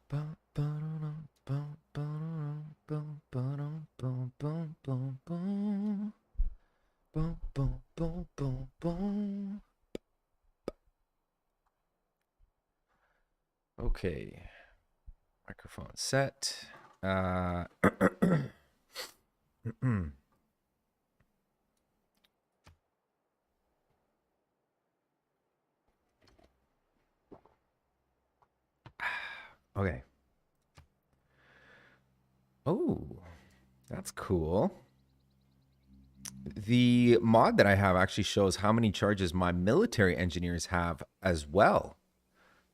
Okay, microphone set. Okay. Oh, that's cool. The mod that I have actually shows how many charges my military engineers have as well.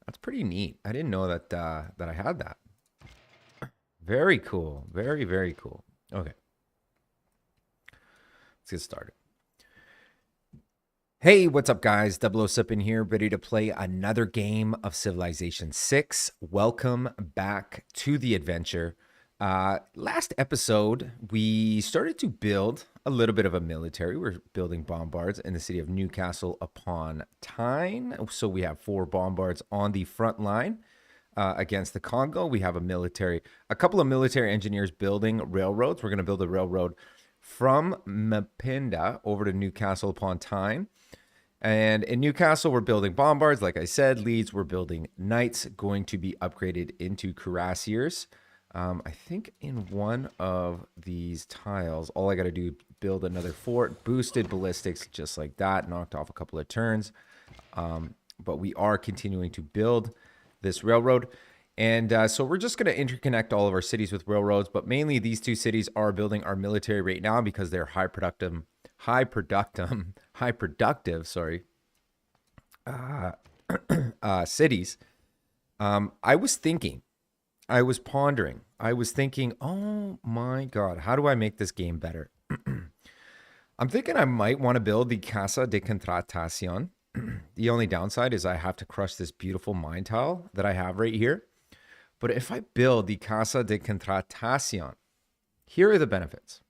That's pretty neat. I didn't know that that I had that. Very cool. Very, very cool. Okay. Let's get started. Hey, what's up, guys? Double O Sip in here, ready to play another game of Civilization 6. Welcome back to the adventure. Last episode, we started to build a little bit of a military. We're building bombards in the city of Newcastle upon Tyne. So we have 4 bombards on the front line against the Congo. We have a couple of military engineers building railroads. We're going to build a railroad from Mapinda over to Newcastle upon Tyne. And in Newcastle, we're building bombards. Like I said, Leeds, we're building knights, going to be upgraded into cuirassiers. I think in one of these tiles, all I got to do, build another fort, boosted ballistics, just like that, knocked off a couple of turns. But we are continuing to build this railroad. And so we're just going to interconnect all of our cities with railroads, but mainly these 2 cities are building our military right now because they're high productive, cities. I was pondering, oh my God, how do I make this game better? I'm thinking I might want to build the Casa de Contratación. The only downside is I have to crush this beautiful mine tile that I have right here. But if I build the Casa de Contratación, here are the benefits.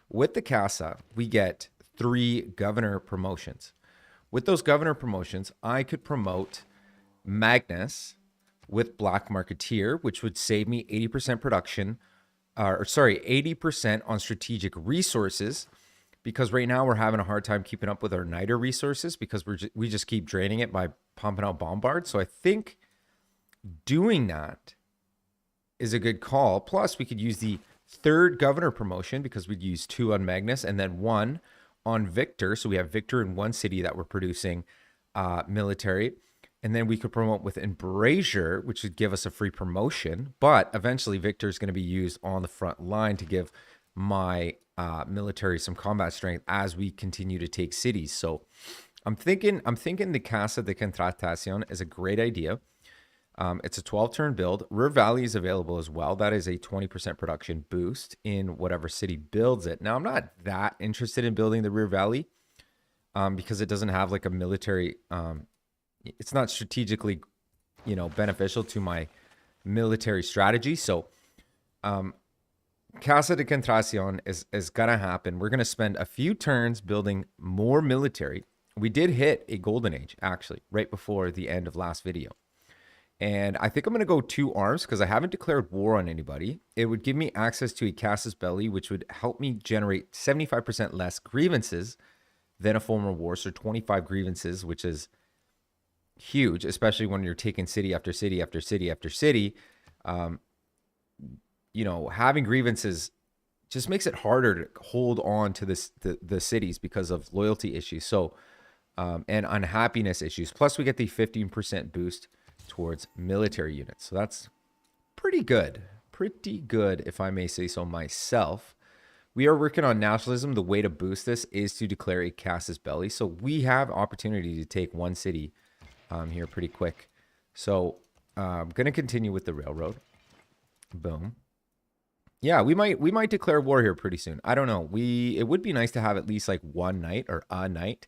With the Casa, we get 3 governor promotions. With those governor promotions, I could promote Magnus with Black Marketeer, which would save me 80% production, 80% on strategic resources, because right now we're having a hard time keeping up with our niter resources because we just keep draining it by pumping out bombards. So I think doing that is a good call. Plus, we could use the 3rd governor promotion because we'd use 2 on Magnus and then 1 on Victor. So we have Victor in one city that we're producing military. And then we could promote with Embrasure, which would give us a free promotion. But eventually, Victor is going to be used on the front line to give my military some combat strength as we continue to take cities. So I'm thinking the Casa de Contratación is a great idea. It's a 12-turn build. Ruhr Valley is available as well. That is a 20% production boost in whatever city builds it. Now, I'm not that interested in building the Ruhr Valley because it doesn't have like a military... it's not strategically, beneficial to my military strategy. So, Casa de Contratación is going to happen. We're going to spend a few turns building more military. We did hit a golden age, actually, right before the end of last video. And I think I'm going to go 2 arms because I haven't declared war on anybody. It would give me access to a casus belli, which would help me generate 75% less grievances than a former war. So 25 grievances, which is huge, especially when you're taking city after city after city after city. Having grievances just makes it harder to hold on to the cities because of loyalty issues. So, and unhappiness issues. Plus, we get the 15% boost towards military units. So that's pretty good. Pretty good, if I may say so myself. We are working on nationalism. The way to boost this is to declare a casus belli. So we have opportunity to take one city here pretty quick. So I'm going to continue with the railroad. Boom. Yeah, we might declare war here pretty soon. I don't know. It would be nice to have at least like one knight or a knight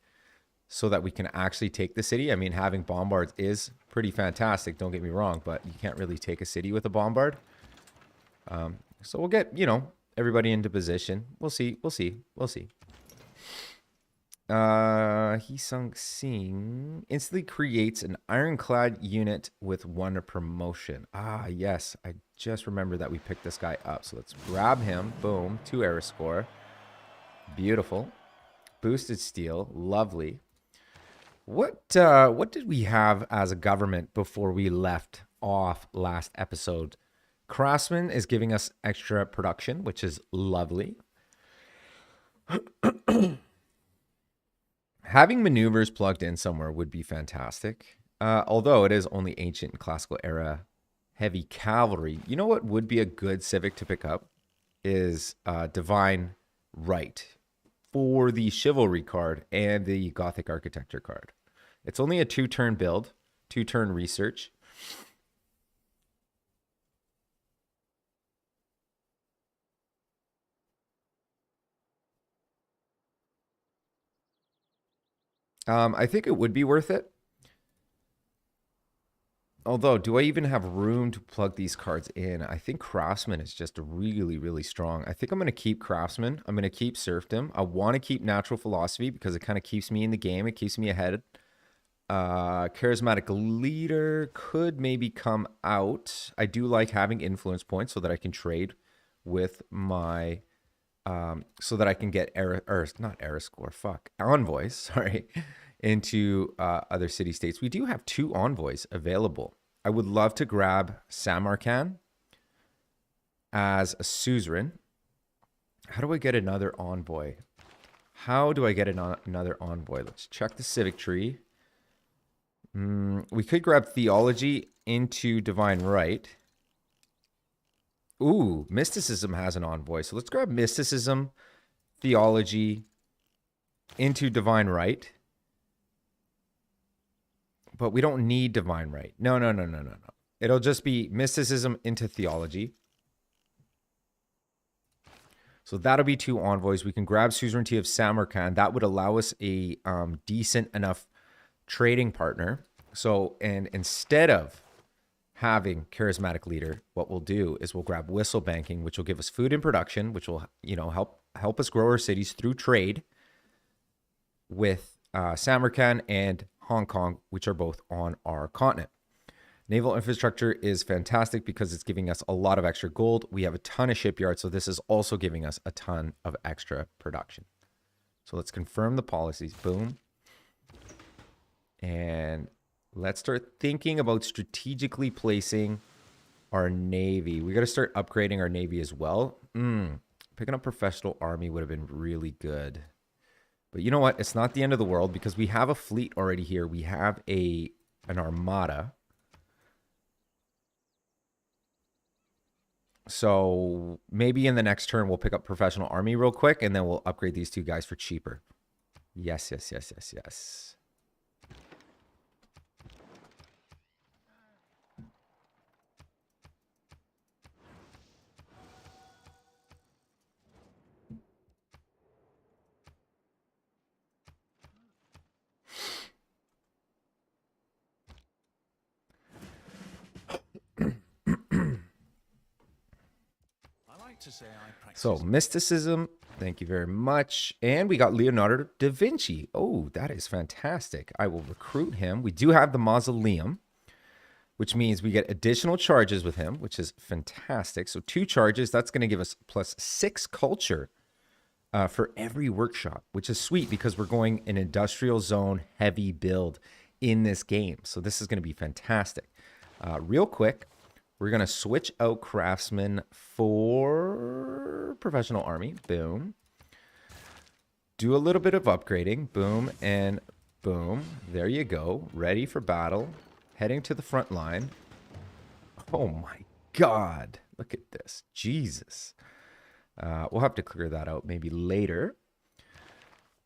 so that we can actually take the city. I mean, having bombards is pretty fantastic, don't get me wrong, but you can't really take a city with a bombard. So we'll get, everybody into position. We'll see. He Sung Sing instantly creates an ironclad unit with 1 promotion. Ah, yes. I just remember that we picked this guy up. So let's grab him. Boom. 2 error score. Beautiful. Boosted steel. Lovely. What did we have as a government before we left off last episode? Craftsman is giving us extra production, which is lovely. Having maneuvers plugged in somewhere would be fantastic. Although it is only ancient and classical era heavy cavalry. You know what would be a good civic to pick up is Divine Right for the Chivalry card and the Gothic Architecture card. It's only a 2-turn build, 2-turn research. I think it would be worth it. Although, do I even have room to plug these cards in? I think Craftsman is just really, really strong. I think I'm going to keep Craftsman. I'm going to keep Serfdom. I want to keep Natural Philosophy because it kind of keeps me in the game. It keeps me ahead. Charismatic Leader could maybe come out. I do like having influence points so that I can trade with my... so that I can get envoys, sorry, into other city-states. We do have 2 envoys available. I would love to grab Samarkand as a suzerain. How do I get another envoy? Another envoy? Let's check the civic tree. We could grab Theology into Divine Right. Ooh, Mysticism has an envoy. So let's grab Mysticism, Theology into Divine Right. But we don't need Divine Right. No. It'll just be Mysticism into Theology. So that'll be 2 envoys. We can grab Suzerainty of Samarkand. That would allow us a decent enough trading partner. So, and instead of having Charismatic Leader, what we'll do is we'll grab Whistle Banking, which will give us food and production, which will, help us grow our cities through trade with Samarkand and Hong Kong, which are both on our continent. Naval infrastructure is fantastic because it's giving us a lot of extra gold. We have a ton of shipyards, so this is also giving us a ton of extra production. So let's confirm the policies. Boom. And let's start thinking about strategically placing our Navy. We got to start upgrading our Navy as well. Picking up Professional Army would have been really good. But you know what? It's not the end of the world because we have a fleet already here. We have an armada. So maybe in the next turn, we'll pick up Professional Army real quick, and then we'll upgrade these 2 guys for cheaper. Yes. So Mysticism, thank you very much. And we got Leonardo da Vinci. Oh, that is fantastic. I will recruit him. We do have the Mausoleum, which means we get additional charges with him, which is fantastic. So 2 charges, that's going to give us plus 6 culture for every workshop, which is sweet because we're going an industrial zone heavy build in this game. So this is going to be fantastic. Real quick, we're going to switch out Craftsman for Professional Army. Boom. Do a little bit of upgrading. Boom and boom. There you go. Ready for battle. Heading to the front line. Oh my God. Look at this. Jesus. We'll have to clear that out maybe later.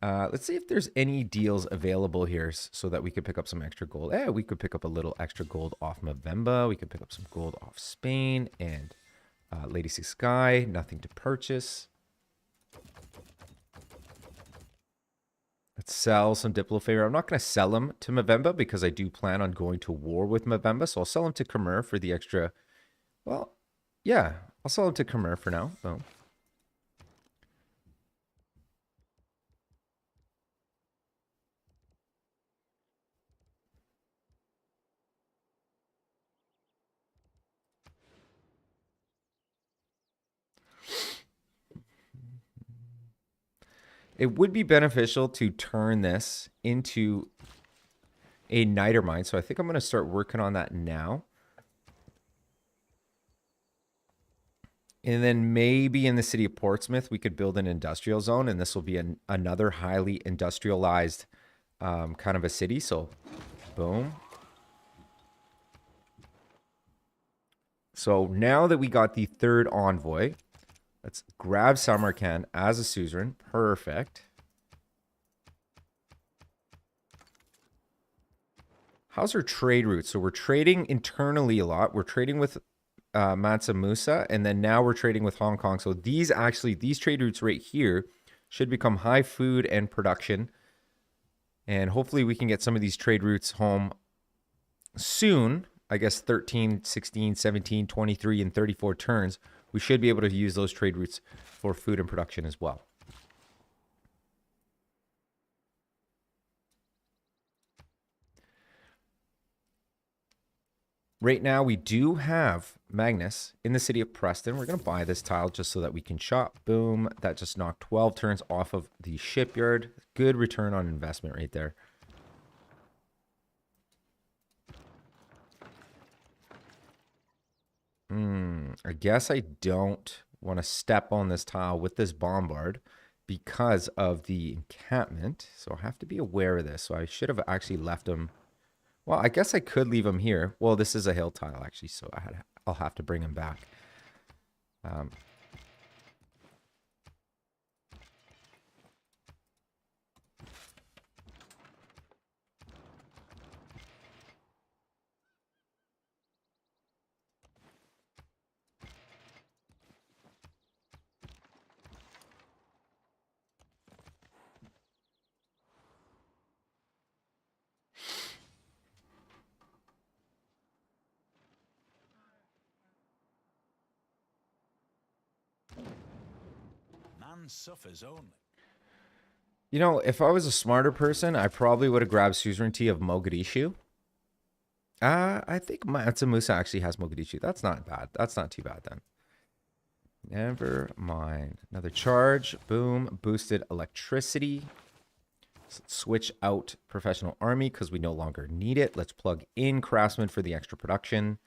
Let's see if there's any deals available here so that we could pick up some extra gold. Yeah, we could pick up a little extra gold off Movember. We could pick up some gold off Spain and Lady Six Sky. Nothing to purchase. Let's sell some Diplo Favor. I'm not going to sell them to Movember because I do plan on going to war with Movember. So I'll sell them to Khmer for the extra. Well, yeah, I'll sell them to Khmer for now. Boom. It would be beneficial to turn this into a niter mine. So I think I'm going to start working on that now. And then maybe in the city of Portsmouth, we could build an industrial zone, and this will be another highly industrialized kind of a city. So, boom. So now that we got the third envoy, let's grab Samarkand as a suzerain. Perfect. How's our trade route? So we're trading internally a lot. We're trading with Mansa Musa, and then now we're trading with Hong Kong. So these trade routes right here should become high food and production. And hopefully we can get some of these trade routes home soon. I guess 13, 16, 17, 23, and 34 turns. We should be able to use those trade routes for food and production as well. Right now, we do have Magnus in the city of Preston. We're going to buy this tile just so that we can shop. Boom. That just knocked 12 turns off of the shipyard. Good return on investment right there. I guess I don't want to step on this tile with this bombard because of the encampment. So I have to be aware of this. So I should have actually left him. Well, I guess I could leave him here. Well, this is a hill tile, actually, so I'll have to bring him back. Suffers only. You know, if I was a smarter person, I probably would have grabbed suzerainty of Mogadishu. I think Mansa Musa actually has Mogadishu. That's not bad. That's not too bad then. Never mind. Another charge. Boom. Boosted electricity. Let's switch out professional army because we no longer need it. Let's plug in craftsman for the extra production.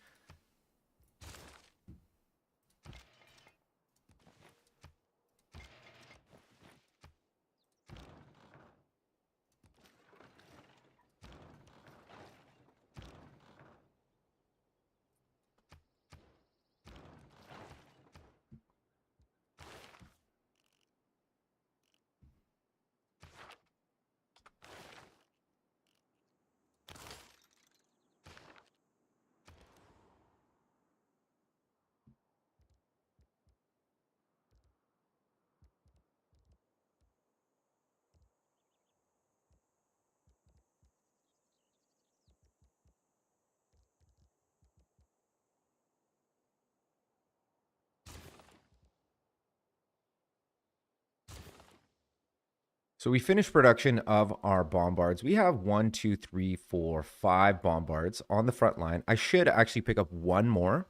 So we finished production of our bombards. We have 1, 2, 3, 4, 5 bombards on the front line. I should actually pick up one more.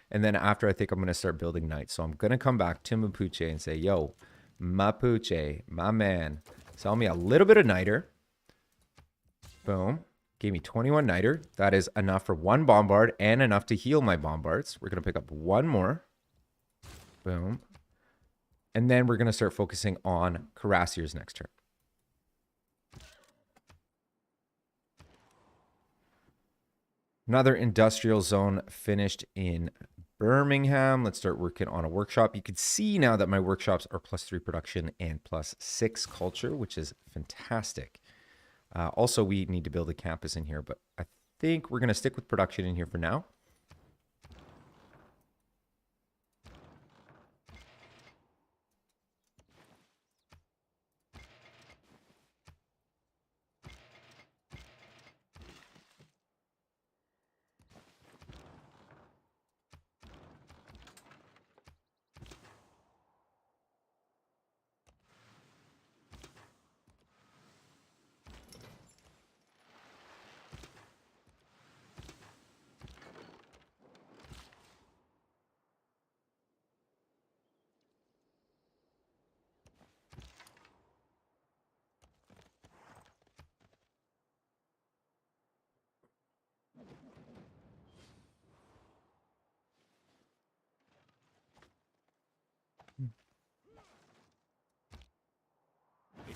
And then after, I think I'm going to start building knights. So I'm going to come back to Mapuche and say, yo, Mapuche, my man, sell me a little bit of niter. Boom. Gave me 21 niter. That is enough for one bombard and enough to heal my bombards. We're going to pick up one more. Boom. And then we're going to start focusing on cuirassiers next turn. Another industrial zone finished in Birmingham. Let's start working on a workshop. You can see now that my workshops are +3 production and +6 culture, which is fantastic. Also, we need to build a campus in here, but I think we're going to stick with production in here for now.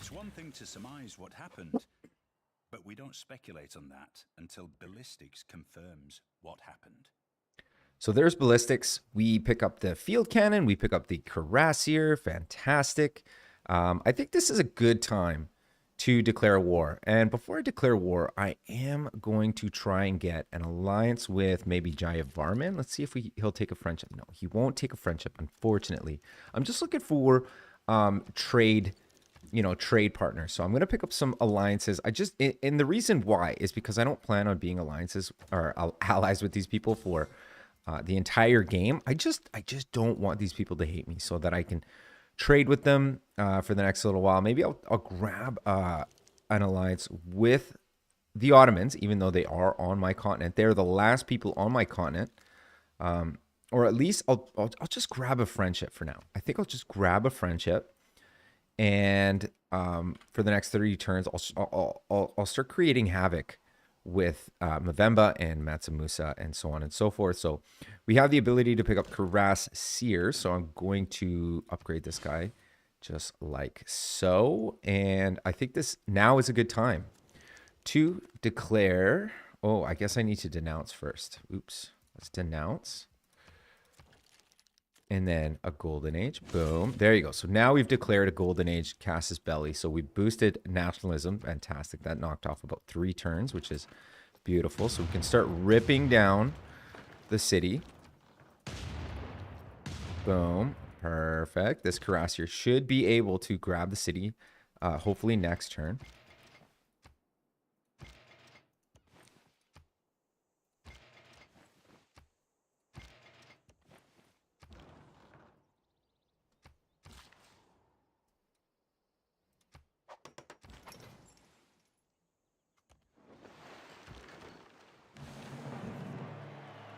It's one thing to surmise what happened, but we don't speculate on that until ballistics confirms what happened. So there's ballistics. We pick up the field cannon. We pick up the cuirassier. Fantastic. I think this is a good time to declare war. And before I declare war, I am going to try and get an alliance with maybe Jaya Varman. Let's see if he'll take a friendship. No, he won't take a friendship, unfortunately. I'm just looking for trade partners. So I'm going to pick up some alliances. And the reason why is because I don't plan on being alliances or allies with these people for the entire game. I just don't want these people to hate me so that I can trade with them for the next little while. Maybe I'll grab an alliance with the Ottomans, even though they are on my continent. They're the last people on my continent. Or at least I'll just grab a friendship for now. I think I'll just grab a friendship. And for the next 30 turns, I'll start creating havoc with Mavemba and Matsamusa and so on and so forth. So we have the ability to pick up Cuirassier. So I'm going to upgrade this guy just like so. And I think this now is a good time to declare. Oh, I guess I need to denounce first. Oops. Let's denounce. And then a golden age. Boom. There you go. So now we've declared a golden age Casus Belli. So we boosted nationalism. Fantastic. That knocked off about 3 turns, which is beautiful. So we can start ripping down the city. Boom. Perfect. This Cuirassier should be able to grab the city, hopefully next turn.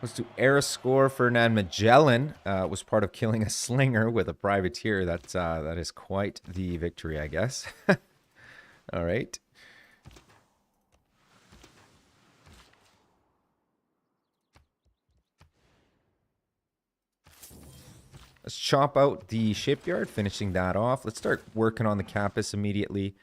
Let's do era score. Ferdinand Magellan was part of killing a slinger with a privateer. That is quite the victory, I guess. All right. Let's chop out the shipyard, finishing that off. Let's start working on the campus immediately.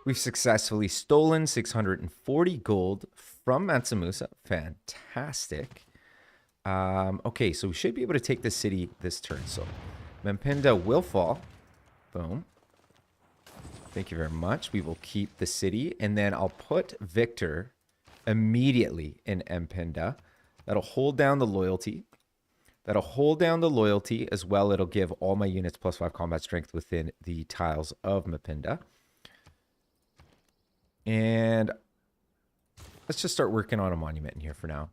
We've successfully stolen 640 gold from Matsamusa. Fantastic. Okay, so we should be able to take the city this turn. So Mempinda will fall. Boom. Thank you very much. We will keep the city. And then I'll put Victor immediately in Mpinda. That'll hold down the loyalty. That'll hold down the loyalty as well. It'll give all my units +5 combat strength within the tiles of Mapinda. And let's just start working on a monument in here for now.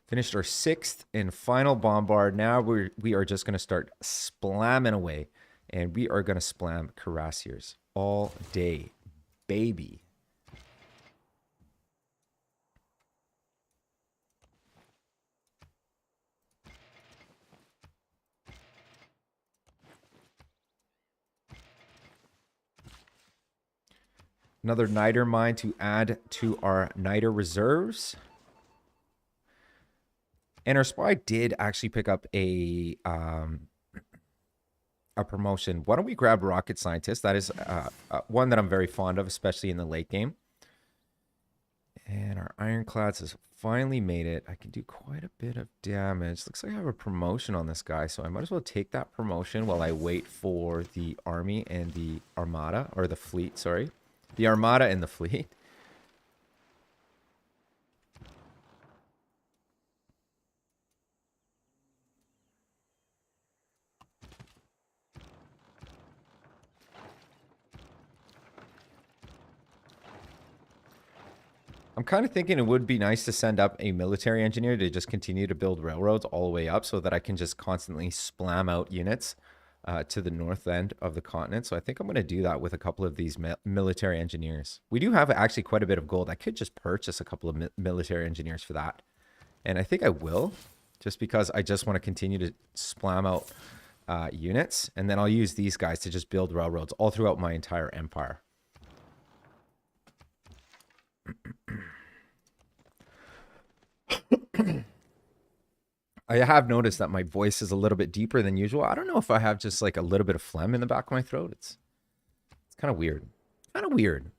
Finished our 6th and final bombard. Now we are just going to start slamming away. And we are going to splam Cuirassiers all day, baby. Another Niter mine to add to our Niter reserves. And our spy did actually pick up a promotion. Why don't we grab Rocket Scientist? That is one that I'm very fond of, especially in the late game. And our Ironclads has finally made it. I can do quite a bit of damage. Looks like I have a promotion on this guy, so I might as well take that promotion while I wait for the army and the armada, or the fleet, sorry. The armada and the fleet. I'm kind of thinking it would be nice to send up a military engineer to just continue to build railroads all the way up so that I can just constantly splam out units to the north end of the continent. So I think I'm going to do that with a couple of these military engineers. We do have actually quite a bit of gold. I could just purchase a couple of military engineers for that. And I think I will, just because I just want to continue to splam out units. And then I'll use these guys to just build railroads all throughout my entire empire. I have noticed that my voice is a little bit deeper than usual. I don't know if I have just like a little bit of phlegm in the back of my throat. It's kind of weird. Kind of weird.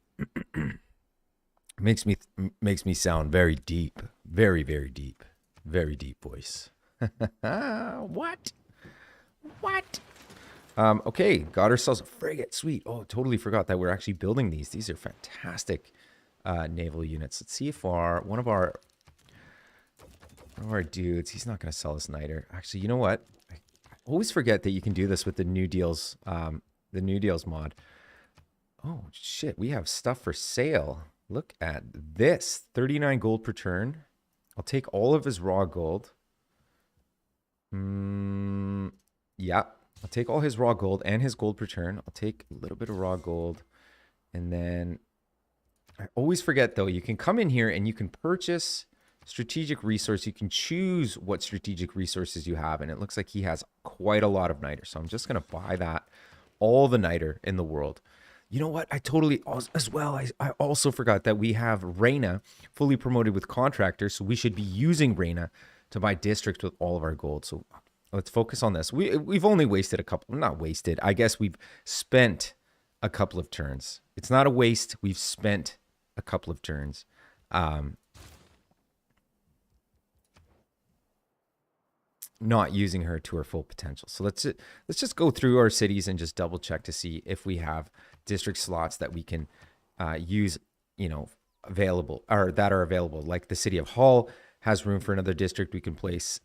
makes me sound very deep. Very, very deep. Very deep voice. What? Okay, got ourselves a frigate. Sweet. Oh, totally forgot that we're actually building these. These are fantastic naval units. Let's see if one of our dudes, he's not going to sell us niter. Actually, you know what? I always forget that you can do this with the new deals mod. Oh, shit. We have stuff for sale. Look at this. 39 gold per turn. I'll take all of his raw gold. Yeah. I'll take all his raw gold and his gold per turn. I'll take a little bit of raw gold. And then I always forget, though, you can come in here and you can purchase strategic resource. You can choose what strategic resources you have, and it looks like he has quite a lot of niter. So I'm just going to buy that, all the niter in the world. You know what? I totally, as well, I also forgot that we have Reina fully promoted with contractors, so we should be using Reina to buy districts with all of our gold. So let's focus on this. We've only wasted a couple, not wasted. I guess we've spent a couple of turns. It's not a waste. We've spent a couple of turns. Not using her to her full potential. So let's just go through our cities and just double check to see if we have district slots that we can use, available, or that are available. Like the city of Hull has room for another district. We can place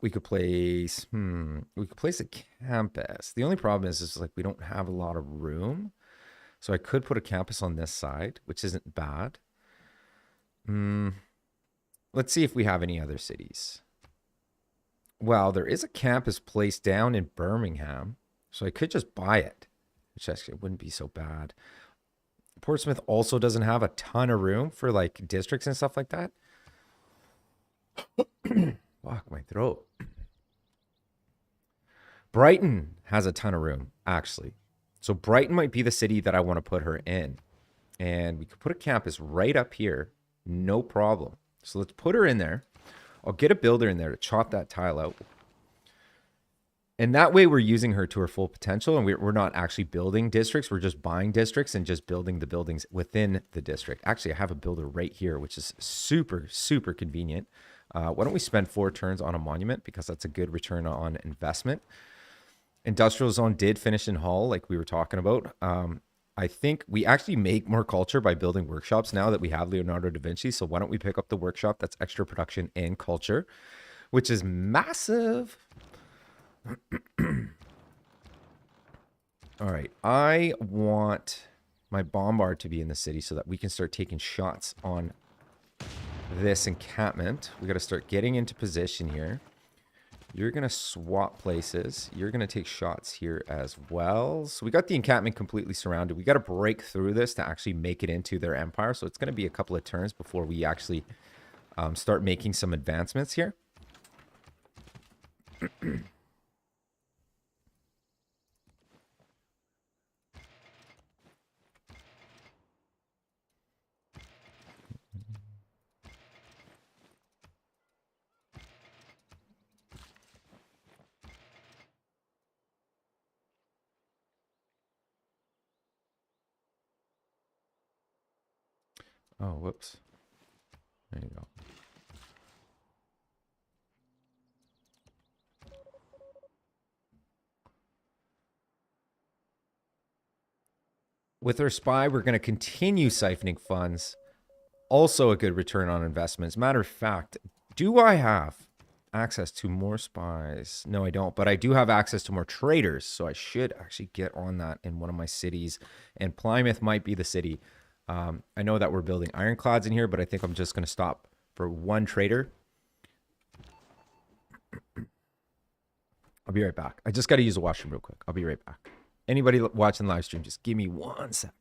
we could place a campus. The only problem is like we don't have a lot of room. So I could put a campus on this side, which isn't bad. Let's see if we have any other cities. Well, there is a campus placed down in Birmingham, so I could just buy it, which actually wouldn't be so bad. Portsmouth also doesn't have a ton of room for like districts and stuff like that. Fuck my throat. Brighton has a ton of room, actually. So Brighton might be the city that I want to put her in. And we could put a campus right up here. No problem. So let's put her in there. I'll get a builder in there to chop that tile out. And that way we're using her to her full potential, and we're not actually building districts. We're just buying districts and just building the buildings within the district. Actually, I have a builder right here, which is super, super convenient. Why don't we spend 4 turns on a monument, because that's a good return on investment. Industrial zone did finish in Hull, like we were talking about. I think we actually make more culture by building workshops now that we have Leonardo da Vinci. So why don't we pick up the workshop? That's extra production and culture, which is massive. All right. I want my bombard to be in the city so that we can start taking shots on this encampment. We got to start getting into position here. You're going to swap places. You're going to take shots here as well. So we got the encampment completely surrounded. We got to break through this to actually make it into their empire. So it's going to be a couple of turns before we actually start making some advancements here. Oh, whoops. There you go. With our spy, we're going to continue siphoning funds. Also a good return on investment. As a matter of fact, do I have access to more spies? No, I don't. But I do have access to more traders. So I should actually get on that in one of my cities. And Plymouth might be the city. I know that we're building ironclads in here, but I think I'm just going to stop for one trader. I'll be right back. I just got to use the washroom real quick. I'll be right back. Anybody watching the live stream, just give me 1 sec.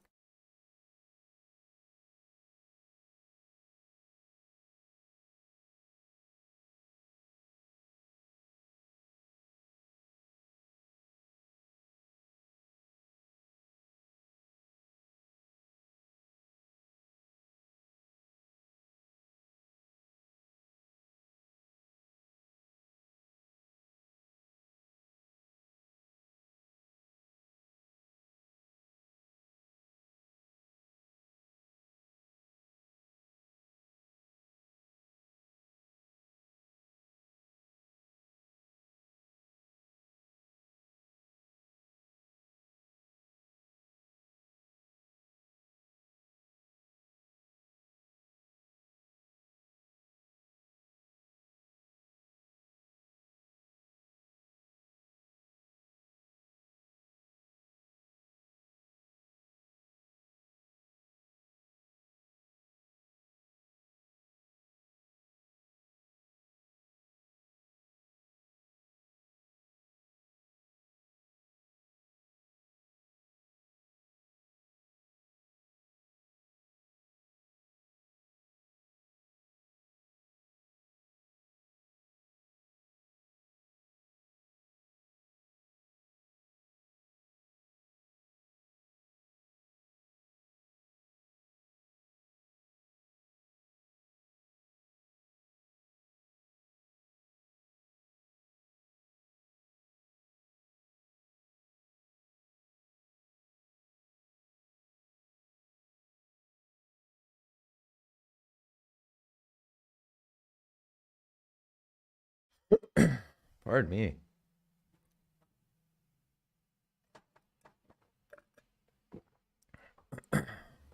Pardon me.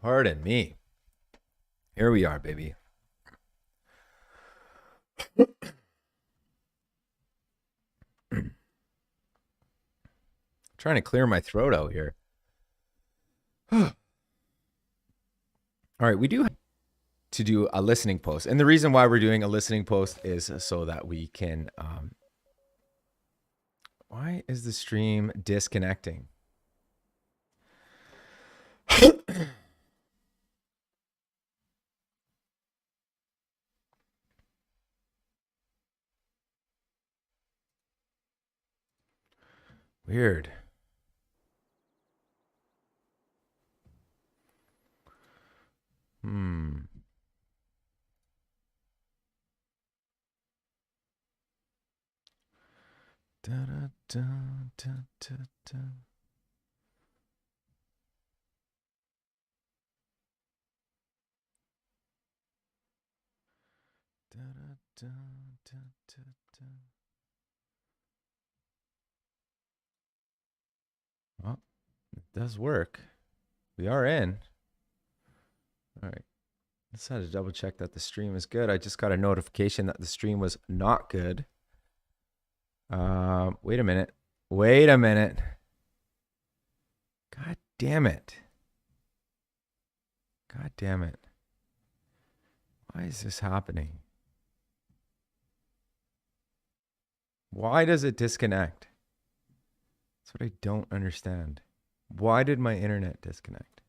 Pardon me. Here we are, baby. Trying to clear my throat out here. All right, we do have to do a listening post. And the reason why we're doing a listening post is so that we can... why is the stream disconnecting? Weird. Da, da, da, da, da, da. Da, da, da, da, da, da. Well, it does work. We are in. All right. Let's have to double check that the stream is good. I just got a notification that the stream was not good. Wait a minute. Wait a minute. God damn it. God damn it. Why is this happening? Why does it disconnect? That's what I don't understand. Why did my internet disconnect?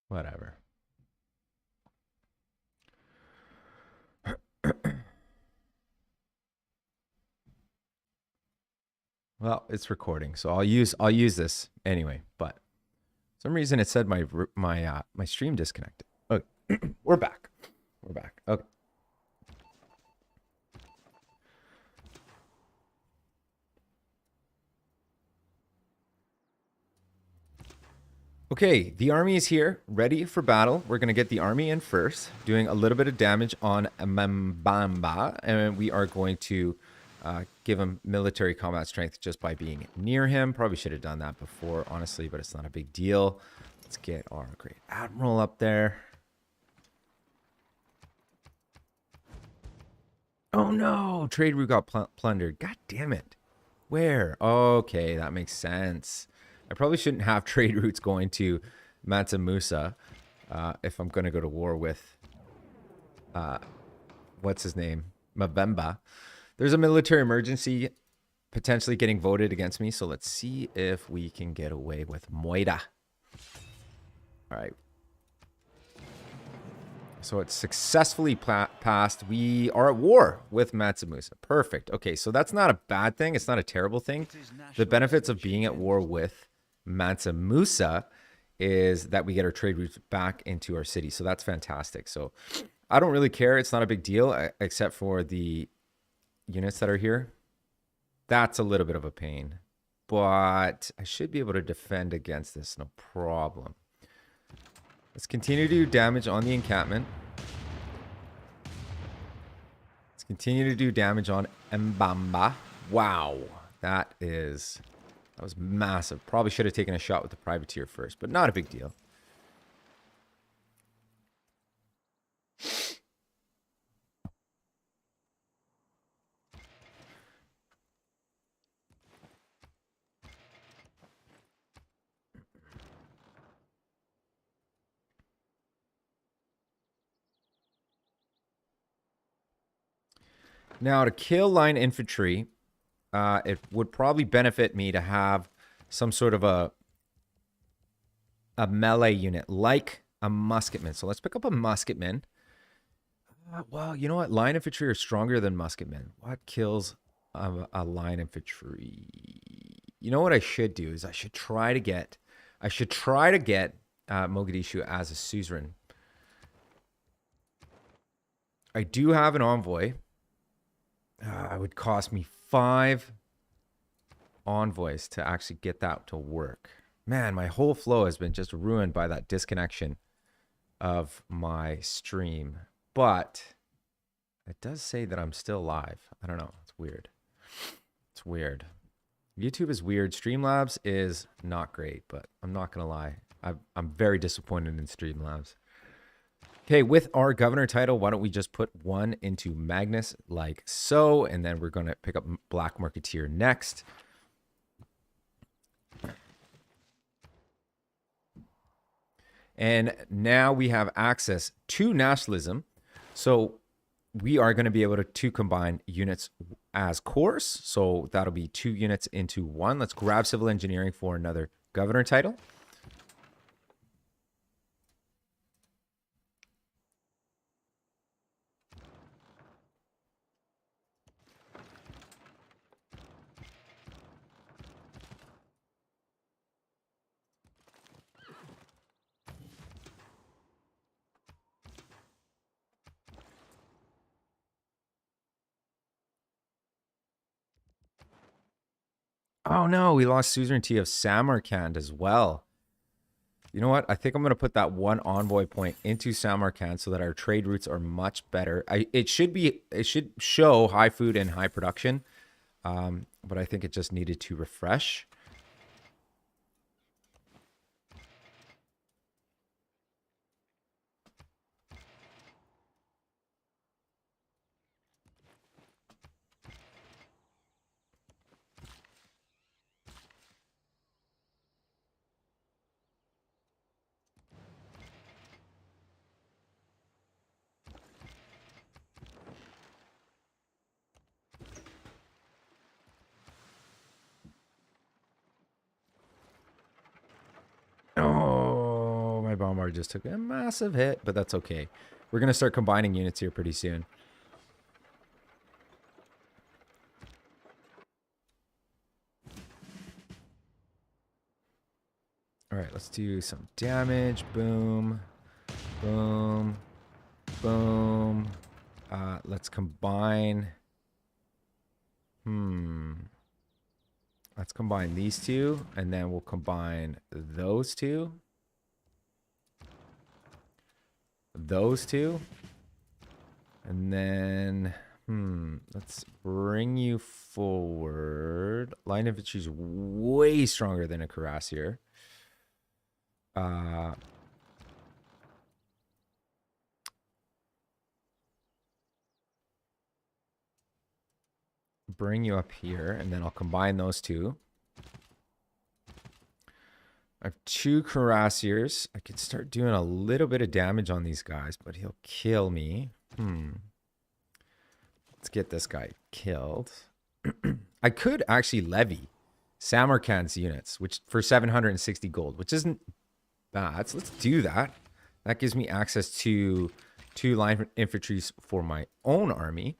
Whatever. Well, it's recording, so I'll use this anyway. But for some reason it said my stream disconnected. Okay, we're back. We're back. Okay. Okay, the army is here, ready for battle. We're going to get the army in first, doing a little bit of damage on Mbamba, and we are going to give him military combat strength just by being near him. Probably should have done that before, honestly, but it's not a big deal. Let's get our great Admiral up there. Oh no, trade route got plundered. God damn it. Where? Okay, that makes sense. I probably shouldn't have trade routes going to Mansa Musa if I'm going to go to war with, what's his name? Mabemba. There's a military emergency potentially getting voted against me, so let's see if we can get away with Moida. All right. So it's successfully passed. We are at war with Mansa Musa. Perfect. Okay, so that's not a bad thing. It's not a terrible thing. The benefits of being at war with Mansa Musa is that we get our trade routes back into our city. So that's fantastic. So I don't really care. It's not a big deal, except for the units that are here. That's a little bit of a pain, but I should be able to defend against this. No problem. Let's continue to do damage on the encampment. Let's continue to do damage on Mbamba. Wow, that was massive. Probably should have taken a shot with the privateer first, but not a big deal. Now, to kill line infantry, it would probably benefit me to have some sort of a melee unit, like a musketman. So let's pick up a musketman. Well, you know what? Line infantry are stronger than musketmen. What kills a line infantry? You know what I should do is I should try to get Mogadishu as a suzerain. I do have an envoy. It would cost me 5 envoys to actually get that to work. Man, my whole flow has been just ruined by that disconnection of my stream. But it does say that I'm still live. I don't know. It's weird. It's weird. YouTube is weird. Streamlabs is not great, but I'm not going to lie. I'm very disappointed in Streamlabs. Okay, with our governor title, why don't we just put 1 into Magnus like so, and then we're going to pick up Black Marketeer next. And now we have access to nationalism. So we are going to be able to combine units as cores. So that'll be 2 units into 1. Let's grab civil engineering for another governor title. Oh no, we lost suzerainty of Samarkand as well. You know what? I think I'm going to put that 1 envoy point into Samarkand so that our trade routes are much better. It should show high food and high production, but I think it just needed to refresh. Oh, my bombard just took a massive hit, but that's okay. We're going to start combining units here pretty soon. All right, let's do some damage. Boom, boom, boom. Let's combine. Let's combine these 2, and then we'll combine those 2. Those 2. And then, let's bring you forward. Line infantry is way stronger than a cuirassier. bring you up here, and then I'll combine those two. I have 2 cuirassiers. I could start doing a little bit of damage on these guys, but he'll kill me. Let's get this guy killed. I could actually levy Samarkand's units, which for 760 gold, which isn't bad. So let's do that. That gives me access to 2 line infantries for my own army.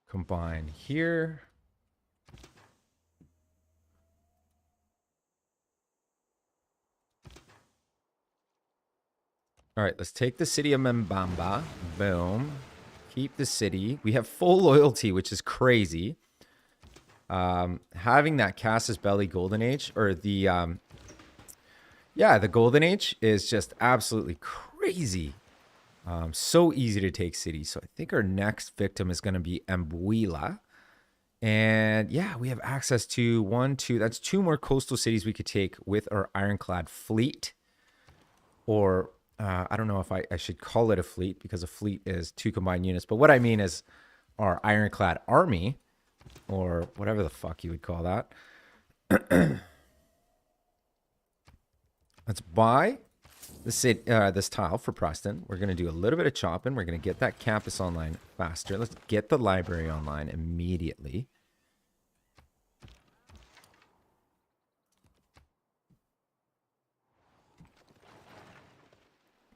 Combine here. All right, let's take the city of Mbamba. Boom. Keep the city. We have full loyalty, which is crazy. Having that Casus Belli Golden Age, or the the Golden Age is just absolutely crazy. So easy to take cities. So I think our next victim is going to be Mbuila. And yeah, we have access to 1, 2. That's 2 more coastal cities we could take with our ironclad fleet. Or I don't know if I should call it a fleet, because a fleet is 2 combined units. But what I mean is our ironclad army, or whatever the fuck you would call that. Let's buy this tile for Preston. We're going to do a little bit of chopping. We're going to get that campus online faster. Let's get the library online immediately.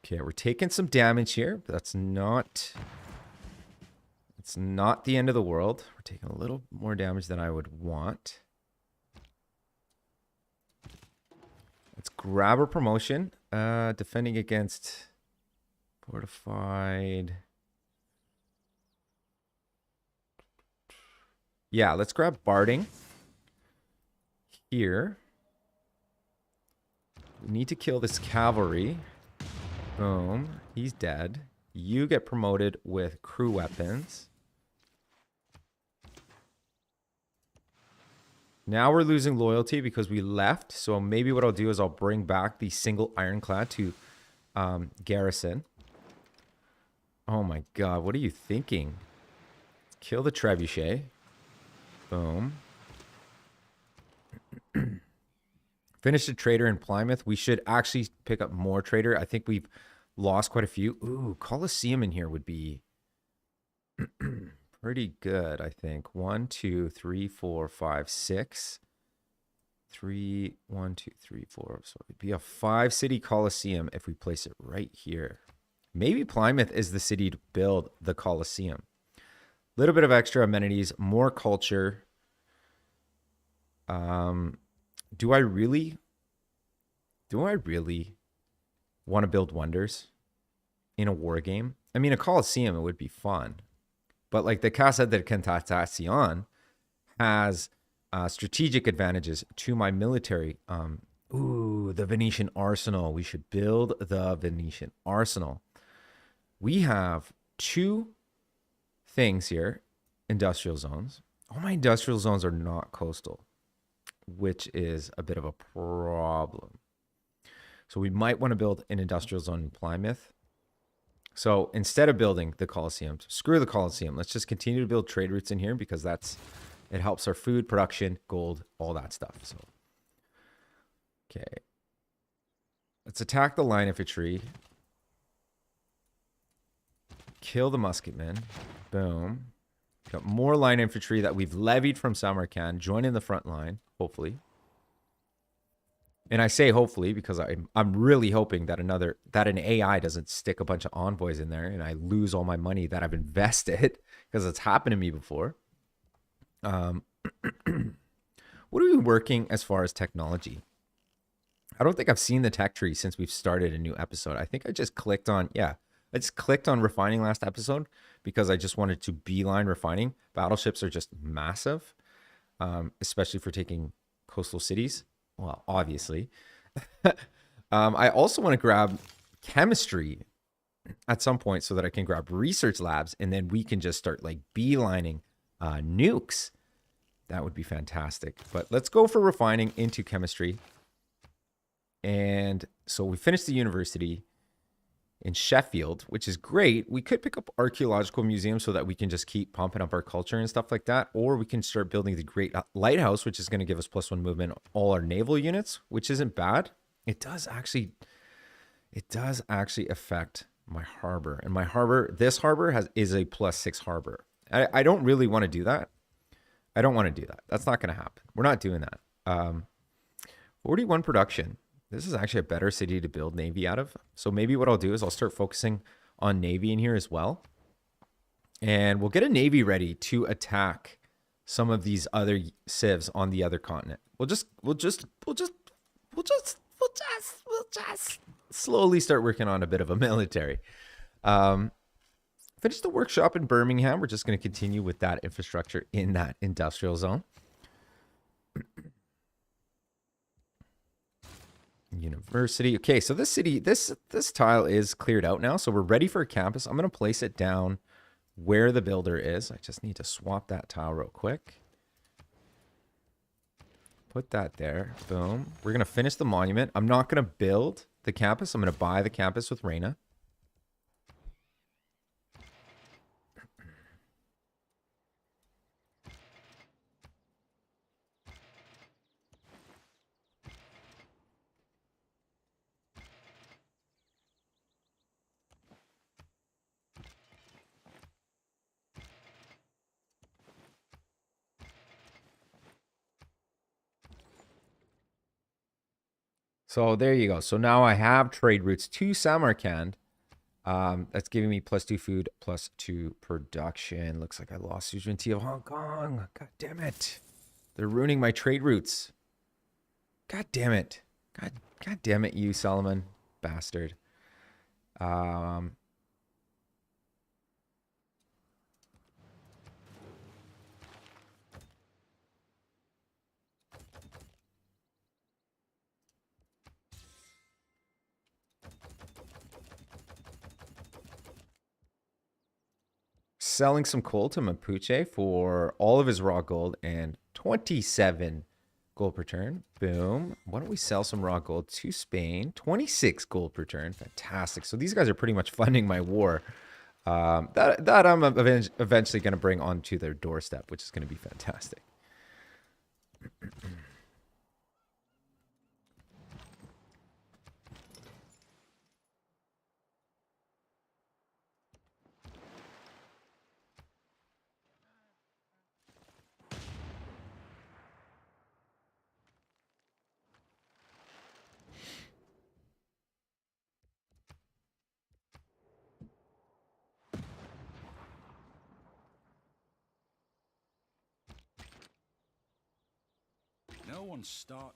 Okay, we're taking some damage here, but it's not the end of the world. We're taking a little more damage than I would want. Let's grab a promotion. Defending against fortified. Yeah, let's grab barding here. We need to kill this cavalry. Boom. He's dead. You get promoted with crew weapons. Now we're losing loyalty because we left. So maybe what I'll do is I'll bring back the single ironclad to garrison. Oh my god, what are you thinking? Kill the trebuchet. Boom. Finish the trader in Plymouth. We should actually pick up more trader. I think we've lost quite a few. Ooh, Colosseum in here would be pretty good, I think. 1, 2, 3, 4, 5, 6. 3, 1, 2, 3, 4. So it'd be a 5-city Colosseum if we place it right here. Maybe Plymouth is the city to build the Colosseum. Little bit of extra amenities, more culture. Do I really want to build wonders in a war game? I mean, a Colosseum, it would be fun. But like the Casa de Tentacion has strategic advantages to my military. Ooh, the Venetian Arsenal. We should build the Venetian Arsenal. We have 2 things here. Industrial zones. All my industrial zones are not coastal, which is a bit of a problem. So we might want to build an industrial zone in Plymouth. So instead of building the Colosseum, screw the Colosseum. Let's just continue to build trade routes in here because it helps our food production, gold, all that stuff. So, okay. Let's attack the line infantry. Kill the musketmen. Boom. Got more line infantry that we've levied from Samarkand. Join in the front line, hopefully. And I say hopefully because I'm really hoping that an AI doesn't stick a bunch of envoys in there and I lose all my money that I've invested, because it's happened to me before. What are we working as far as technology? I don't think I've seen the tech tree since we've started a new episode. I think I just clicked on, I just clicked on refining last episode because I just wanted to beeline refining. Battleships are just massive, especially for taking coastal cities. Well, obviously. I also want to grab chemistry at some point so that I can grab research labs and then we can just start like beelining nukes. That would be fantastic. But let's go for refining into chemistry. And so we finished the university in Sheffield, which is great. We could pick up archaeological museums so that we can just keep pumping up our culture and stuff like that. Or we can start building the Great Lighthouse, which is going to give us +1 movement on all our naval units, which isn't bad. It does actually affect my harbor. And my harbor, this harbor is a +6 harbor. I don't really want to do that. I don't want to do that. That's not going to happen. We're not doing that. 41 production. This is actually a better city to build Navy out of. So maybe what I'll do is I'll start focusing on Navy in here as well. And we'll get a Navy ready to attack some of these other civs on the other continent. We'll just slowly start working on a bit of a military. Finish the workshop in Birmingham. We're just going to continue with that infrastructure in that industrial zone. University. Okay, so this city, this tile is cleared out now. So we're ready for a campus. I'm going to place it down where the builder is. I just need to swap that tile real quick. Put that there. Boom. We're going to finish the monument. I'm not going to build the campus. I'm going to buy the campus with Reina. So there you go. So now I have trade routes to Samarkand. That's giving me +2 food, +2 production. Looks like I lost suzerainty of Hong Kong. God damn it. They're ruining my trade routes. God damn it. God damn it, you Solomon bastard. Selling some coal to Mapuche for all of his raw gold and 27 gold per turn. Boom. Why don't we sell some raw gold to Spain? 26 gold per turn. Fantastic. So these guys are pretty much funding my war. That I'm eventually going to bring onto their doorstep, which is going to be fantastic. No one start.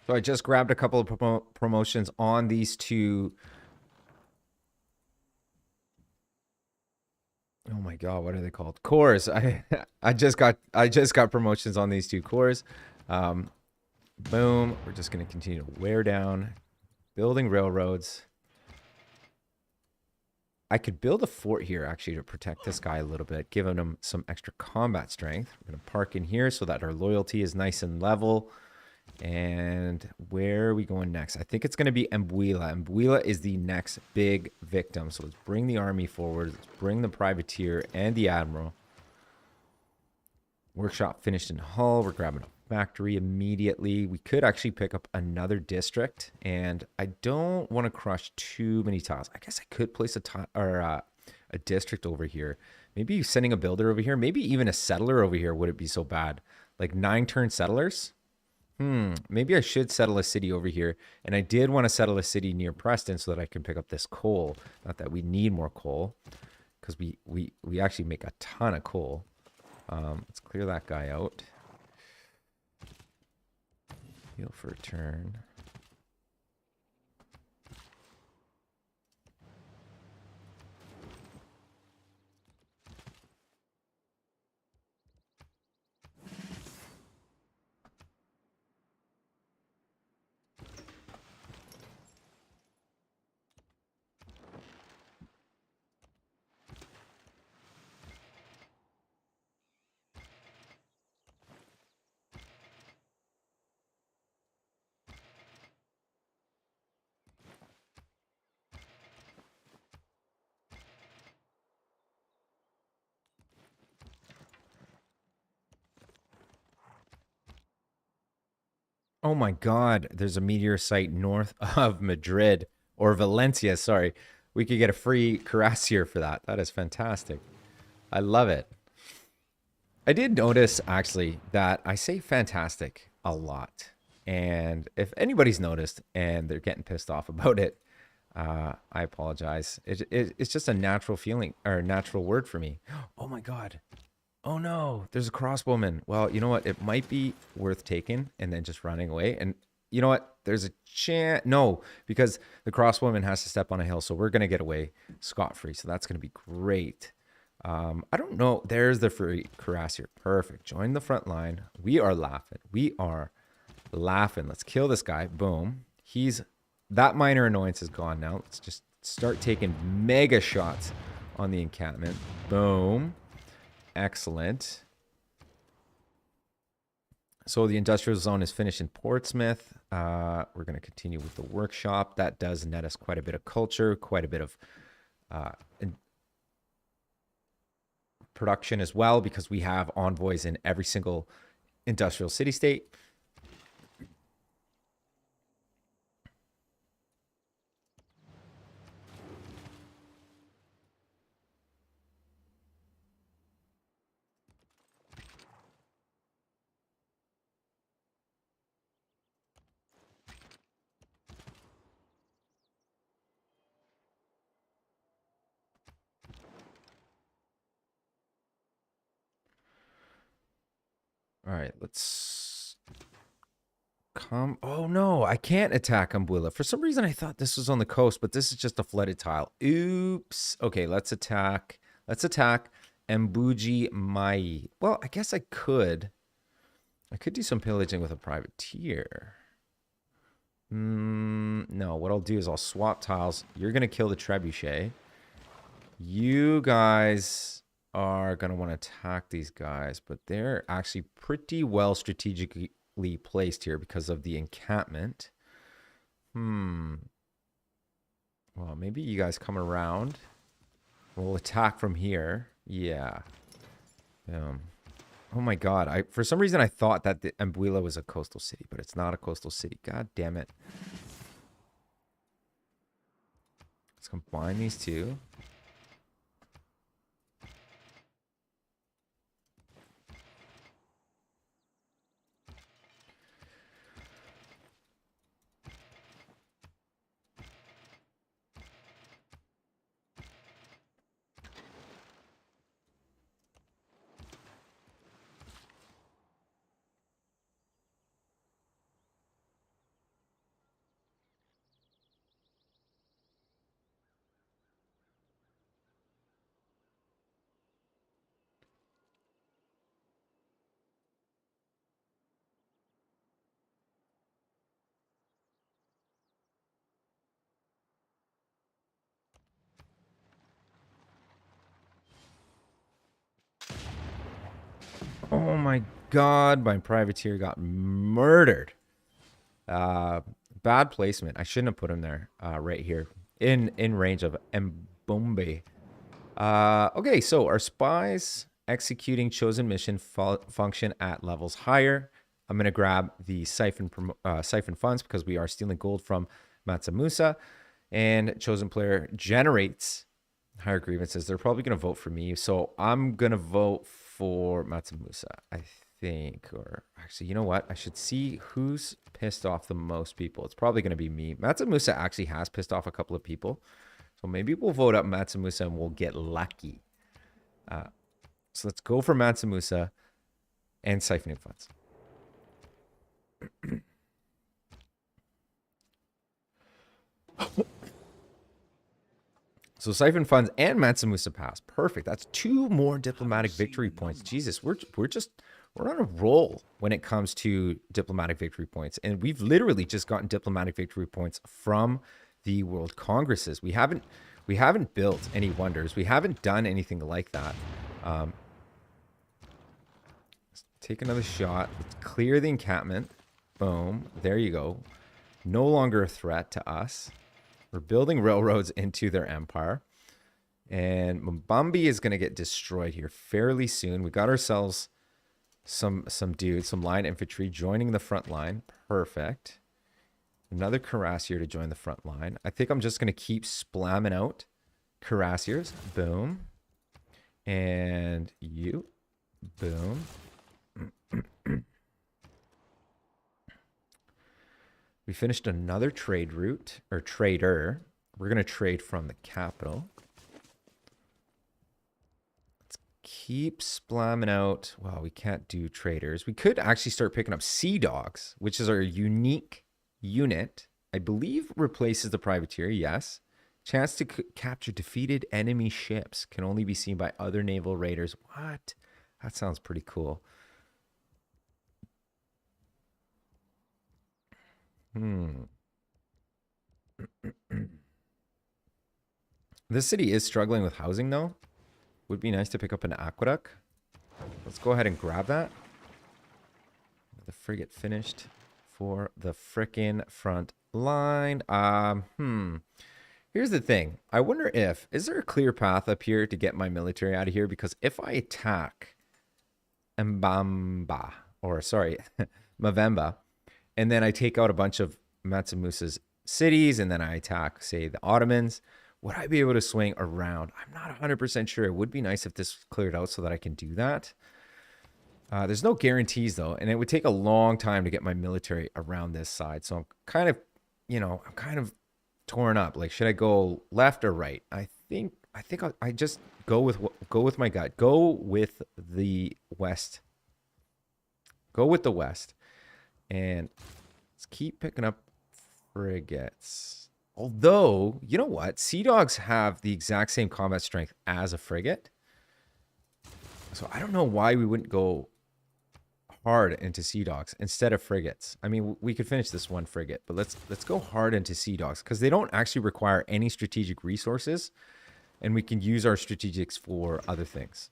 So I just grabbed a couple of promotions on these two. Oh my God, what are they called? Cores. I just got promotions on these two cores. Boom. We're just going to continue to wear down, building railroads. I could build a fort here actually to protect this guy a little bit, giving him some extra combat strength. We're going to park in here so that our loyalty is nice and level. And where are we going next? I think it's going to be Mbuila. Mbuila is the next big victim. So let's bring the army forward. Let's bring the privateer and the admiral. Workshop finished in Hull. We're grabbing a factory immediately. We could actually pick up another district, and I don't want to crush too many tiles. I guess I could place a district over here. Maybe sending a builder over here. Maybe even a settler over here wouldn't be so bad. Like 9-turn settlers. Maybe I should settle a city over here. And I did want to settle a city near Preston so that I can pick up this coal. Not that we need more coal, because we actually make a ton of coal. Let's clear that guy out. Heal for a turn. Oh my God, there's a meteor site north of Madrid or Valencia. Sorry. We could get a free cuirassier for that. That is fantastic. I love it. I did notice actually that I say fantastic a lot. And if anybody's noticed and they're getting pissed off about it, I apologize. It's just a natural feeling or a natural word for me. Oh my God. Oh no, there's a crossbowman. Well, you know what? It might be worth taking and then just running away. And you know what? There's a chance. No, because the crossbowman has to step on a hill. So we're going to get away scot-free. So that's going to be great. I don't know. There's the free cuirassier. Perfect. Join the front line. We are laughing. We are laughing. Let's kill this guy. Boom. That minor annoyance is gone now. Let's just start taking mega shots on the encampment. Boom. Excellent. So the industrial zone is finished in Portsmouth. We're going to continue with the workshop. That does net us quite a bit of culture, quite a bit of production as well, because we have envoys in every single industrial city-state. All right, let's come. Oh no, I can't attack Umbuila. For some reason, I thought this was on the coast, but this is just a flooded tile. Oops. Okay, let's attack. Let's attack Mbuji Mai. Well, I guess I could. Do some pillaging with a privateer. No, what I'll do is I'll swap tiles. You're gonna kill the trebuchet. You guys are going to want to attack these guys, but they're actually pretty well strategically placed here because of the encampment. Well, maybe you guys come around. We'll attack from here. Yeah. Oh my God. For some reason, I thought that the Ambuila was a coastal city, but it's not a coastal city. God damn it. Let's combine these two. Oh my God, my privateer got murdered. Bad placement. I shouldn't have put him there. Right here in range of Mbombe. Okay, so our spies executing chosen mission function at levels higher. I'm gonna grab the siphon funds because we are stealing gold from Matsamusa, and chosen player generates higher grievances. They're probably gonna vote for me, so I'm gonna vote for Matsamusa. I think. Or actually, you know what? I should see who's pissed off the most people. It's probably going to be me. Matsumusa actually has pissed off a couple of people. So maybe we'll vote up Matsumusa and we'll get lucky. So let's go for Matsumusa and siphoning funds. So siphon funds and Matsumusa pass. Perfect. That's 2 more diplomatic victory points. Jesus, we're on a roll when it comes to diplomatic victory points. And we've literally just gotten diplomatic victory points from the World Congresses. We haven't built any wonders. We haven't done anything like that. Let's take another shot. Let's clear the encampment. Boom. There you go. No longer a threat to us. We're building railroads into their empire. And Mbambi is going to get destroyed here fairly soon. We got ourselves some dudes, some line infantry joining the front line. Perfect. Another cuirassier to join the front line. I think I'm just going to keep slamming out cuirassiers. Boom. And you. Boom. We finished another trade route, or trader. We're going to trade from the capital. Let's keep slamming out. Well, we can't do traders. We could actually start picking up Sea Dogs, which is our unique unit. I believe replaces the privateer, yes. Chance to capture defeated enemy ships. Can only be seen by other naval raiders. What? That sounds pretty cool. This city is struggling with housing, though. Would be nice to pick up an aqueduct. Let's go ahead and grab that. The frigate finished for the frickin' front line. Here's the thing. I wonder is there a clear path up here to get my military out of here? Because if I attack Mavemba, and then I take out a bunch of Matsumusa's cities, and then I attack, say, the Ottomans, would I be able to swing around? I'm not 100% sure. It would be nice if this cleared out so that I can do that. There's no guarantees, though, and it would take a long time to get my military around this side. So I'm kind of torn up. Like, should I go left or right? I think I just go with my gut. Go with the west. Go with the west. And let's keep picking up frigates. Although, you know what? Sea Dogs have the exact same combat strength as a frigate. So I don't know why we wouldn't go hard into Sea Dogs instead of frigates. I mean, we could finish this one frigate, but let's go hard into Sea Dogs because they don't actually require any strategic resources, and we can use our strategics for other things.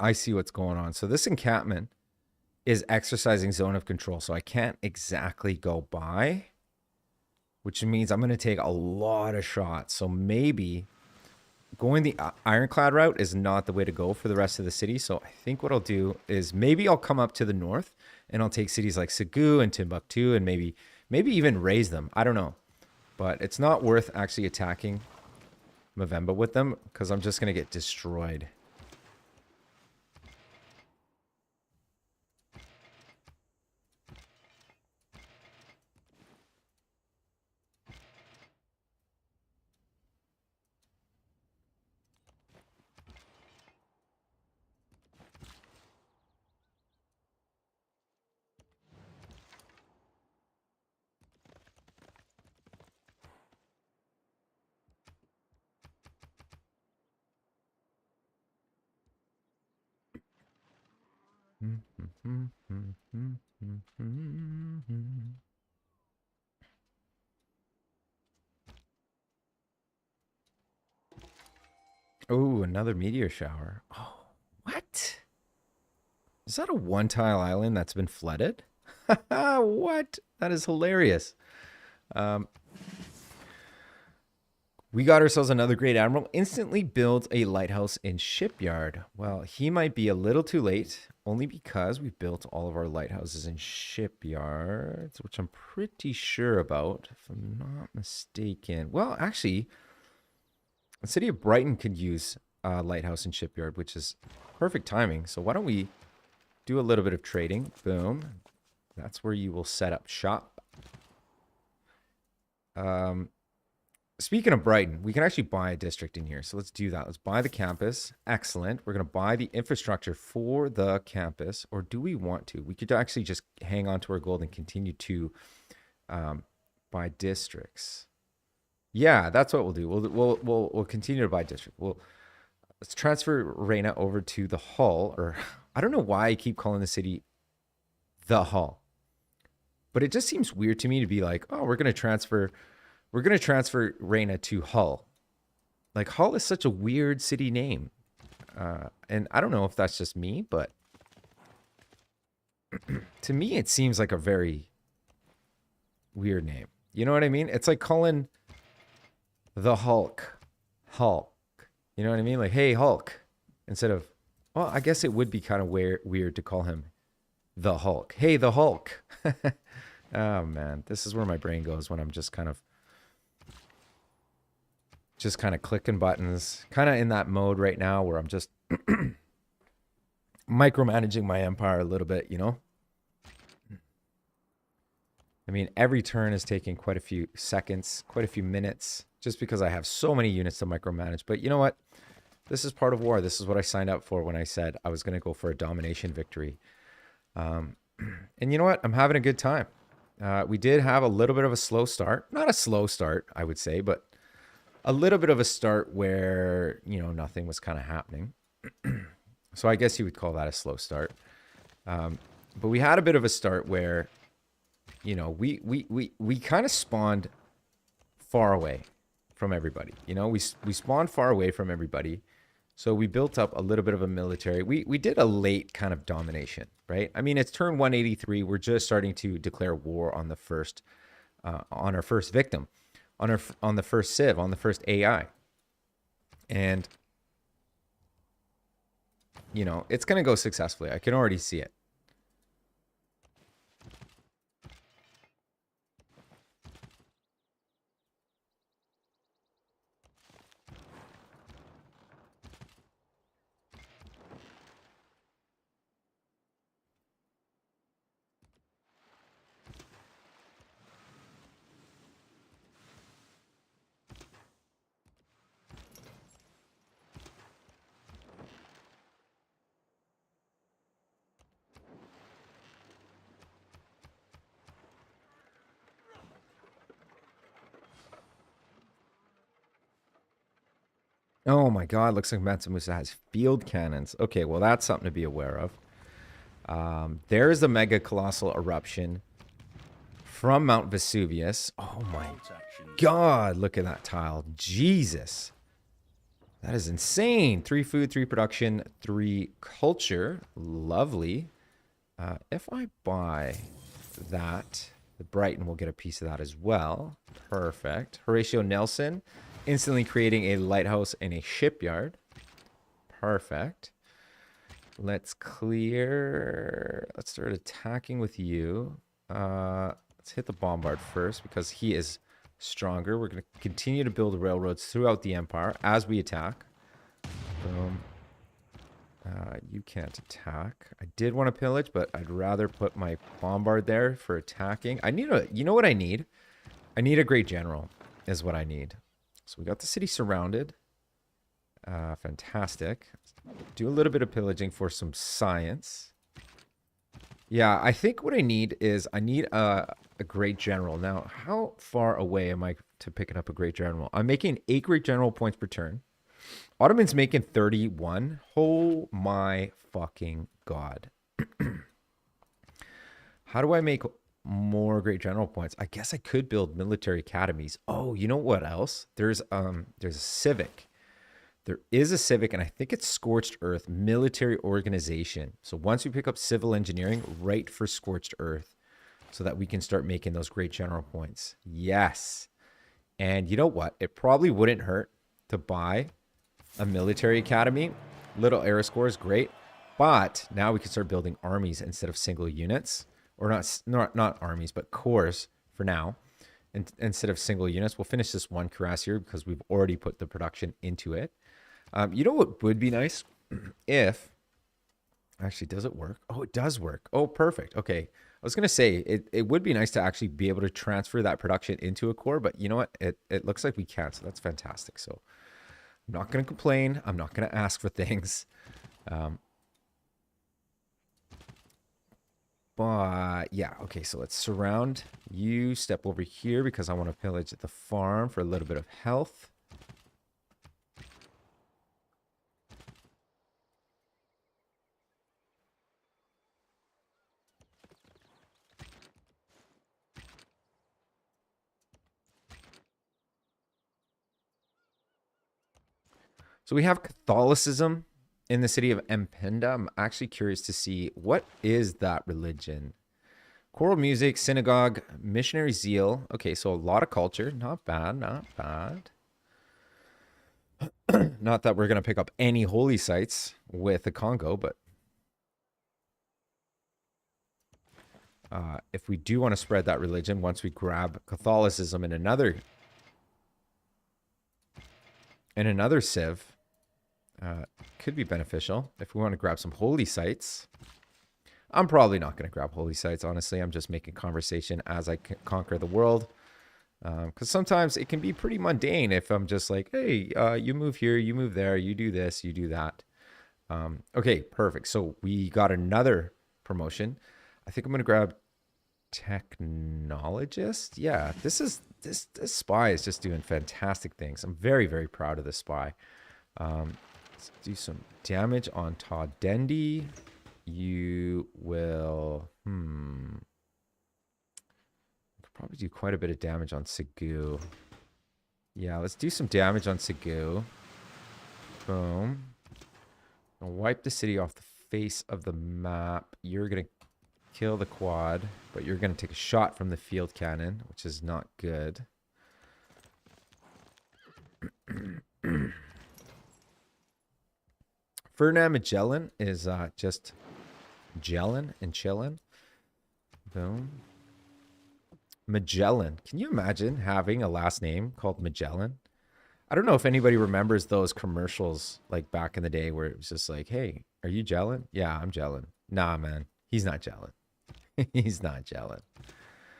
I see what's going on. So this encampment is exercising zone of control, so I can't exactly go by, which means I'm going to take a lot of shots. So maybe going the ironclad route is not the way to go for the rest of the city. So I think what I'll do is maybe I'll come up to the north and I'll take cities like Segu and Timbuktu and maybe even raise them. I don't know. But it's not worth actually attacking Mavemba with them because I'm just going to get destroyed. Oh, another meteor shower. Oh, what? Is that a one-tile island that's been flooded? What? That is hilarious. We got ourselves another great admiral. Instantly builds a lighthouse in shipyard. Well, he might be a little too late, only because we built all of our lighthouses in shipyards, which I'm pretty sure about, if I'm not mistaken. Well, actually, the city of Brighton could use a lighthouse in shipyard, which is perfect timing. So why don't we do a little bit of trading? Boom. That's where you will set up shop. Speaking of Brighton, we can actually buy a district in here. So let's do that. Let's buy the campus. Excellent. We're going to buy the infrastructure for the campus. Or do we want to? We could actually just hang on to our gold and continue to buy districts. Yeah, that's what we'll do. We'll continue to buy district. Let's transfer Reina over to the Hull. Or I don't know why I keep calling the city the Hull. But it just seems weird to me to be like, oh, we're going to transfer Reina to Hull. Like, Hull is such a weird city name. And I don't know if that's just me, but to me, it seems like a very weird name. You know what I mean? It's like calling the Hulk. You know what I mean? Like, hey, Hulk. Instead of, well, I guess it would be kind of weird to call him the Hulk. Hey, the Hulk. Oh, man. This is where my brain goes when I'm just kind of clicking buttons, kind of in that mode right now where I'm just micromanaging my empire a little bit, you know? I mean, every turn is taking quite a few seconds, quite a few minutes, just because I have so many units to micromanage. But you know what? This is part of war. This is what I signed up for when I said I was going to go for a domination victory. And you know what? I'm having a good time. We did have a little bit of a slow start. Not a slow start, I would say, but a little bit of a start where, you know, nothing was kind of happening. So I guess you would call that a slow start. But we had a bit of a start where, you know, we kind of spawned far away from everybody. You know, we spawned far away from everybody. So we built up a little bit of a military. We did a late kind of domination, right? I mean, it's turn 183. We're just starting to declare war on the first, on our first victim. On the first Civ, on the first AI. And, you know, it's going to go successfully. I can already see it. Oh my God, looks like Matsumusa has field cannons. Okay, well, that's something to be aware of. There's the mega colossal eruption from Mount Vesuvius. Oh my God, look at that tile. Jesus. That is insane. 3 food, 3 production, 3 culture. Lovely. If I buy that, the Brighton will get a piece of that as well. Perfect. Horatio Nelson. Instantly creating a lighthouse and a shipyard. Perfect. Let's clear. Let's start attacking with you. Let's hit the bombard first because he is stronger. We're going to continue to build railroads throughout the empire as we attack. Boom. You can't attack. I did want to pillage, but I'd rather put my bombard there for attacking. I need a, you know what I need? I need a great general is what I need. So we got the city surrounded. Fantastic. Do a little bit of pillaging for some science. Yeah, I think what I need is I need a great general. Now, how far away am I to picking up a great general? I'm making 8 great general points per turn. Ottoman's making 31. Oh my fucking God. How do I make more great general points? I guess I could build military academies. Oh, you know what else? There's a civic. There is a civic, and I think it's Scorched Earth military organization. So once we pick up civil engineering, right for Scorched Earth, so that we can start making those great general points. Yes. And you know what? It probably wouldn't hurt to buy a military academy. Little era score is great, but now we can start building armies instead of single units, or not armies, but corps for now. And instead of single units, we'll finish this one cuirass here because we've already put the production into it. You know what would be nice if, actually, does it work? Oh, it does work. Oh, perfect. Okay. I was going to say it would be nice to actually be able to transfer that production into a core, but you know what? It looks like we can't. So that's fantastic. So I'm not going to complain. I'm not going to ask for things. But yeah, okay, so let's surround you. Step over here because I want to pillage the farm for a little bit of health. So we have Catholicism in the city of Empenda. I'm actually curious to see, what is that religion? Choral music, synagogue, missionary zeal. Okay, so a lot of culture. Not bad, not bad. Not that we're going to pick up any holy sites with the Congo, but if we do want to spread that religion, once we grab Catholicism in another Civ, could be beneficial if we want to grab some holy sites. I'm probably not going to grab holy sites, honestly. I'm just making conversation as I conquer the world. Because sometimes it can be pretty mundane if I'm just like, hey, you move here, you move there, you do this, you do that. Okay, perfect. So we got another promotion. I think I'm going to grab technologist. Yeah, this spy is just doing fantastic things. I'm very, very proud of this spy. Let's do some damage on Taudendi. You will, could probably do quite a bit of damage on Segu. Yeah, let's do some damage on Segu. Boom. I'll wipe the city off the face of the map. You're going to kill the quad, but you're going to take a shot from the field cannon, which is not good. Ferdinand Magellan is just gelling and chilling. Boom. Magellan. Can you imagine having a last name called Magellan? I don't know if anybody remembers those commercials like back in the day where it was just like, hey, are you gelling? Yeah, I'm gelling. Nah, man. He's not gelling. He's not gelling.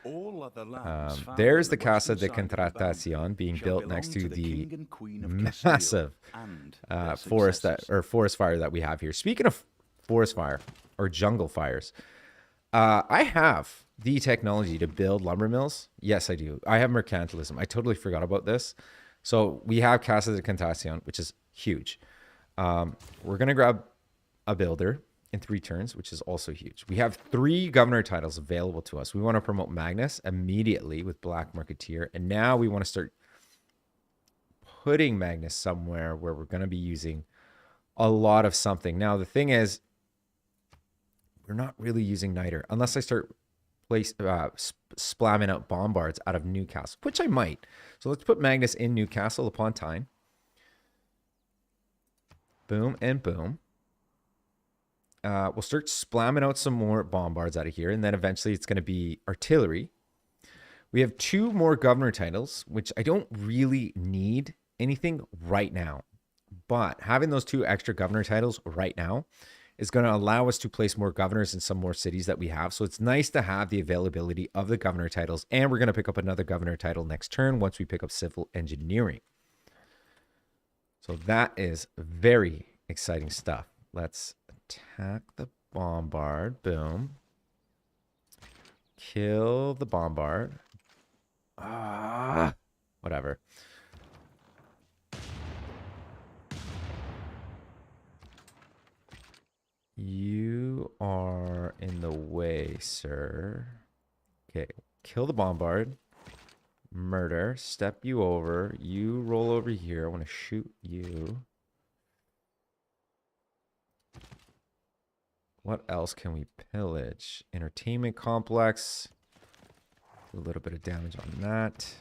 All other lands there's the Casa de Contratación being built next to the massive forest fire that we have here. Speaking of forest fire or jungle fires, I have the technology to build lumber mills. Yes, I do. I have mercantilism. I totally forgot about this. So we have Casa de Contratación, which is huge. We're going to grab a builder in 3 turns, which is also huge. We have 3 governor titles available to us. We want to promote Magnus immediately with Black Marketeer. And now we want to start putting Magnus somewhere where we're going to be using a lot of something. Now, the thing is, we're not really using Niter unless I start splamming out bombards out of Newcastle, which I might. So let's put Magnus in Newcastle upon time. Boom and boom. We'll start slamming out some more bombards out of here, and then eventually it's going to be artillery. We have 2 more governor titles, which I don't really need anything right now. But having those 2 extra governor titles right now is going to allow us to place more governors in some more cities that we have. So it's nice to have the availability of the governor titles, and we're going to pick up another governor title next turn once we pick up civil engineering. So that is very exciting stuff. Let's attack the bombard. Boom. Kill the bombard. Whatever. You are sir. Okay, kill the bombard. Murder. Step you over. You roll over here. I want to shoot you. What else can we pillage? Entertainment complex. A little bit of damage on that.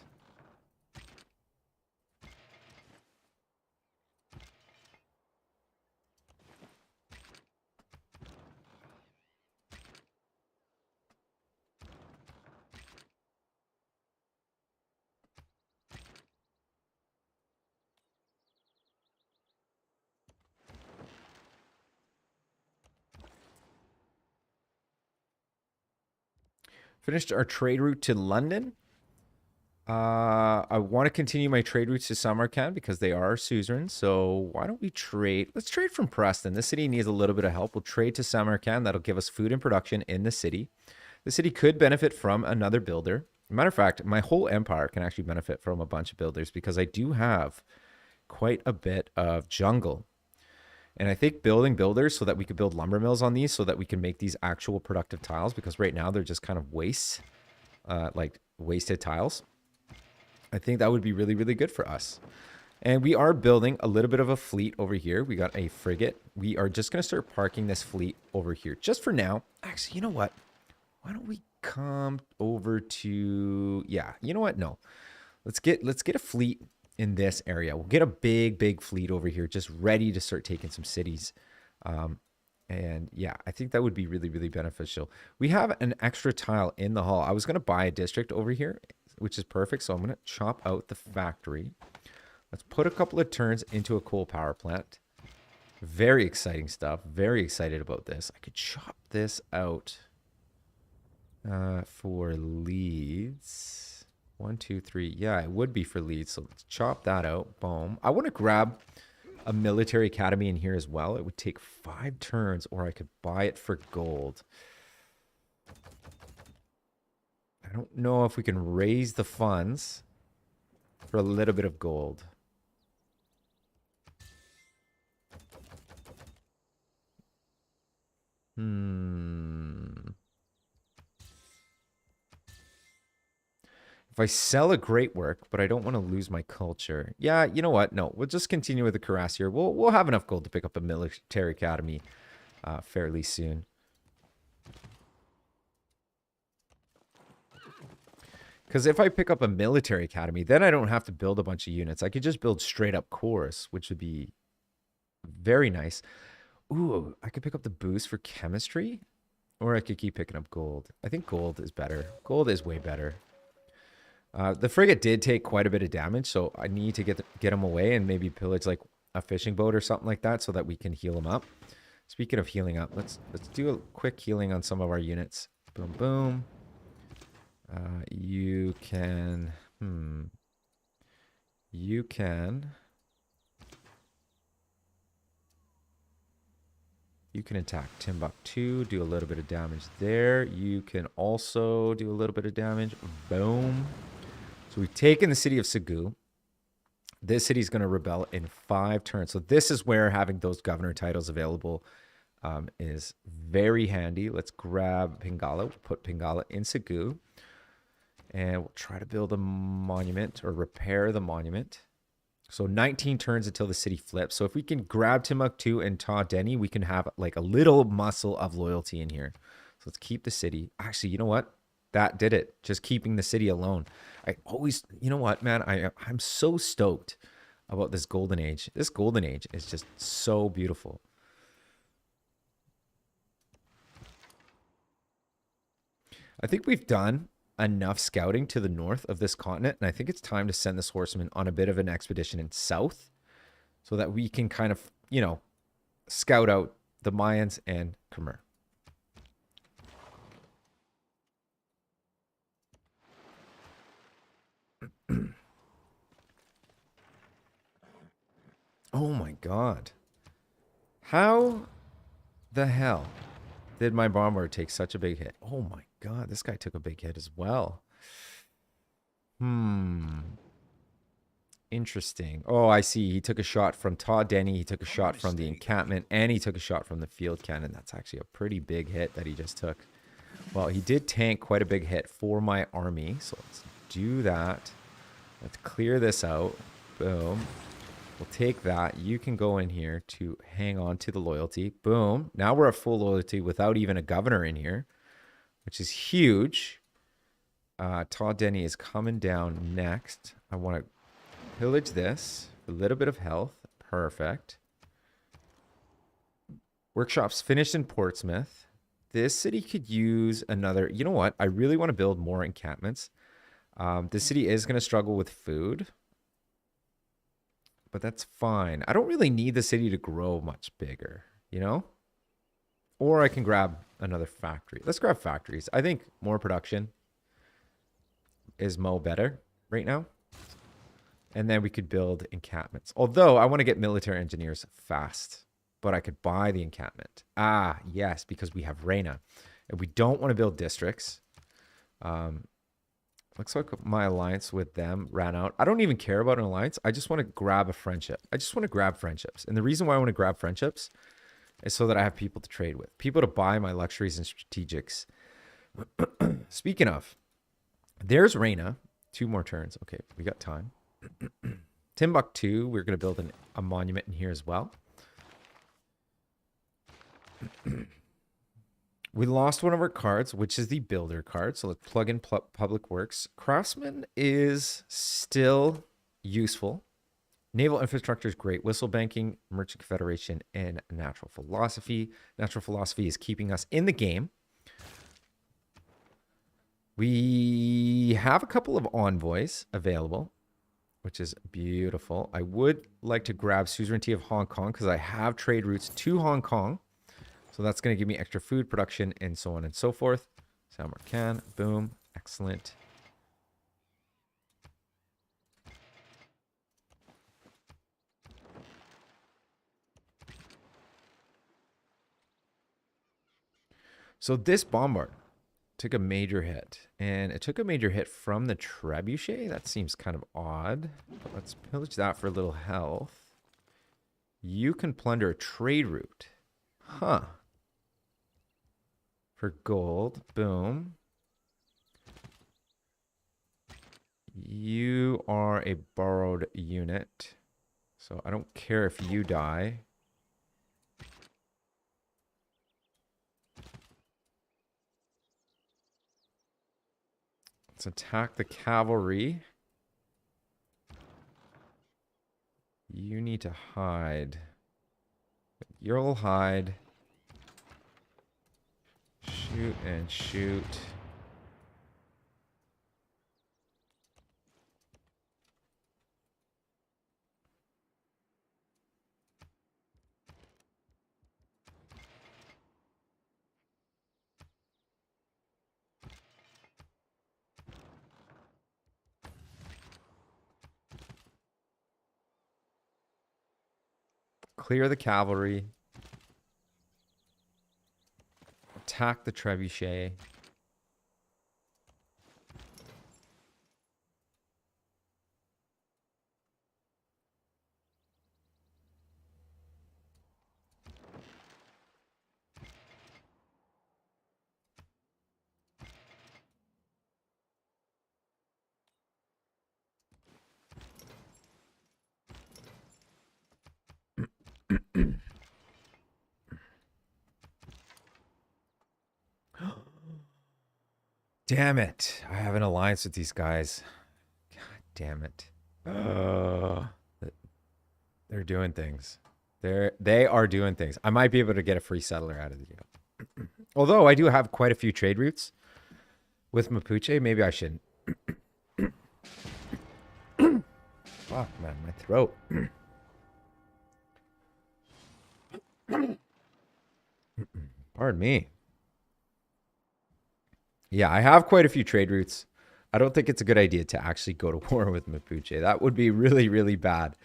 Finished our trade route to London. I want to continue my trade routes to Samarkand because they are our suzerains. So why don't we trade? Let's trade from Preston. This city needs a little bit of help. We'll trade to Samarkand. That'll give us food and production in the city. The city could benefit from another builder. Matter of fact, my whole empire can actually benefit from a bunch of builders because I do have quite a bit of jungle. And I think building builders so that we could build lumber mills on these so that we can make these actual productive tiles, because right now they're just kind of waste, like wasted tiles. I think that would be really, really good for us. And we are building a little bit of a fleet over here. We got a frigate. We are just going to start parking this fleet over here just for now. Actually, you know what? Why don't we come over to, yeah, you know what? No, let's get a fleet in this area. We'll get a big fleet over here, just ready to start taking some cities. And yeah, I think that would be really, really beneficial. We have an extra tile in the hall. I was going to buy a district over here, which is perfect. So I'm going to chop out the factory. Let's put a couple of turns into a coal power plant. Very exciting stuff. Very excited about this. I could chop this out for leads. 1, 2, 3. Yeah, it would be for leads. So let's chop that out. Boom. I want to grab a military academy in here as well. It would take 5 turns, or I could buy it for gold. I don't know if we can raise the funds for a little bit of gold. If I sell a great work, but I don't want to lose my culture. Yeah, you know what? No, we'll just continue with the Cuirassier. We'll have enough gold to pick up a military academy fairly soon. Because if I pick up a military academy, then I don't have to build a bunch of units. I could just build straight up cores, which would be very nice. Ooh, I could pick up the boost for chemistry, or I could keep picking up gold. I think gold is better. Gold is way better. The frigate did take quite a bit of damage, so I need to get him away and maybe pillage like a fishing boat or something like that so that we can heal him up. Speaking of healing up, let's do a quick healing on some of our units. Boom, boom. You can attack Timbuktu, do a little bit of damage there. You can also do a little bit of damage. Boom. So we've taken the city of Segu. This city is going to rebel in 5 turns. So this is where having those governor titles available is very handy. Let's grab Pingala. We'll put Pingala in Segu. And we'll try to build a monument or repair the monument. So 19 turns until the city flips. So if we can grab Timbuktu and Ta Deni, we can have like a little muscle of loyalty in here. So let's keep the city. Actually, you know what? That did it. Just keeping the city alone. I always, you know what, man? I'm so stoked about this golden age. This golden age is just so beautiful. I think we've done enough scouting to the north of this continent, and I think it's time to send this horseman on a bit of an expedition in south so that we can kind of, you know, scout out the Mayans and Khmer. Oh my god. How the hell did my bomber take such a big hit? Oh my god, this guy took a big hit as well. Interesting. Oh, I see. He took a shot from Ta Deni, he took a shot from the encampment, and he took a shot from the field cannon. That's actually a pretty big hit that he just took. Well, he did tank quite a big hit for my army. So let's do that. Let's clear this out. Boom. We'll take that. You can go in here to hang on to the loyalty. Boom. Now we're at full loyalty without even a governor in here, which is huge. Todd Denny is coming down next. I want to pillage this. A little bit of health. Perfect. Workshops finished in Portsmouth. This city could use another. You know what? I really want to build more encampments. This city is going to struggle with food, but that's fine. I don't really need the city to grow much bigger, you know? Or I can grab another factory. Let's grab factories. I think more production is better right now. And then we could build encampments. Although I want to get military engineers fast, but I could buy the encampment. Ah, yes, because we have Reina. And we don't want to build districts. Looks like my alliance with them ran out. I don't even care about an alliance. I just want to grab a friendship. I just want to grab friendships. And the reason why I want to grab friendships is so that I have people to trade with. People to buy my luxuries and strategics. Speaking of, there's Reina. 2 more turns. Okay, we got time. Timbuktu, we're going to build a monument in here as well. We lost one of our cards, which is the builder card. So let's plug in public works. Craftsman is still useful. Naval infrastructure is great. Whistle banking, merchant confederation, and natural philosophy. Natural philosophy is keeping us in the game. We have a couple of envoys available, which is beautiful. I would like to grab suzerainty of Hong Kong because I have trade routes to Hong Kong. So that's going to give me extra food production and so on and so forth. Samarkand, boom, excellent. So this bombard took a major hit, and it took a major hit from the trebuchet. That seems kind of odd, but let's pillage that for a little health. You can plunder a trade route. Huh. For gold, boom. You are a borrowed unit, so I don't care if you die. Let's attack the cavalry. You need to hide. You'll hide. Shoot and shoot. Clear the cavalry. Attack the trebuchet. Damn it. I have an alliance with these guys. God damn it. They're doing things. They are doing things. I might be able to get a free settler out of the deal. Although I do have quite a few trade routes with Mapuche. Maybe I shouldn't. Fuck, man. My throat. Pardon me. Yeah, I have quite a few trade routes. I don't think it's a good idea to actually go to war with Mapuche. That would be really, really bad.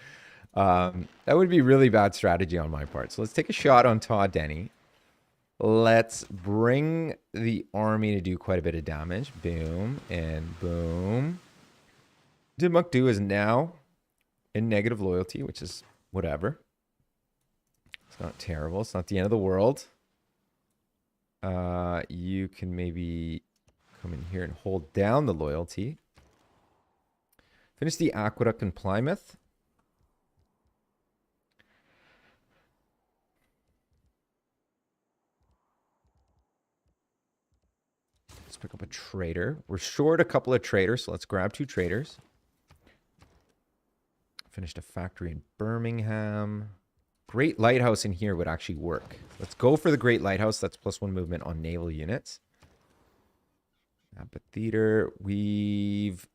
That would be really bad strategy on my part. So let's take a shot on Todd Denny. Let's bring the army to do quite a bit of damage. Boom and boom. Timbuktu is now in negative loyalty, which is whatever. It's not terrible. It's not the end of the world. You can maybe come in here and hold down the loyalty. Finish the aqueduct in Plymouth. Let's pick up a trader. We're short a couple of traders, so let's grab 2 traders. Finished a factory in Birmingham. Great Lighthouse in here would actually work. Let's go for the Great Lighthouse. That's +1 movement on naval units. Amphitheater. We've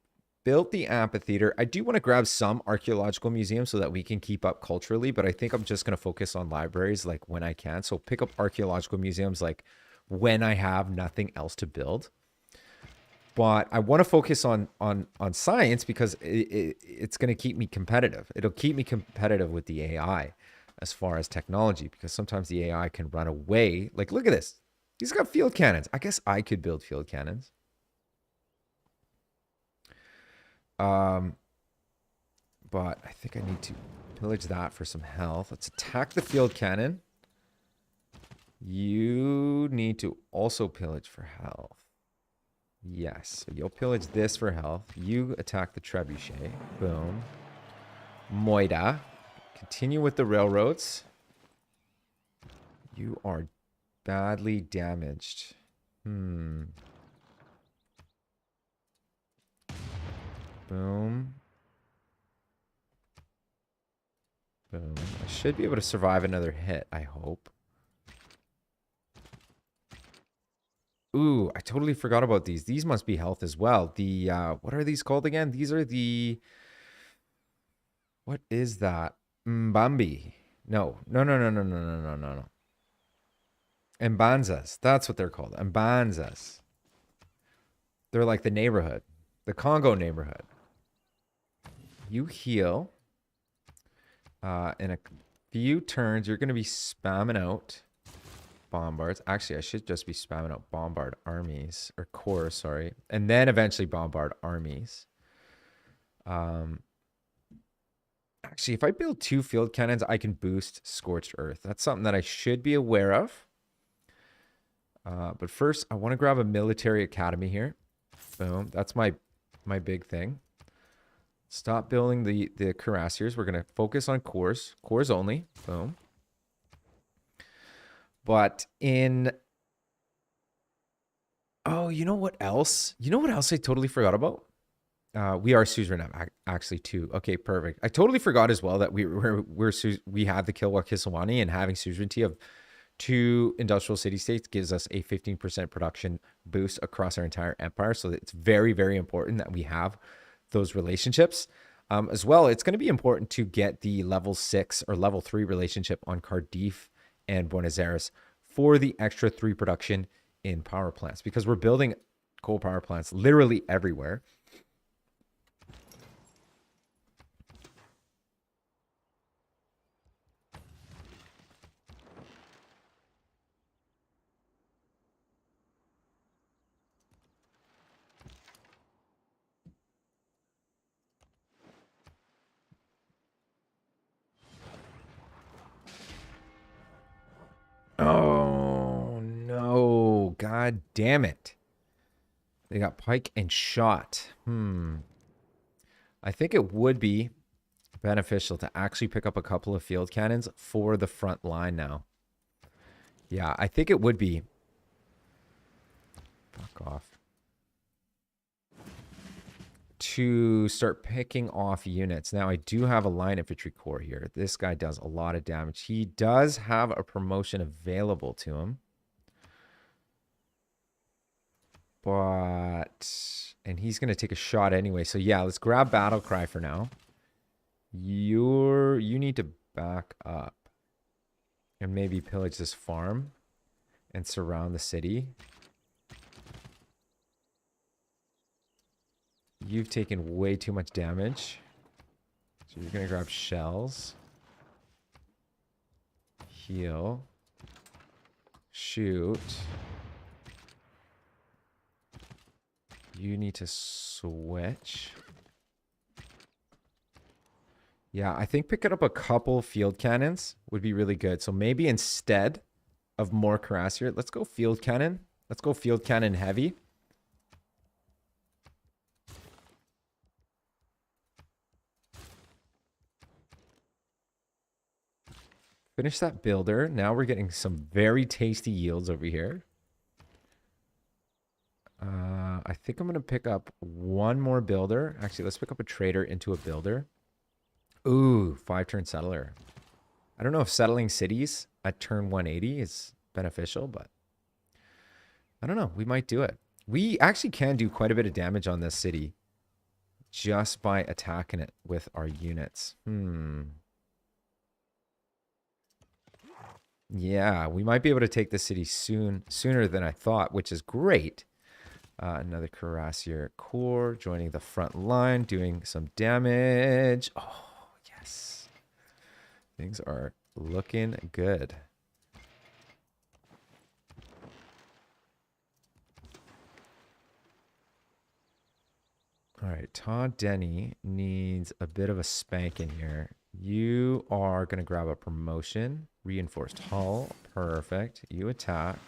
built the amphitheater. I do want to grab some archaeological museums so that we can keep up culturally, but I think I'm just going to focus on libraries like when I can. So pick up archaeological museums like when I have nothing else to build. But I want to focus on science because it's going to keep me competitive. It'll keep me competitive with the AI as far as technology, because sometimes the AI can run away. Like, look at this. He's got field cannons. I guess I could build field cannons. But I think I need to pillage that for some health. Let's attack the field cannon. You need to also pillage for health. Yes, so you'll pillage this for health. You attack the trebuchet. Boom. Moida. Continue with the railroads. You are badly damaged. Boom. Boom. I should be able to survive another hit, I hope. Ooh, I totally forgot about these. These must be health as well. The, what are these called again? These are the, what is that? Mbambi. No. Mbanzas. That's what they're called. Mbanzas. They're like the neighborhood. The Congo neighborhood. You heal. In a few turns, you're going to be spamming out bombards. Actually, I should just be spamming out bombard armies. Or corps, sorry. And then eventually bombard armies. Actually, if I build 2 field cannons, I can boost Scorched Earth. That's something that I should be aware of. But first, I want to grab a military academy here. Boom. That's my big thing. Stop building the cuirassiers. We're going to focus on corps. Corps only. Boom. But in... Oh, you know what else? You know what else I totally forgot about? We are suzerain actually too. Okay, perfect. I totally forgot as well that we have the Kilwa Kisawani, and having suzerainty of 2 industrial city-states gives us a 15% production boost across our entire empire. So it's very, very important that we have those relationships. As well, it's going to be important to get the level 6 or level 3 relationship on Cardiff and Buenos Aires for the extra 3 production in power plants, because we're building coal power plants literally everywhere. Oh, no. God damn it. They got pike and shot. I think it would be beneficial to actually pick up a couple of field cannons for the front line now. Yeah, I think it would be. Fuck off. To start picking off units. Now, I do have a line infantry corps here. This guy does a lot of damage. He does have a promotion available to him. But... And he's going to take a shot anyway. So, yeah, let's grab Battle Cry for now. You need to back up. And maybe pillage this farm. And surround the city. You've taken way too much damage. So you're going to grab shells. Heal. Shoot. You need to switch. Yeah, I think picking up a couple field cannons would be really good. So maybe instead of more cuirassier. Let's go field cannon. Let's go field cannon heavy. Finish that builder. Now we're getting some very tasty yields over here. I think I'm going to pick up one more builder. Actually, let's pick up a trader into a builder. Ooh, 5-turn settler. I don't know if settling cities at turn 180 is beneficial, but I don't know. We might do it. We actually can do quite a bit of damage on this city just by attacking it with our units. Yeah, we might be able to take the city sooner than I thought, which is great. Another cuirassier corps joining the front line, doing some damage. Oh, yes. Things are looking good. All right, Todd Denny needs a bit of a spanking here. You are going to grab a promotion. Reinforced hull. Perfect. You attack.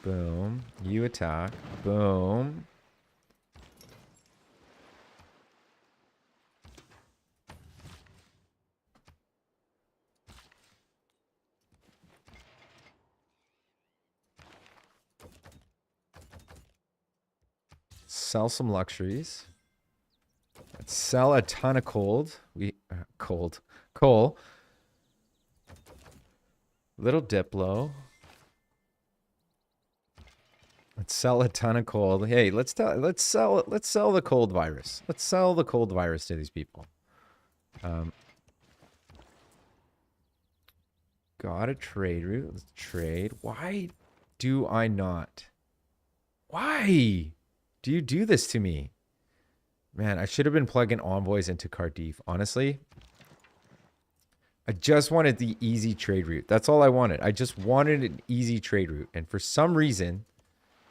Boom. You attack. Boom. Sell some luxuries. Let's sell a ton of coal. Little Diplo. Let's sell a ton of coal. Hey, let's sell the cold virus. Let's sell the cold virus to these people. Got a trade route. Let's trade. Why do I not? Why do you do this to me? Man, I should have been plugging envoys into Cardiff. Honestly, I just wanted the easy trade route. That's all I wanted. I just wanted an easy trade route. And for some reason,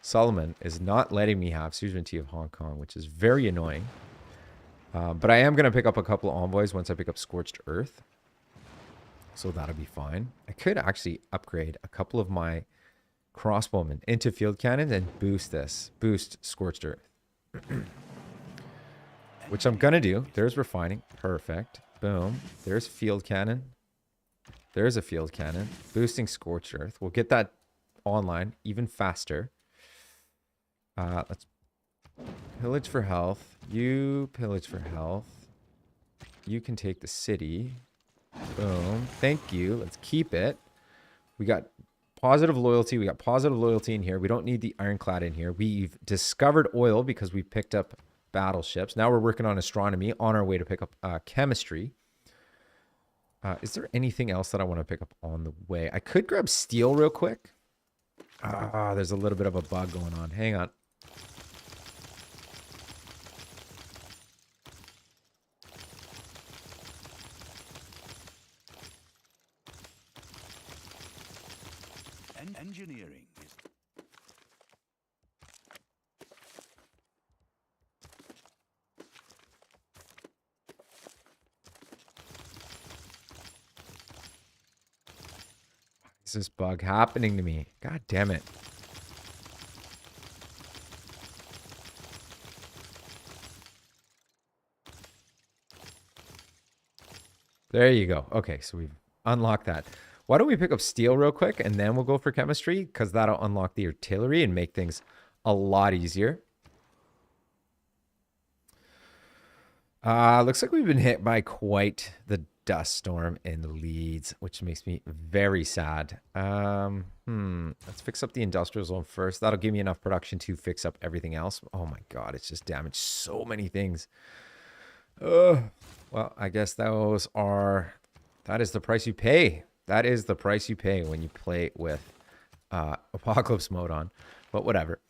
Solomon is not letting me have suzerainty of Hong Kong, which is very annoying. But I am going to pick up a couple of envoys once I pick up Scorched Earth. So that'll be fine. I could actually upgrade a couple of my crossbowmen into field cannons and boost Scorched Earth. Which I'm going to do. There's refining. Perfect. Boom. There's field cannon. There's a field cannon. Boosting Scorched Earth. We'll get that online even faster. Let's pillage for health. You pillage for health. You can take the city. Boom. Thank you. Let's keep it. We got positive loyalty. We got positive loyalty in here. We don't need the ironclad in here. We've discovered oil because we picked up battleships. Now we're working on astronomy on our way to pick up chemistry. Is there anything else that I want to pick up on the way? I could grab steel real quick. There's a little bit of a bug going on. Hang on. Engineering is... Why is this bug happening to me? God damn it. There you go. Okay, so we've unlocked that. Why don't we pick up steel real quick and then we'll go for chemistry, because that'll unlock the artillery and make things a lot easier. Looks like we've been hit by quite the dust storm in Leeds, which makes me very sad. Let's fix up the industrial zone first. That'll give me enough production to fix up everything else. Oh my god, it's just damaged so many things. Well, I guess that is the price you pay. That is the price you pay when you play with Apocalypse mode on. But whatever.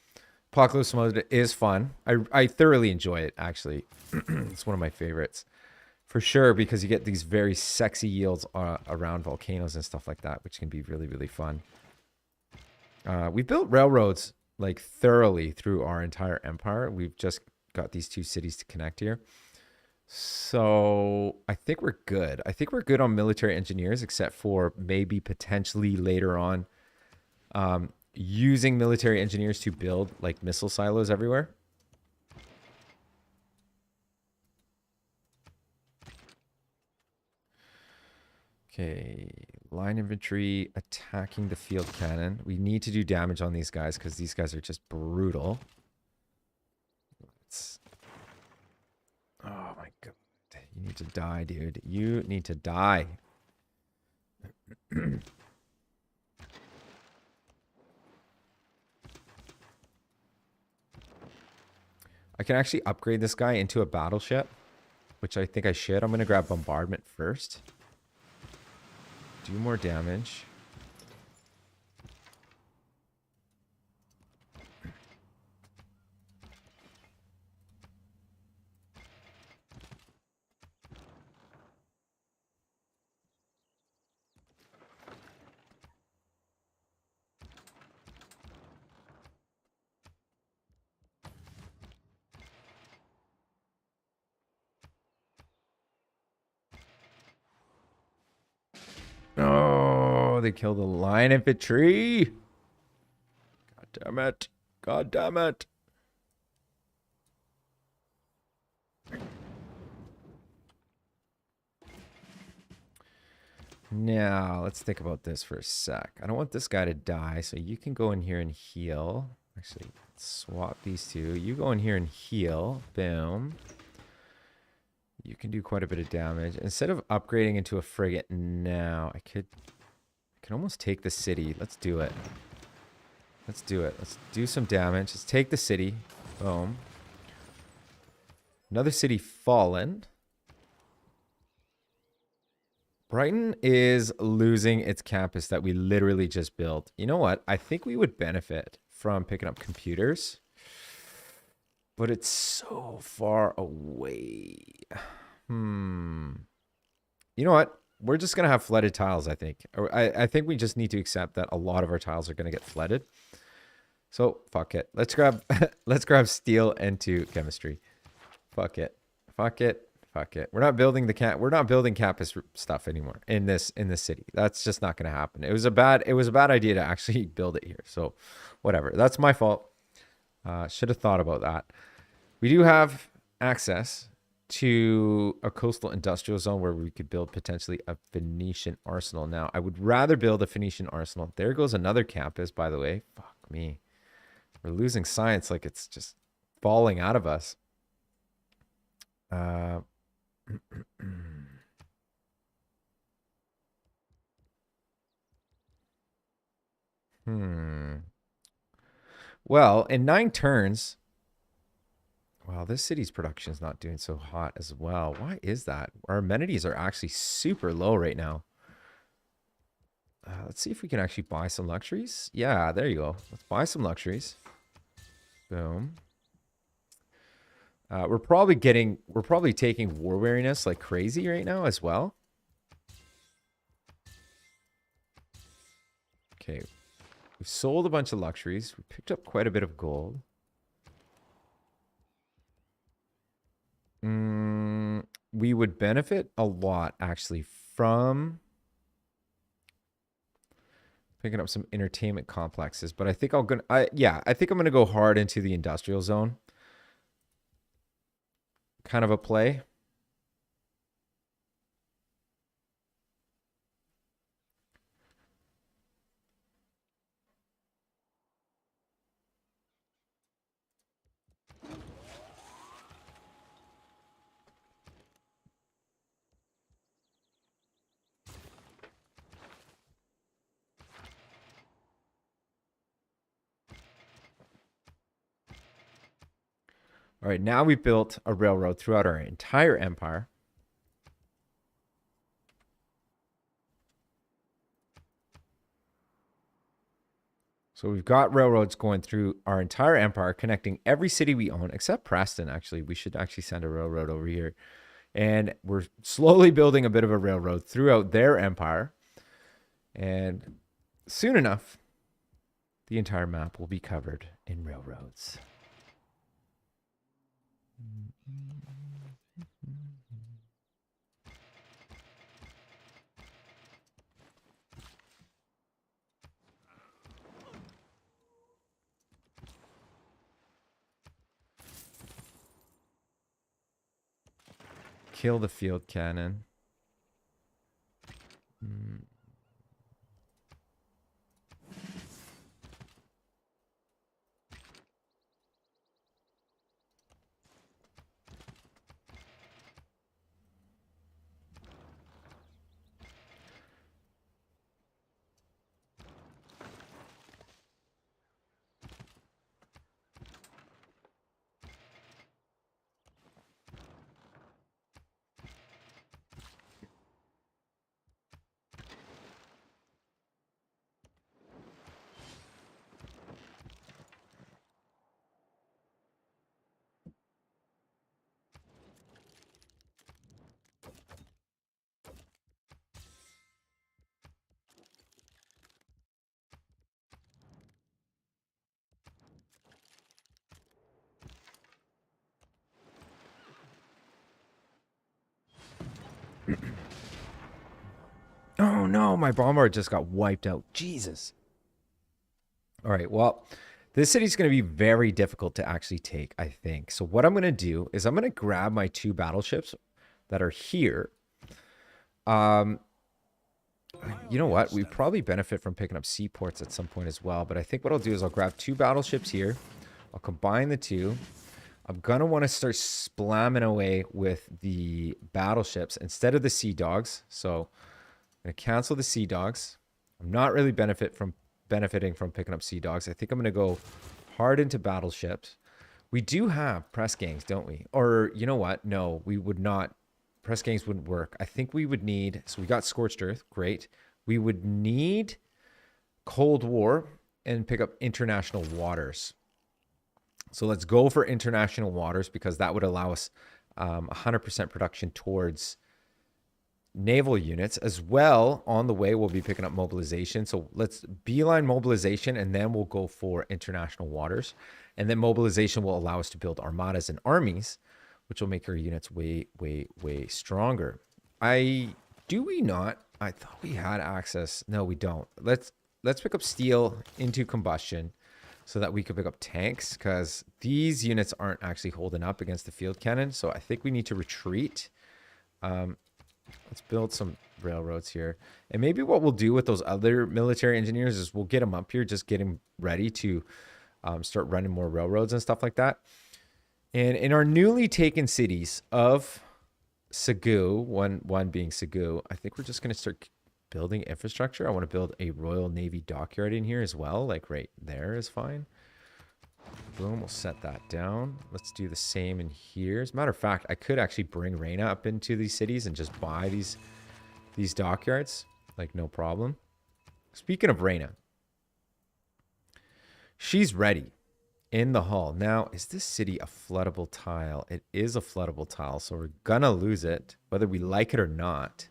Apocalypse mode is fun. I thoroughly enjoy it, actually. It's one of my favorites. For sure, because you get these very sexy yields around volcanoes and stuff like that, which can be really, really fun. We built railroads like thoroughly through our entire empire. We've just got these two cities to connect here. So I think we're good. I think we're good on military engineers, except for maybe potentially later on using military engineers to build like missile silos everywhere. Okay, line infantry attacking the field cannon. We need to do damage on these guys because these guys are just brutal. Oh my god. You need to die, dude. You need to die. I can actually upgrade this guy into a battleship, which I think I should. I'm going to grab bombardment first. Do more damage. Oh, they killed the line infantry. God damn it. God damn it. Now, let's think about this for a sec. I don't want this guy to die, so you can go in here and heal. Actually, swap these two. You go in here and heal. Boom. You can do quite a bit of damage. Instead of upgrading into a frigate now, I can almost take the city. Let's do it. Let's do it. Let's do some damage. Let's take the city. Boom. Another city fallen. Brighton is losing its campus that we literally just built. You know what? I think we would benefit from picking up computers. But it's so far away. You know what? We're just going to have flooded tiles, I think. I think we just need to accept that a lot of our tiles are going to get flooded. So, fuck it. Let's grab let's grab steel into chemistry. Fuck it. Fuck it. Fuck it. We're not building campus stuff anymore in this city. That's just not going to happen. It was a bad idea to actually build it here. So, whatever. That's my fault. Should have thought about that. We do have access to a coastal industrial zone where we could build potentially a Phoenician arsenal. Now, I would rather build a Phoenician arsenal. There goes another campus, by the way. Fuck me. We're losing science like it's just falling out of us. Well, in 9 turns... Wow, this city's production is not doing so hot as well. Why is that? Our amenities are actually super low right now. Let's see if we can actually buy some luxuries. Yeah, there you go. Let's buy some luxuries. Boom. We're probably taking war weariness like crazy right now as well. Okay. We've sold a bunch of luxuries. We picked up quite a bit of gold. We would benefit a lot actually from picking up some entertainment complexes, but I think I think I'm gonna go hard into the industrial zone. Kind of a play. All right, now we've built a railroad throughout our entire empire. So we've got railroads going through our entire empire, connecting every city we own, except Preston, actually. We should actually send a railroad over here. And we're slowly building a bit of a railroad throughout their empire. And soon enough, the entire map will be covered in railroads. kill the field cannon. Oh no, my bombard just got wiped out. Jesus. All right, well, this city's going to be very difficult to actually take, I think. So what I'm going to do is I'm going to grab my 2 battleships that are here. You know what? We probably benefit from picking up seaports at some point as well. But I think what I'll do is I'll grab 2 battleships here. I'll combine the 2. I'm going to want to start slamming away with the battleships instead of the sea dogs. So I'm going to cancel the sea dogs. I'm not really benefiting from picking up sea dogs. I think I'm going to go hard into battleships. We do have press gangs, don't we? Or you know what? No, we would not. Press gangs wouldn't work. I think we would need, so we got Scorched Earth, great. We would need Cold War and pick up international waters. So let's go for international waters because that would allow us 100% production towards naval units as well. On the way, we'll be picking up mobilization. So let's beeline mobilization and then we'll go for international waters. And then mobilization will allow us to build armadas and armies, which will make our units way, way, way stronger. Do we not? I thought we had access. No, we don't. Let's pick up steel into combustion so that we can pick up tanks because these units aren't actually holding up against the field cannon. So I think we need to retreat. Let's build some railroads here. And maybe what we'll do with those other military engineers is we'll get them up here, just get them ready to start running more railroads and stuff like that. And in our newly taken cities of Segu, one being Segu, I think we're just going to start building infrastructure. I want to build a Royal Navy dockyard in here as well. Like right there is fine. Boom, we'll set that down. Let's do the same in here. As a matter of fact, I could actually bring Reina up into these cities and just buy these dockyards. Like no problem. Speaking of Reina, she's ready in the hull. Now, is this city a floodable tile? It is a floodable tile, so we're gonna lose it, whether we like it or not.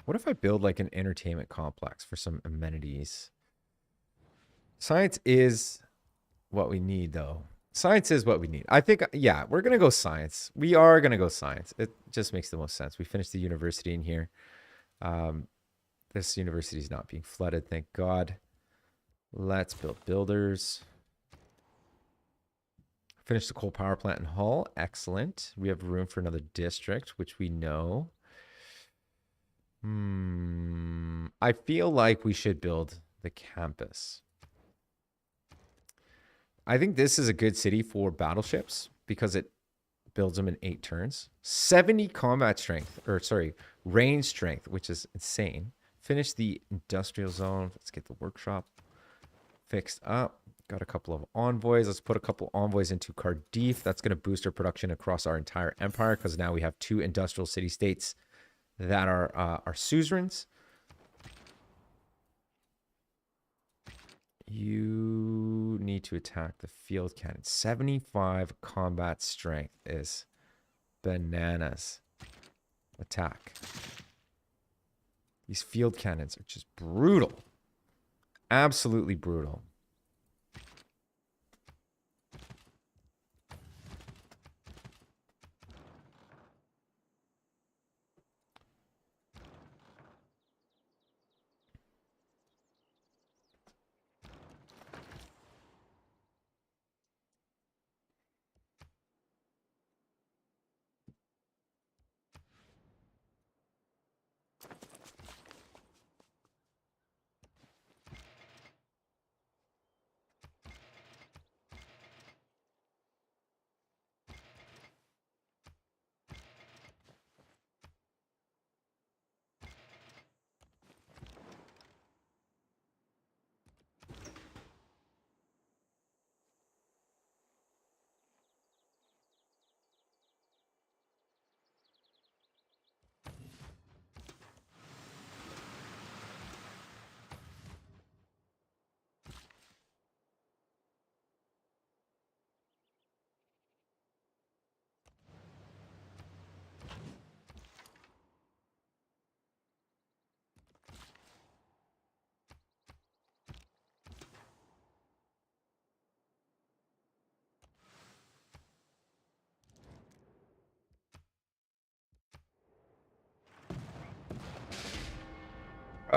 What if I build like an entertainment complex for some amenities? Science is what we need, though. Science is what we need. I think, yeah, we're going to go science. We are going to go science. It just makes the most sense. We finished the university in here. This university is not being flooded, thank God. Let's build builders. Finish the coal power plant in Hull. Excellent. We have room for another district, which we know. I feel like we should build the campus. I think this is a good city for battleships because it builds them in 8 turns. 70 combat strength, or sorry, range strength, which is insane. Finish the industrial zone. Let's get the workshop fixed up. Got a couple of envoys. Let's put a couple envoys into Cardiff. That's going to boost our production across our entire empire because now we have 2 industrial city-states that are our suzerains. You need to attack the field cannon. 75 combat strength is bananas. Attack. These field cannons are just brutal. Absolutely brutal.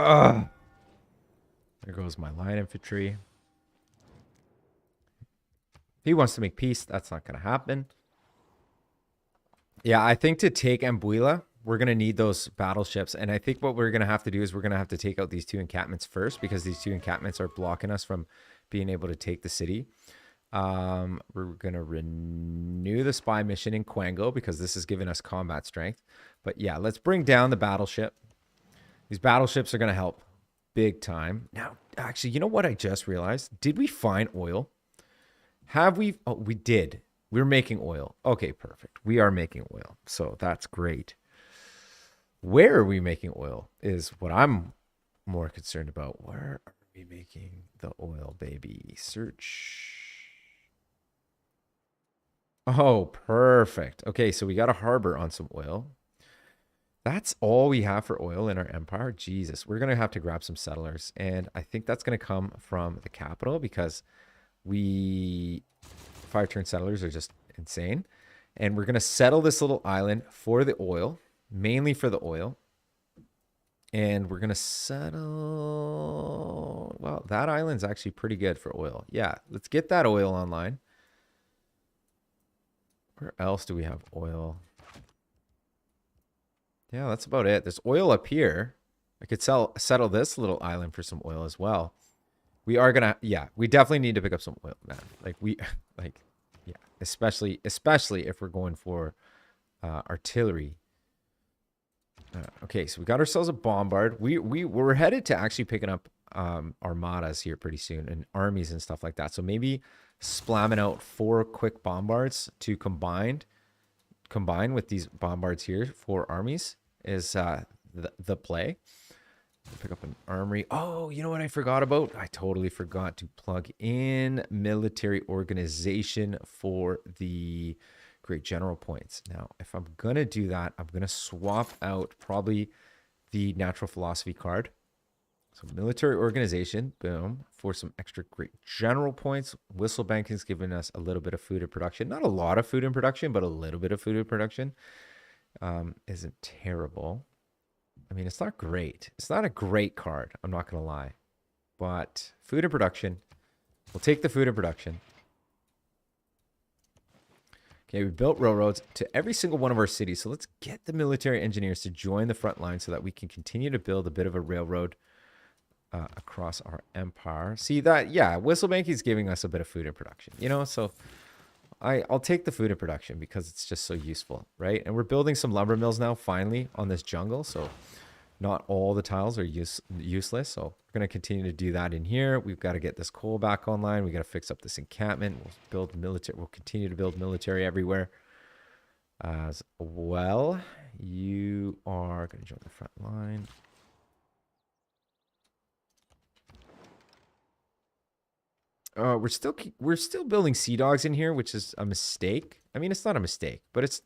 Ugh. There goes my line infantry. If he wants to make peace, that's not going to happen. Yeah, I think to take Ambuila, we're going to need those battleships. And I think what we're going to have to do is we're going to have to take out these 2 encampments first, because these 2 encampments are blocking us from being able to take the city. We're going to renew the spy mission in Quango because this is giving us combat strength. But yeah, let's bring down the battleship. These battleships are going to help big time. Now, actually, you know what I just realized? Did we find oil? Have we? Oh, we did. We're making oil. Okay, perfect. We are making oil. So that's great. Where are we making oil is what I'm more concerned about. Where are we making the oil, baby? Search. Oh, perfect. Okay, so we got a harbor on some oil. That's all we have for oil in our empire. Jesus, we're going to have to grab some settlers. And I think that's going to come from the capital because fire turn settlers are just insane. And we're going to settle this little island for the oil, mainly for the oil. And we're going to settle, well, that island's actually pretty good for oil. Yeah, let's get that oil online. Where else do we have oil? Yeah, that's about it. There's oil up here. I could settle this little island for some oil as well. We are gonna, yeah, we definitely need to pick up some oil, man. Yeah, especially if we're going for artillery. Okay, so we got ourselves a bombard. We're headed to actually picking up armadas here pretty soon and armies and stuff like that. So maybe slamming out 4 quick bombards to combine with these bombards here for armies is the play. Pick up an armory. Oh, you know what I forgot about? I totally forgot to plug in military organization for the great general points. Now, if I'm going to do that, I'm going to swap out probably the natural philosophy card. So military organization, boom, for some extra great general points. Whistle banking's giving us a little bit of food in production. Not a lot of food in production, but a little bit of food in production. Isn't terrible. I mean, it's not great. It's not a great card. I'm not going to lie. But food in production. We'll take the food in production. Okay, we built railroads to every single one of our cities. So let's get the military engineers to join the front line so that we can continue to build a bit of a railroad across our empire. See that? Yeah, whistle banking is giving us a bit of food in production. You know, so I'll take the food in production because it's just so useful, right? And we're building some lumber mills now, finally, on this jungle. So not all the tiles are useless. So we're going to continue to do that in here. We've got to get this coal back online. We got to fix up this encampment. We'll build military. We'll continue to build military everywhere as well. You are going to join the front line. We're still building sea dogs in here, which is a mistake. I mean, it's not a mistake, but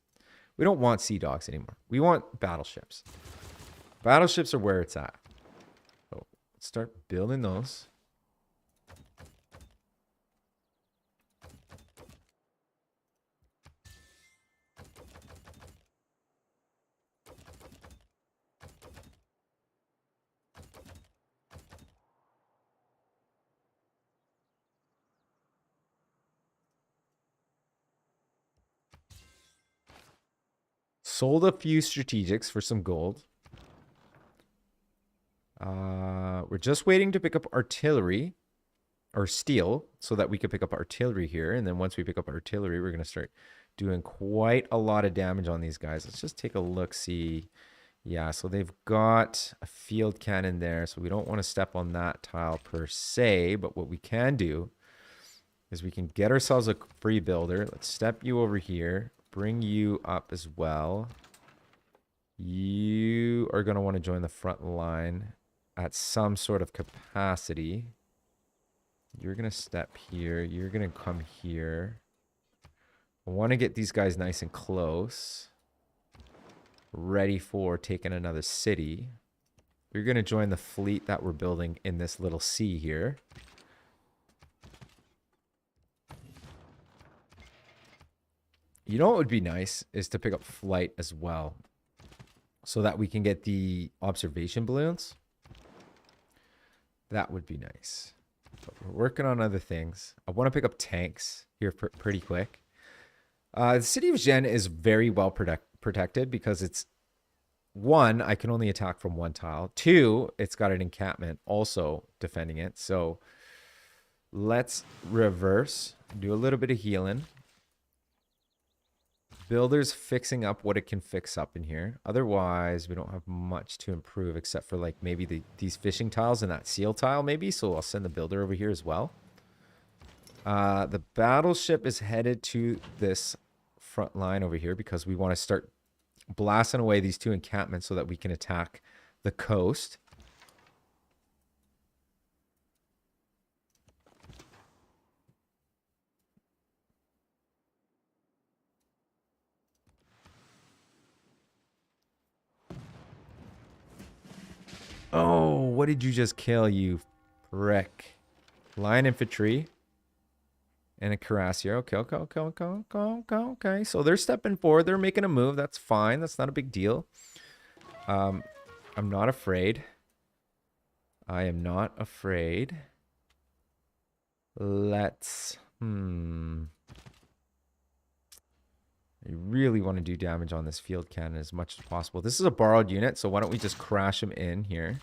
we don't want sea dogs anymore. We want battleships. Battleships are where it's at. So let's start building those. Sold a few strategics for some gold. We're just waiting to pick up artillery or steel so that we can pick up artillery here. And then once we pick up artillery, we're going to start doing quite a lot of damage on these guys. Let's just take a look, see. Yeah, so they've got a field cannon there. So we don't want to step on that tile per se. But what we can do is we can get ourselves a free builder. Let's step you over here. Bring you up as well. You are going to want to join the front line at some sort of capacity. You're going to step here. You're going to come here. I want to get these guys nice and close. Ready for taking another city. You're going to join the fleet that we're building in this little sea here. You know what would be nice is to pick up flight as well, so that we can get the observation balloons. That would be nice. But we're working on other things. I want to pick up tanks here pretty quick. The city of Zhen is very well protected because it's, one, I can only attack from one tile. Two, it's got an encampment also defending it. So let's reverse, do a little bit of healing. Builder's fixing up what it can fix up in here. Otherwise, we don't have much to improve except for like maybe these fishing tiles and that seal tile maybe. So I'll send the builder over here as well. The battleship is headed to this front line over here because we want to start blasting away these two encampments so that we can attack the coast. Oh, what did you just kill, you prick? Line infantry and a cuirassier. Okay. So they're stepping forward. They're making a move. That's fine. That's not a big deal. I'm not afraid. I am not afraid. Let's... I really want to do damage on this field cannon as much as possible. This is a borrowed unit, so why don't we just crash him in here?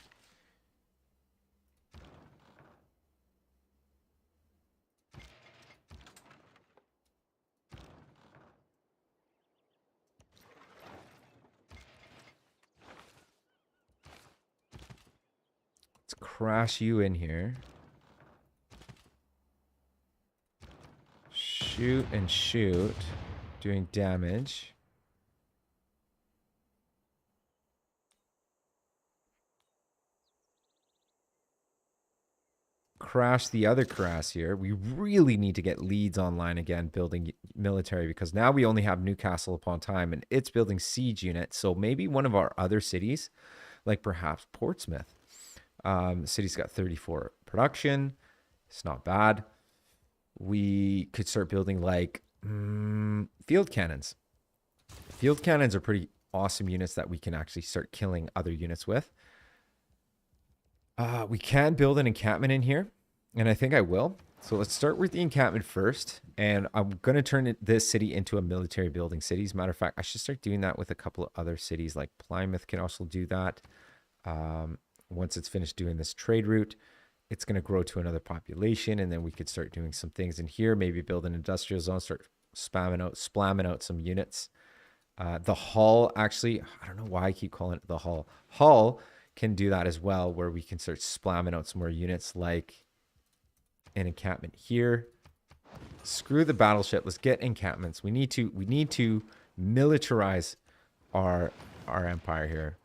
Let's crash you in here. Shoot and shoot. Doing damage. Crash the other cuirassier. We really need to get leads online again building military because now we only have Newcastle upon Tyne and it's building siege units. So maybe one of our other cities, like perhaps Portsmouth. The city's got 34 production. It's not bad. We could start building like field cannons. Field cannons are pretty awesome units that we can actually start killing other units with. We can build an encampment in here, and I think I will. So let's start with the encampment first, and I'm going to turn this city into a military building city. As a matter of fact, I should start doing that with a couple of other cities, like Plymouth can also do that. Once it's finished doing this trade route, it's going to grow to another population, and then we could start doing some things in here, maybe build an industrial zone, start splamming out some units. The Hull, actually, I don't know why I keep calling it the Hull. Hull can do that as well, where we can start splamming out some more units like an encampment here. Screw the battleship. Let's get encampments. We need to militarize our empire here.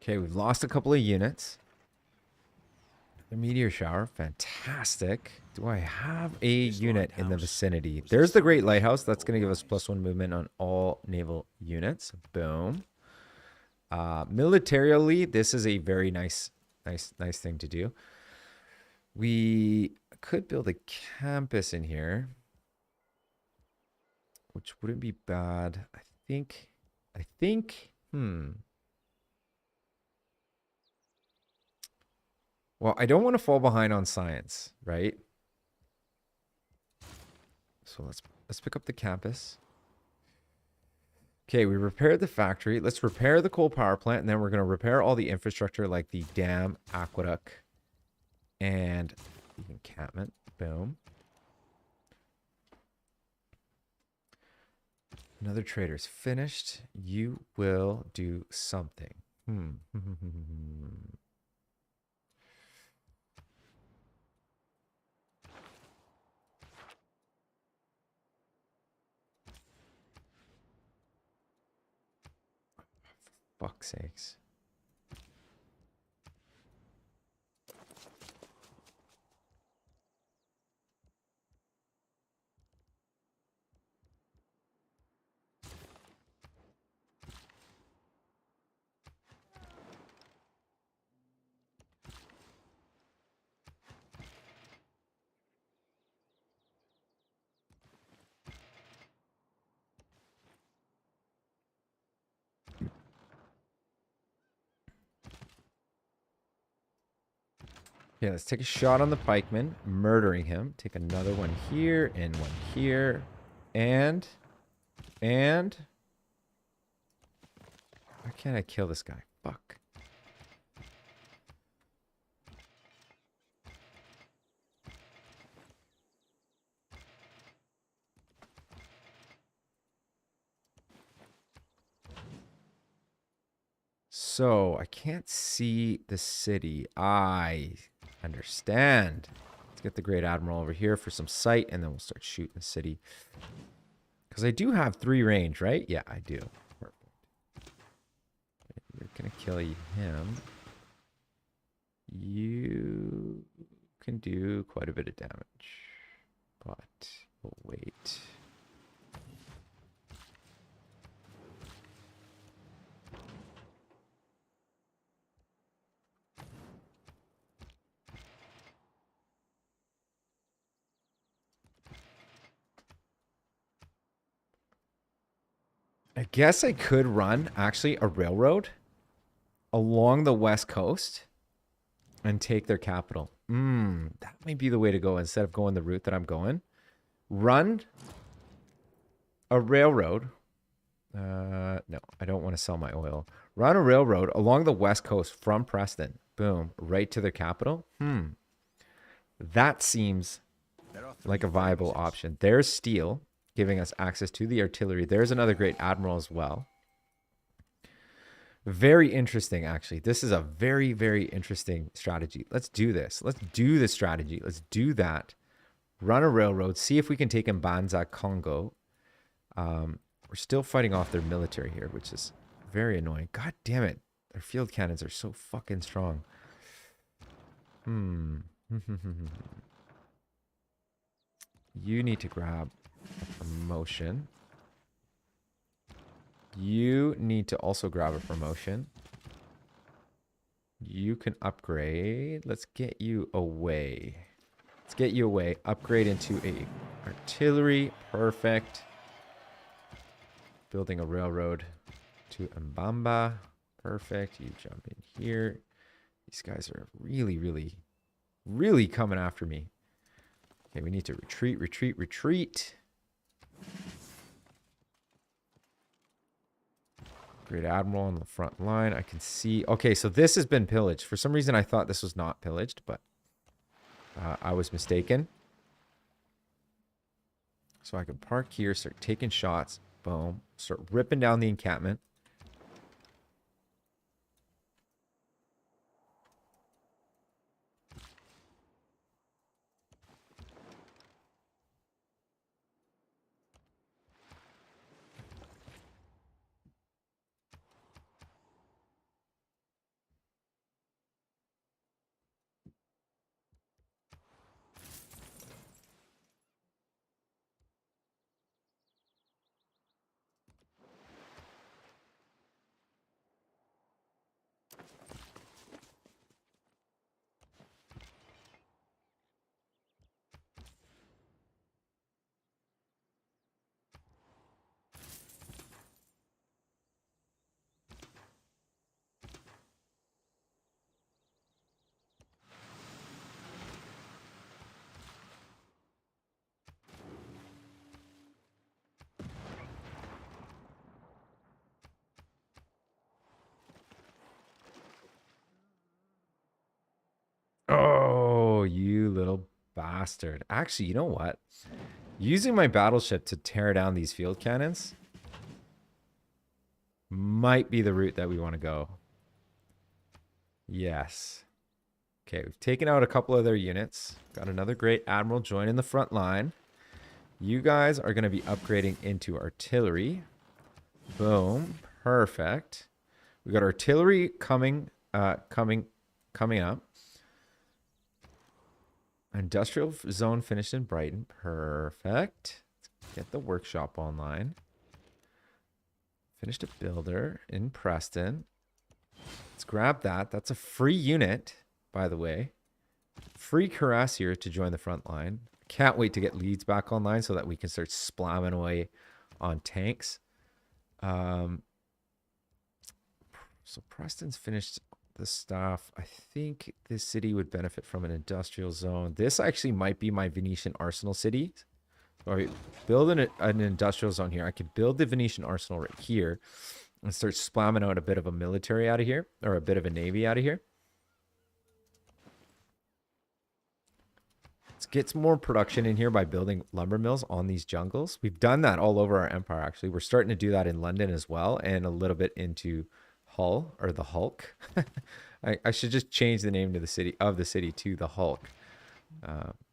Okay, we've lost a couple of units. The meteor shower, fantastic. Do I have a unit in the vicinity? There's the Great Lighthouse. That's going to give us +1 movement on all naval units. Boom. Militarily, this is a very nice thing to do. We could build a campus in here, which wouldn't be bad. I think, Well, I don't want to fall behind on science, right? So let's pick up the campus. Okay, we repaired the factory. Let's repair the coal power plant, and then we're going to repair all the infrastructure like the dam, aqueduct, and the encampment. Boom. Another trader's finished. You will do something. Fuck's sakes. Yeah, let's take a shot on the pikeman, murdering him. Take another one here and one here. And why can't I kill this guy? Fuck. So I can't see the city. I understand. Let's get the Great Admiral over here for some sight, and then we'll start shooting the city. Because I do have 3 range, right? Yeah, I do. Perfect. We're going to kill him. You can do quite a bit of damage. But we'll wait. I guess I could run, actually, a railroad along the west coast and take their capital. That might be the way to go instead of going the route that I'm going. Run a railroad. No, I don't want to sell my oil. Run a railroad along the west coast from Preston. Boom. Right to their capital. That seems like a viable option. There's steel, giving us access to the artillery. There's another great admiral as well. Very interesting, actually. This is a very, very interesting strategy. Let's do this. Let's do this strategy. Let's do that. Run a railroad. See if we can take Mbanza, Congo. We're still fighting off their military here, which is very annoying. God damn it. Their field cannons are so fucking strong. You need to grab a promotion. You need to also grab a promotion. You can upgrade. Let's get you away. Let's get you away. Upgrade into a artillery. Perfect. Building a railroad to Mbamba. Perfect. You jump in here. These guys are really, really, really coming after me. Okay, we need to retreat, retreat, retreat. Great Admiral on the front line. I can see. Okay, so this has been pillaged. For some reason, I thought this was not pillaged, but I was mistaken. So I can park here, start taking shots. Boom. Start ripping down the encampment. bastard. Actually, you know what? Using my battleship to tear down these field cannons might be the route that we want to go. Yes. Okay, we've taken out a couple of their units. Got another great admiral joining the front line. You guys are going to be upgrading into artillery. Boom. Perfect. We got artillery coming up. Industrial zone finished in Brighton. Perfect. Let's get the workshop online. Finished a builder in Preston. Let's grab that. That's a free unit, by the way. Free cuirassier to join the front line. Can't wait to get leads back online so that we can start slamming away on tanks. So Preston's finished the stuff. I think this city would benefit from an industrial zone. This actually might be my Venetian arsenal city. So I build an industrial zone here. I could build the Venetian arsenal right here and start slamming out a bit of a military out of here, or a bit of a navy out of here. Let's get some more production in here by building lumber mills on these jungles. We've done that all over our empire, actually. We're starting to do that in London as well, and a little bit into Hull, or the Hulk. I should just change the name to the city to the Hulk,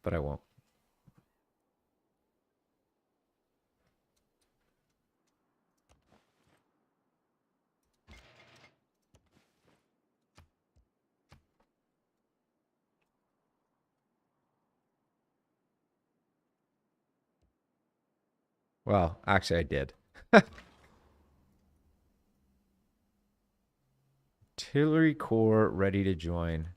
but I won't. Well, actually, I did. Artillery corps ready to join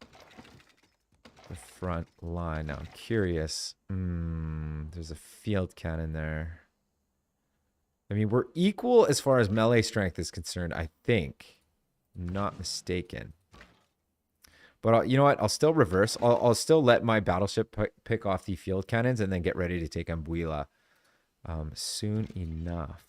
the front line. Now, I'm curious. There's a field cannon there. I mean, we're equal as far as melee strength is concerned, I think. I'm not mistaken. But you know what? I'll still reverse. I'll still let my battleship pick off the field cannons and then get ready to take Ambuila soon enough.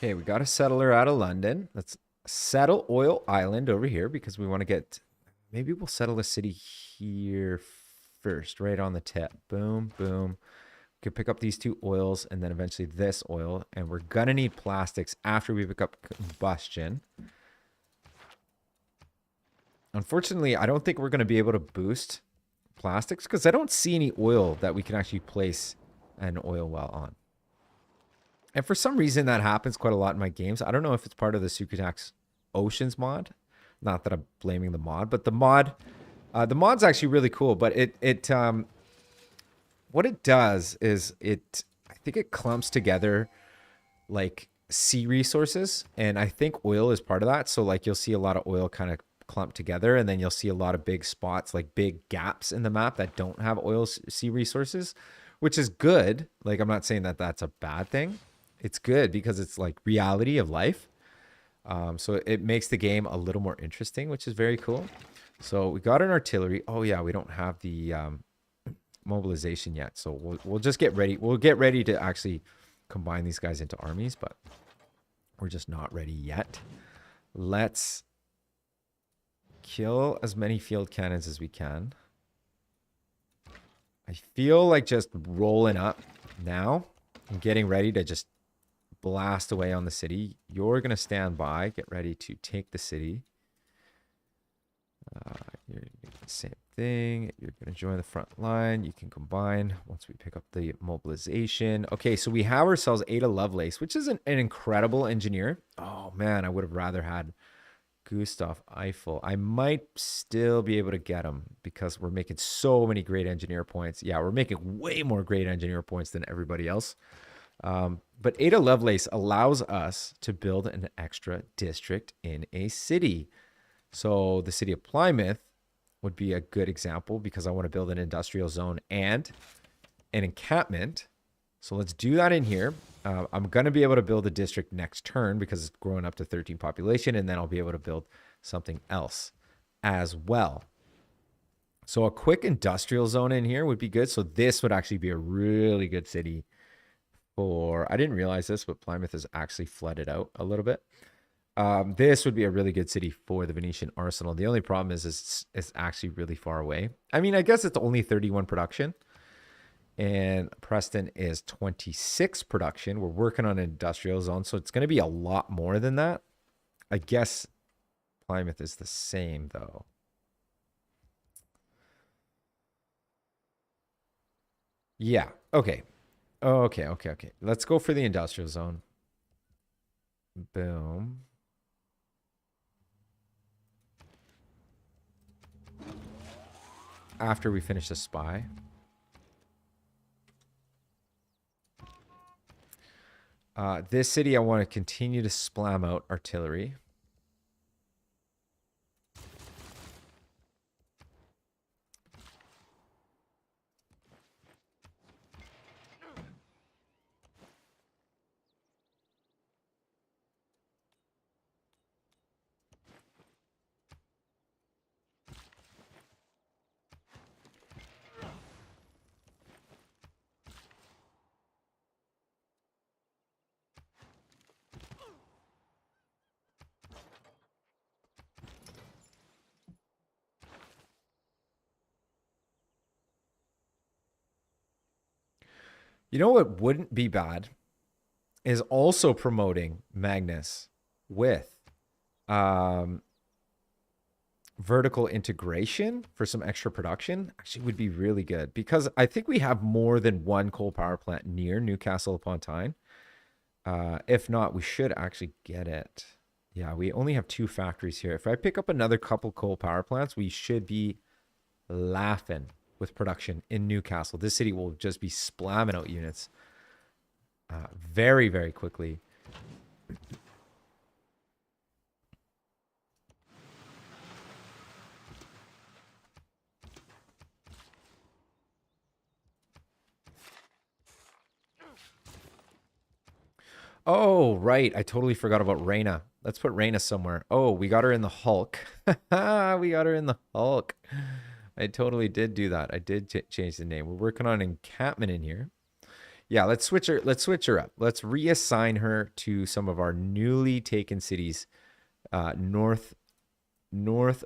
Okay, we got a settler out of London. Let's settle Oil Island over here because we want to get... Maybe we'll settle a city here first, right on the tip. Boom, boom. We could pick up these two oils and then eventually this oil. And we're going to need plastics after we pick up combustion. Unfortunately, I don't think we're going to be able to boost plastics because I don't see any oil that we can actually place an oil well on. And for some reason, that happens quite a lot in my games. I don't know if it's part of the Sukritact Oceans mod. Not that I'm blaming the mod, but the mod's actually really cool. But what it does is I think it clumps together like sea resources, and I think oil is part of that. So like you'll see a lot of oil kind of clumped together, and then you'll see a lot of big spots, like big gaps in the map that don't have oil sea resources, which is good. Like I'm not saying that that's a bad thing. It's good because it's like reality of life. So it makes the game a little more interesting, which is very cool. So we got an artillery. Oh yeah, we don't have the mobilization yet. So we'll just get ready. We'll get ready to actually combine these guys into armies, but we're just not ready yet. Let's kill as many field cannons as we can. I feel like just rolling up now and getting ready to just blast away on the city. You're going to stand by, get ready to take the city. You're going to do the same thing. You're going to join the front line. You can combine once we pick up the mobilization. Okay, so we have ourselves Ada Lovelace, which is an incredible engineer. Oh man, I would have rather had Gustav Eiffel. I might still be able to get him because we're making so many great engineer points. Yeah, we're making way more great engineer points than everybody else. But Ada Lovelace allows us to build an extra district in a city. So the city of Plymouth would be a good example because I want to build an industrial zone and an encampment. So let's do that in here. I'm going to be able to build a district next turn because it's growing up to 13 population, and then I'll be able to build something else as well. So a quick industrial zone in here would be good. So this would actually be a really good city for, I didn't realize this, but Plymouth is actually flooded out a little bit. This would be a really good city for the Venetian arsenal. The only problem is it's actually really far away. I mean, I guess it's only 31 production. And Preston is 26 production. We're working on an industrial zone, so it's going to be a lot more than that. I guess Plymouth is the same, though. Yeah, okay. Okay. Let's go for the industrial zone. Boom. After we finish the spy. This city, I want to continue to splam out artillery. You know what wouldn't be bad is also promoting Magnus with vertical integration for some extra production. Actually would be really good because I think we have more than one coal power plant near Newcastle upon Tyne. If not, we should actually get it. Yeah, we only have 2 factories here. If I pick up another couple coal power plants, we should be laughing with production in Newcastle. This city will just be slamming out units very, very quickly. Oh, right. I totally forgot about Reyna. Let's put Reyna somewhere. Oh, we got her in the Hulk. We got her in the Hulk. I totally did do that. I did change the name. We're working on encampment in here. Yeah, let's switch her. Let's switch her up. Let's reassign her to some of our newly taken cities north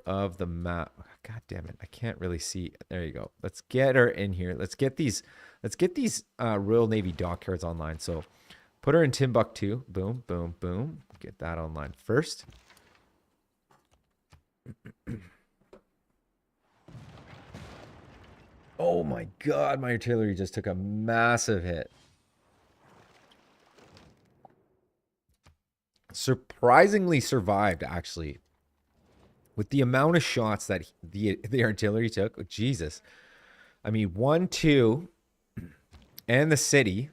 of the map. God damn it. I can't really see. There you go. Let's get her in here. Let's get these Royal Navy dockyards online. So put her in Timbuktu. Boom, boom, boom. Get that online first. Oh my God, my artillery just took a massive hit. Surprisingly survived, actually. With the amount of shots that the artillery took, oh, Jesus. I mean, 1, 2, and the city.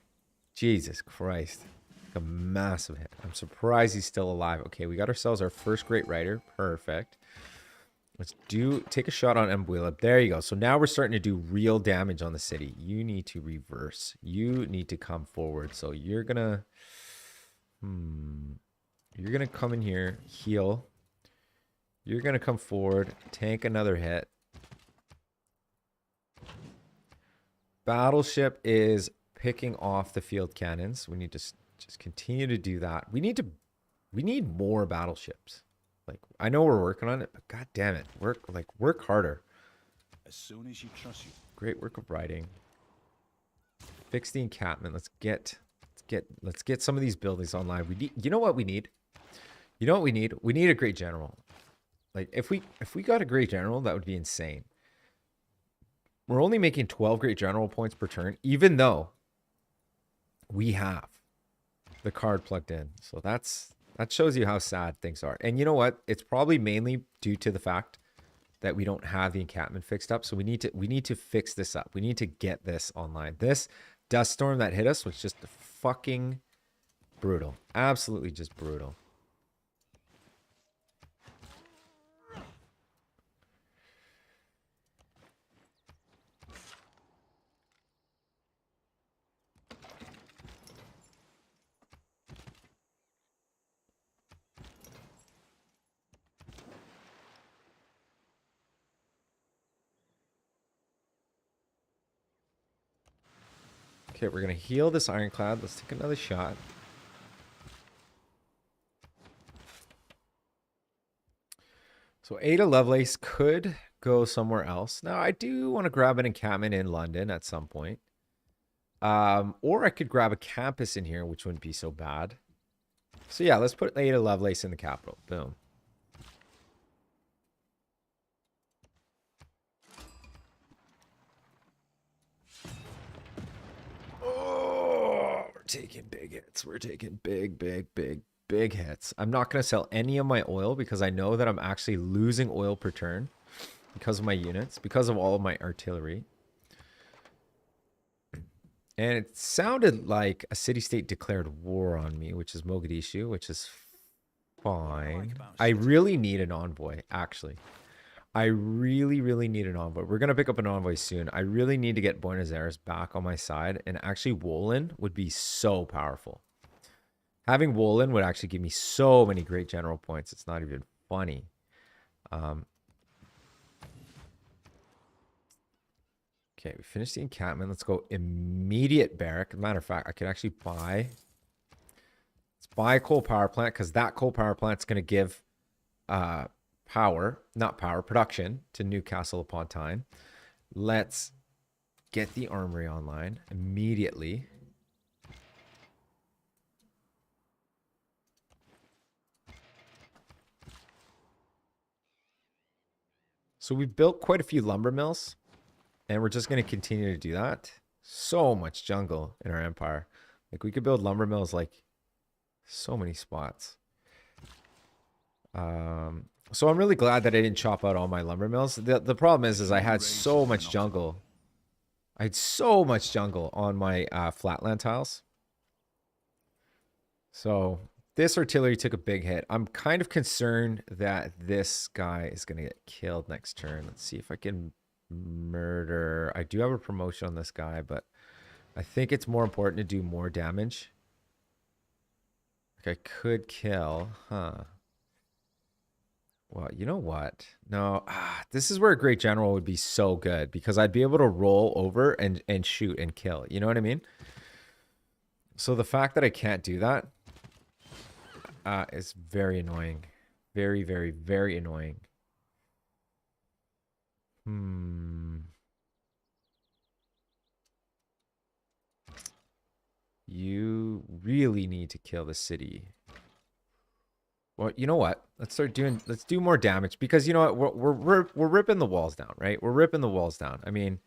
Jesus Christ. A massive hit. I'm surprised he's still alive. Okay, we got ourselves our first great rider. Perfect. Let's take a shot on Mbuila. There you go. So now we're starting to do real damage on the city. You need to reverse. You need to come forward. So you're gonna come in here, heal. You're gonna come forward, tank another hit. Battleship is picking off the field cannons. We need to just continue to do that. We need more battleships. Like, I know we're working on it, but god damn it, work harder. As soon as you trust you. Great work of writing. Fix the encampment. Let's get some of these buildings online. You know what we need? You know what we need? We need a great general. Like, if we got a great general, that would be insane. We're only making 12 great general points per turn, even though we have the card plugged in. So that's That shows you how sad things are. And you know what? It's probably mainly due to the fact that we don't have the encampment fixed up. So we need to fix this up. We need to get this online. This dust storm that hit us was just fucking brutal. Absolutely just brutal. Okay, we're going to heal this ironclad. Let's take another shot. So Ada Lovelace could go somewhere else. Now, I do want to grab an encampment in London at some point. Or I could grab a campus in here, which wouldn't be so bad. So yeah, let's put Ada Lovelace in the capital. Boom. Oh, we're taking big hits. We're taking big hits. I'm not going to sell any of my oil because I know that I'm actually losing oil per turn because of my units, because of all of my artillery. And it sounded like a city-state declared war on me, which is Mogadishu, which is fine. I really need an envoy, actually. I really need an envoy. We're going to pick up an envoy soon. I really need to get Buenos Aires back on my side. And actually, Wolin would be so powerful. Having Wolin would actually give me so many great general points. It's not even funny. Okay, we finished the encampment. Let's go immediate barrack. As a matter of fact, I could actually buy... Let's buy a coal power plant because that coal power plant is going to give... production to Newcastle upon Tyne. Let's get the armory online immediately. So we've built quite a few lumber mills, and we're just going to continue to do that. So much jungle in our empire. Like, we could build lumber mills like so many spots. So I'm really glad that I didn't chop out all my lumber mills. The problem is I had so much jungle. I had so much jungle on my flatland tiles. So this artillery took a big hit. I'm kind of concerned that this guy is going to get killed next turn. Let's see if I can murder. I do have a promotion on this guy, but I think it's more important to do more damage. Like, I could kill, huh? Well, you know what? No, this is where a great general would be so good because I'd be able to roll over and shoot and kill. You know what I mean? So the fact that I can't do that is very annoying. Very annoying. You really need to kill the city. Well, you know what? Let's do more damage because you know what? We're ripping the walls down, right? We're ripping the walls down. I mean,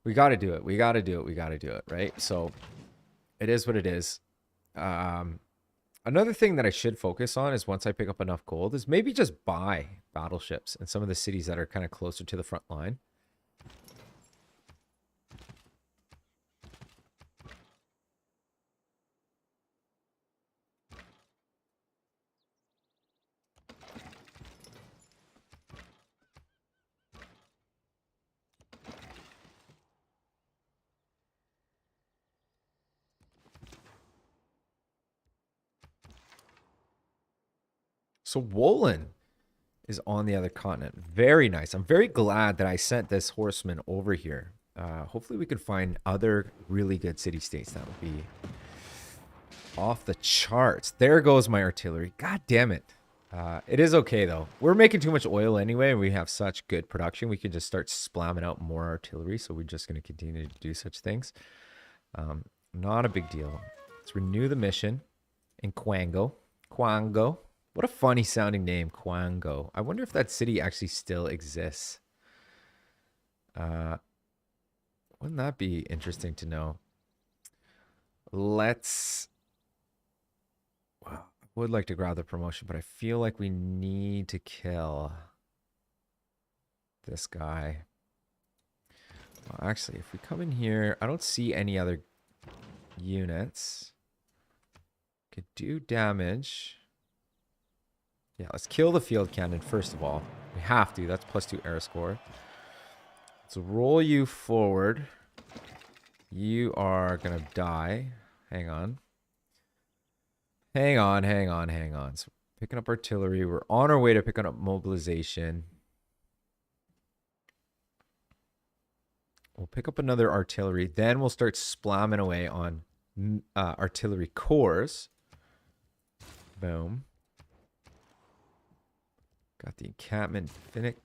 we got to do it. We got to do it, right? So it is what it is. Another thing that I should focus on is once I pick up enough gold is maybe just buy battleships in some of the cities that are kind of closer to the front line. So Wolin is on the other continent. Very nice. I'm very glad that I sent this horseman over here. Hopefully we can find other really good city-states that would be off the charts. There goes my artillery. God damn it. It is okay, though. We're making too much oil anyway, and we have such good production. We can just start splamming out more artillery, so we're just going to continue to do such things. Not a big deal. Let's renew the mission in Quango. Quango. What a funny sounding name, Quango. I wonder if that city actually still exists. Wouldn't that be interesting to know? Let's... Well, would like to grab the promotion, but I feel like we need to kill this guy. Well, actually, if we come in here, I don't see any other units. Could do damage. Yeah, let's kill the field cannon first of all. We have to. That's +2 air score. Let's roll you forward. You are going to die. Hang on. Hang on. So picking up artillery. We're on our way to picking up mobilization. We'll pick up another artillery. Then we'll start slamming away on artillery cores. Boom. Got the encampment finished.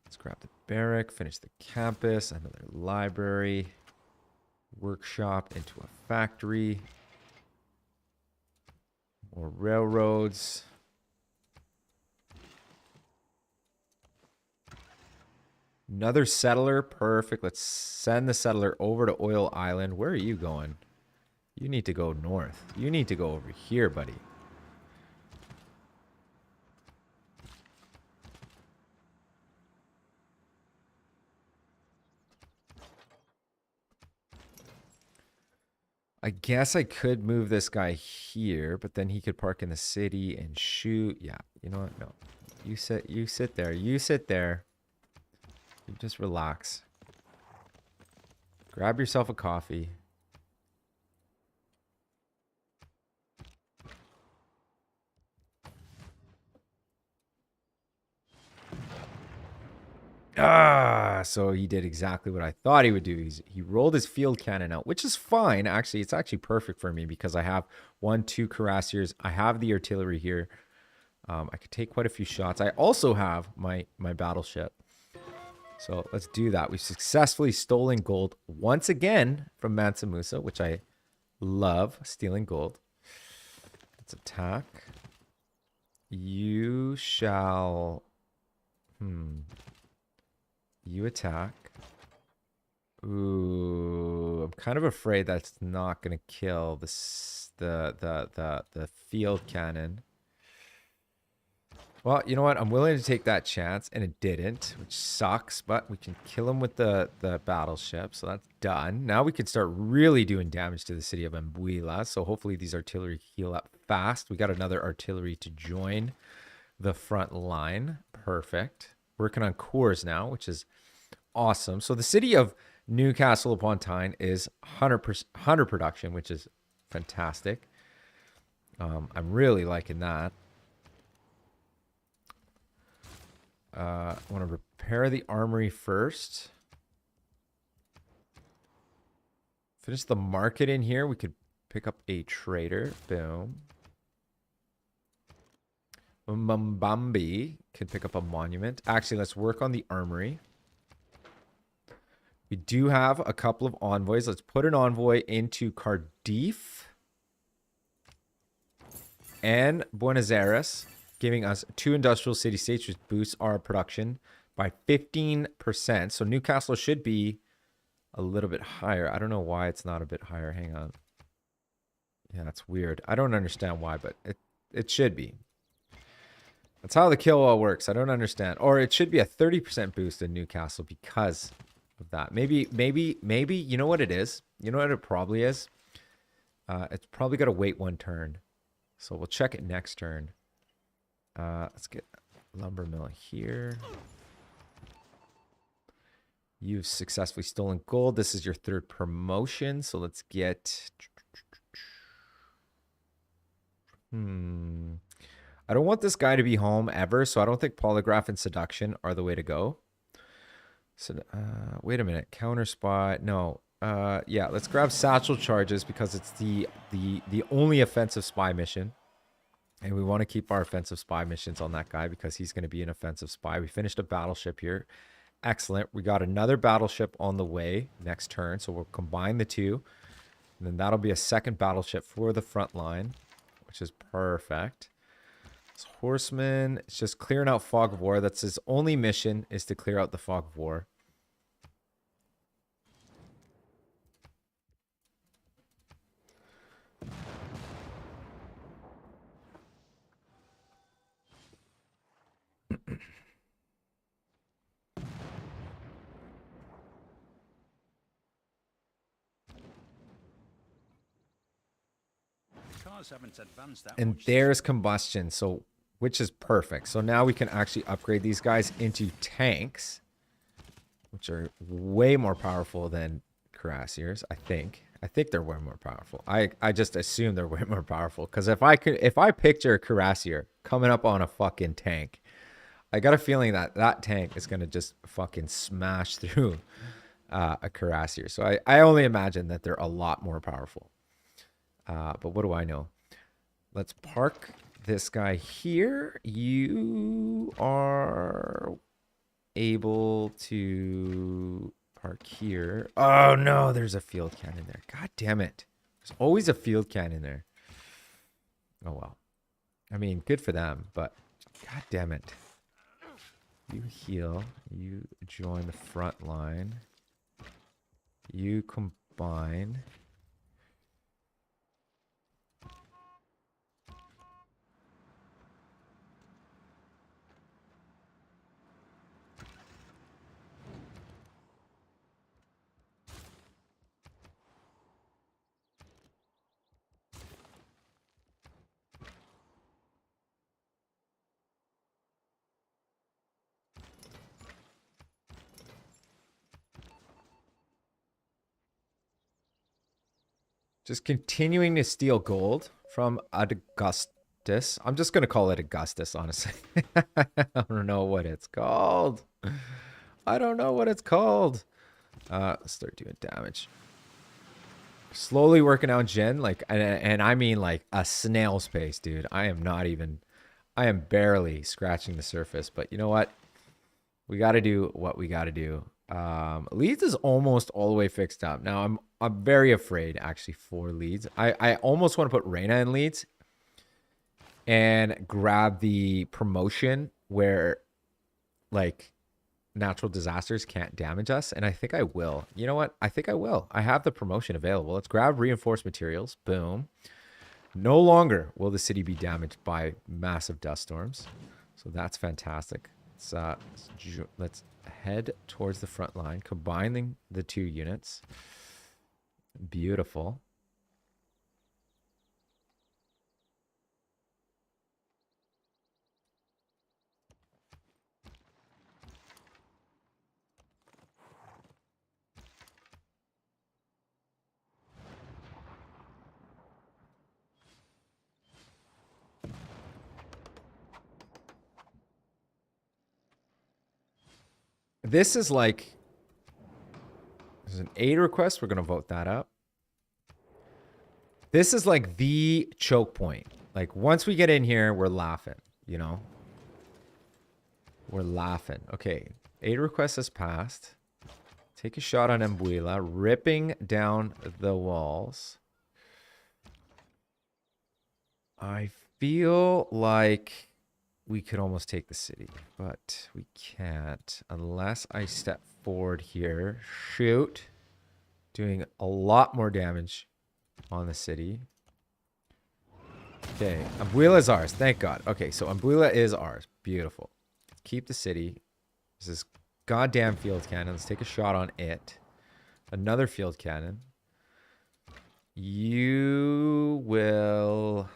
Let's grab the barrack. Finish the campus. Another library. Workshop into a factory. More railroads. Another settler. Perfect. Let's send the settler over to Oil Island. Where are you going? You need to go north. You need to go over here, buddy. I guess I could move this guy here, but then he could park in the city and shoot. Yeah, you know what? No. You sit there. You sit there. You just relax. Grab yourself a coffee. So he did exactly what I thought he would do. He rolled his field cannon out, which is fine. Actually, it's actually perfect for me because I have 1, 2 cuirassiers. I have the artillery here. I could take quite a few shots. I also have my battleship. So let's do that. We've successfully stolen gold once again from Mansa Musa, which I love, stealing gold. Let's attack. You shall... You attack. Ooh, I'm kind of afraid that's not gonna kill the field cannon. Well, you know what? I'm willing to take that chance, and it didn't, which sucks. But we can kill him with the battleship, so that's done. Now we can start really doing damage to the city of Ambuila. So hopefully these artillery heal up fast. We got another artillery to join the front line. Perfect. Working on cores now, which is awesome. So the city of Newcastle upon Tyne is 100 production, which is fantastic. I'm really liking that. I want to repair the armory first. Finish the market in here. We could pick up a trader. Boom. Mbambi can pick up a monument. Actually, let's work on the armory. We do have a couple of envoys. Let's put an envoy into Cardiff and Buenos Aires, giving us 2 industrial city-states, which boosts our production by 15%. So Newcastle should be a little bit higher. I don't know why it's not a bit higher. Hang on. Yeah, that's weird. I don't understand why, but it should be. That's how the kill wall works. I don't understand. Or it should be a 30% boost in Newcastle because of that. Maybe, you know what it is? You know what it probably is? It's probably got to wait 1 turn. So we'll check it next turn. Let's get lumber mill here. You've successfully stolen gold. This is your 3rd promotion. So let's get... I don't want this guy to be home ever, so I don't think polygraph and seduction are the way to go. So, wait a minute. Counter spy. No. Yeah, let's grab satchel charges because it's the only offensive spy mission. And we want to keep our offensive spy missions on that guy because he's going to be an offensive spy. We finished a battleship here. Excellent. We got another battleship on the way next turn. So we'll combine the 2. And then that'll be a 2nd battleship for the front line, which is perfect. This horseman, it's just clearing out fog of war. That's his only mission, is to clear out the fog of war. Ours haven't advanced that And much. there's combustion, so which is perfect. So now we can actually upgrade these guys into tanks, which are way more powerful than cuirassiers, I think. I think they're way more powerful. I just assume they're way more powerful. Because if I picture a cuirassier coming up on a fucking tank, I got a feeling that that tank is gonna just fucking smash through a cuirassier. So I only imagine that they're a lot more powerful. But what do I know? Let's park this guy here. You are able to park here. Oh no, there's a field cannon there. God damn it. There's always a field cannon there. Oh well. I mean, good for them, but god damn it. You heal. You join the front line. You combine. Just continuing to steal gold from Augustus. I'm just going to call it Augustus, honestly. I don't know what it's called. I don't know what it's called. Let's start doing damage. Slowly working out Gen, like, and I mean like a snail's pace, dude. I am barely scratching the surface, but you know what? We got to do what we got to do. Leeds is almost all the way fixed up. Now I'm very afraid actually for Leeds. I almost want to put Reyna in Leeds and grab the promotion where like natural disasters can't damage us. And I think I will. You know what? I think I will. I have the promotion available. Let's grab reinforced materials. Boom. No longer will the city be damaged by massive dust storms. So that's fantastic. Let's head towards the front line, combining the two units. Beautiful. This is like, there's an aid request. We're going to vote that up. This is like the choke point. Like once we get in here, we're laughing, you know? We're laughing. Okay. Aid request has passed. Take a shot on Mbuila, ripping down the walls. I feel like we could almost take the city, but we can't unless I step forward here. Shoot. Doing a lot more damage on the city. Okay, Mbuila is ours. Thank God. Okay, so Mbuila is ours. Beautiful. Keep the city. This is goddamn field cannon. Let's take a shot on it. Another field cannon. You will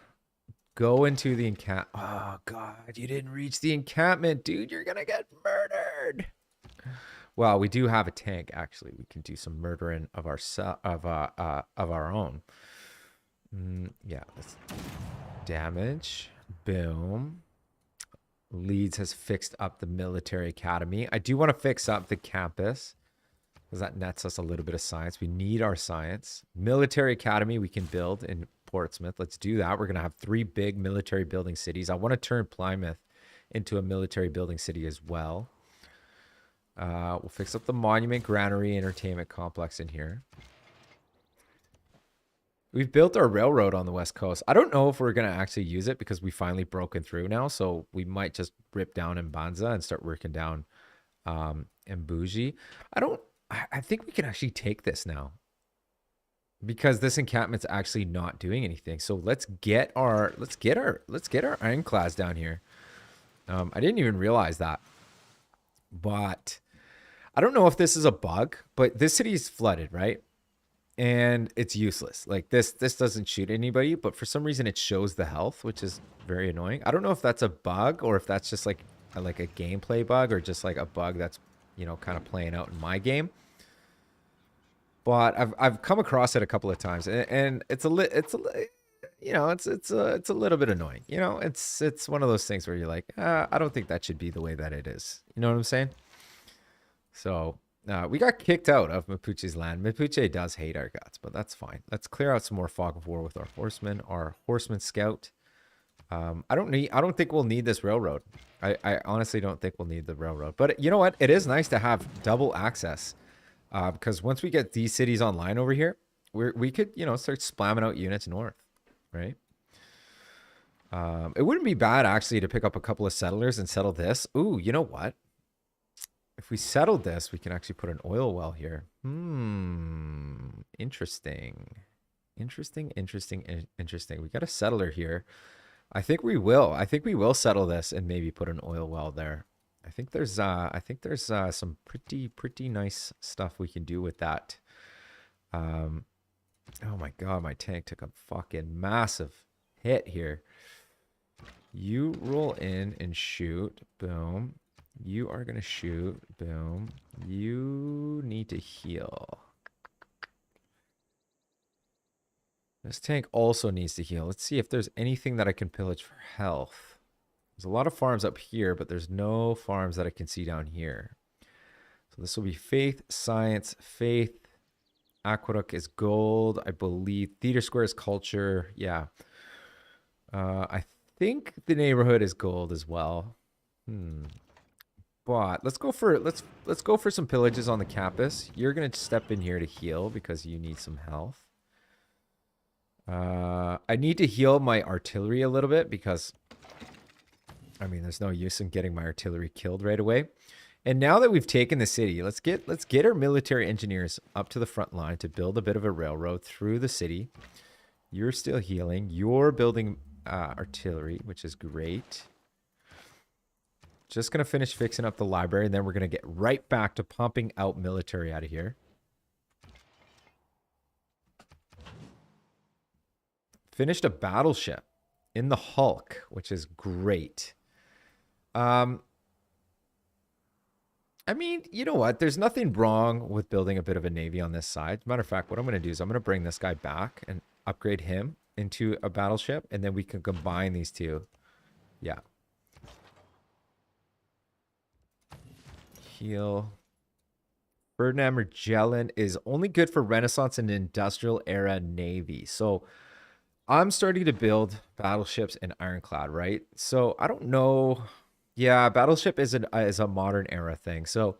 go into the encampment. Oh, God. You didn't reach the encampment, dude. You're going to get murdered. Well, we do have a tank, actually. We can do some murdering of our own. Yeah. Let's damage. Boom. Leeds has fixed up the military academy. I do want to fix up the campus because that nets us a little bit of science. We need our science. Military academy we can build in Portsmouth. Let's do that. We're going to have 3 big military building cities. I want to turn Plymouth into a military building city as well. We'll fix up the monument, granary, entertainment complex in here. We've built our railroad on the west coast. I don't know if we're going to actually use it because we finally broken through now. So we might just rip down Mbanza and start working down Mbuji. I think we can actually take this now because this encampment's actually not doing anything. So let's get our ironclads down here. I didn't even realize that, but I don't know if this is a bug, but this city is flooded, right? and it's useless. Like this doesn't shoot anybody, but for some reason it shows the health, which is very annoying. I don't know if that's a bug or if that's just like a gameplay bug or just like a bug that's, you know, kind of playing out in my game. But I've come across it a couple of times, and it's you know, it's a little bit annoying. You know, it's one of those things where you're like, I don't think that should be the way that it is. You know what I'm saying? So we got kicked out of Mapuche's land. Mapuche does hate our guts, but that's fine. Let's clear out some more fog of war with our horsemen. Our horseman scout. I don't think we'll need this railroad. I honestly don't think we'll need the railroad. But you know what? It is nice to have double access. Because once we get these cities online over here, we could, you know, start slamming out units north, right? It wouldn't be bad, actually, to pick up a couple of settlers and settle this. Ooh, you know what? If we settled this, we can actually put an oil well here. Interesting. Interesting. We got a settler here. I think we will settle this and maybe put an oil well there. I think there's some pretty nice stuff we can do with that. Oh my god, my tank took a fucking massive hit here. You roll in and shoot. Boom. You are gonna shoot. Boom. You need to heal. This tank also needs to heal. Let's see if there's anything that I can pillage for health. There's a lot of farms up here, but there's no farms that I can see down here. So this will be faith, science, faith. Aqueduct is gold, I believe. Theater square is culture. Yeah. I think the neighborhood is gold as well. But let's go for some pillages on the campus. You're gonna step in here to heal because you need some health. I need to heal my artillery a little bit because, I mean, there's no use in getting my artillery killed right away. And now that we've taken the city, let's get our military engineers up to the front line to build a bit of a railroad through the city. You're still healing. You're building artillery, which is great. Just going to finish fixing up the library, and then we're going to get right back to pumping out military out of here. Finished a battleship in the Hulk, which is great. I mean, you know what? There's nothing wrong with building a bit of a navy on this side. Matter of fact, what I'm going to do is I'm going to bring this guy back and upgrade him into a battleship, and then we can combine these two. Yeah. Heal. Ferdinand Magellan is only good for Renaissance and Industrial Era Navy. So I'm starting to build battleships in Ironclad, right? So I don't know. Yeah, battleship is a modern era thing. So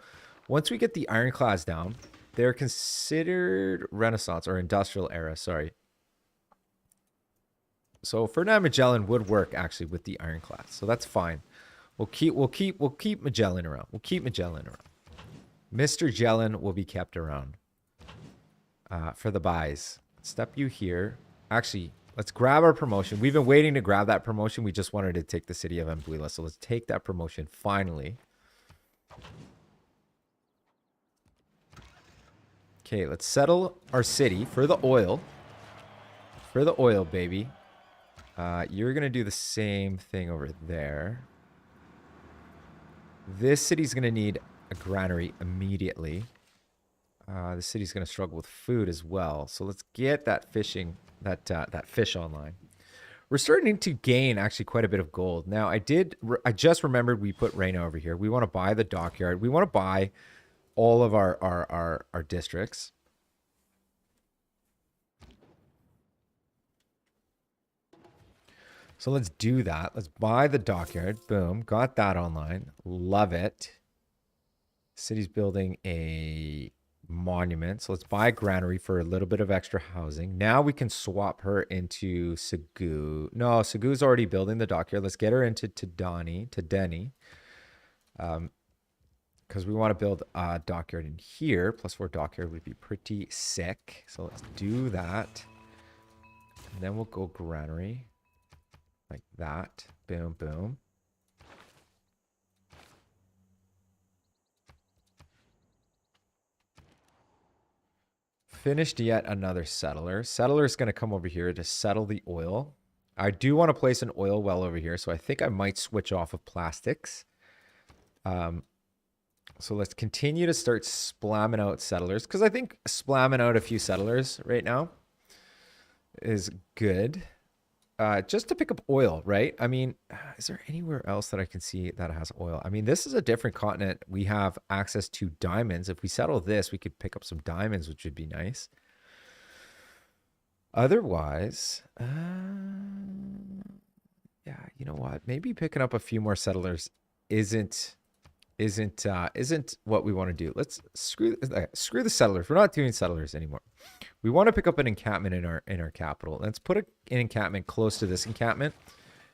once we get the Ironclads down, they're considered Renaissance or Industrial Era. Sorry. So Ferdinand Magellan would work actually with the Ironclads, so that's fine. We'll keep Magellan around. We'll keep Magellan around. Mr. Jellin will be kept around for the buys. Step you here. Actually, let's grab our promotion. We've been waiting to grab that promotion. We just wanted to take the city of Ambuila. So let's take that promotion finally. Okay, let's settle our city for the oil. For the oil, baby. You're going to do the same thing over there. This city's going to need a granary immediately. The city's going to struggle with food as well. So let's get that fishing, that fish online. We're starting to gain actually quite a bit of gold. Now, I just remembered we put Reina over here. We want to buy the dockyard. We want to buy all of our districts. So let's do that. Let's buy the dockyard. Boom. Got that online. Love it. City's building a monument. So let's buy a granary for a little bit of extra housing. Now we can swap her into Segu. No, Segu's already building the dockyard. Let's get her into Denny. Because we want to build a dockyard in here. +4 dockyard would be pretty sick. So let's do that. And then we'll go granary. Like that. Boom, boom. finished yet another settler. Settler is going to come over here to settle the oil. I do want to place an oil well over here, so I think I might switch off of plastics. So let's continue to start splamming out settlers, because I think splamming out a few settlers right now is good. Just to pick up oil, right? I mean, is there anywhere else that I can see that has oil? I mean, this is a different continent. We have access to diamonds. If we settle this, we could pick up some diamonds, which would be nice. Otherwise, yeah, you know what? Maybe picking up a few more settlers isn't what we want to do. Let's screw the settlers. We're not doing settlers anymore. We want to pick up an encampment in our capital. Let's put an encampment close to this encampment.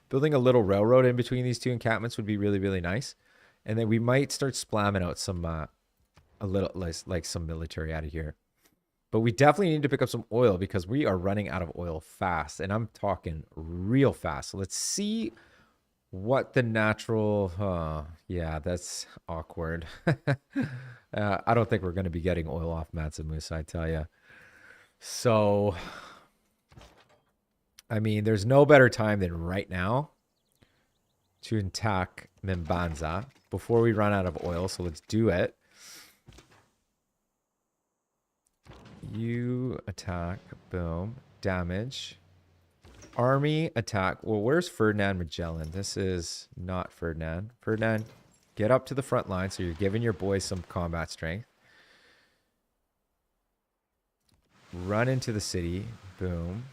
Building a little railroad in between these two encampments would be really, really nice. And then we might start splamming out some a little like some military out of here. But we definitely need to pick up some oil because we are running out of oil fast, and I'm talking real fast. So let's see what the natural, yeah, that's awkward. I don't think we're going to be getting oil off Matsumus, I tell you. So, I mean, there's no better time than right now to attack Mimbanza before we run out of oil. So let's do it. You attack, boom, damage. Army attack. Well, where's Ferdinand Magellan? This is not Ferdinand. Ferdinand, get up to the front line so you're giving your boys some combat strength. Run into the city. Boom.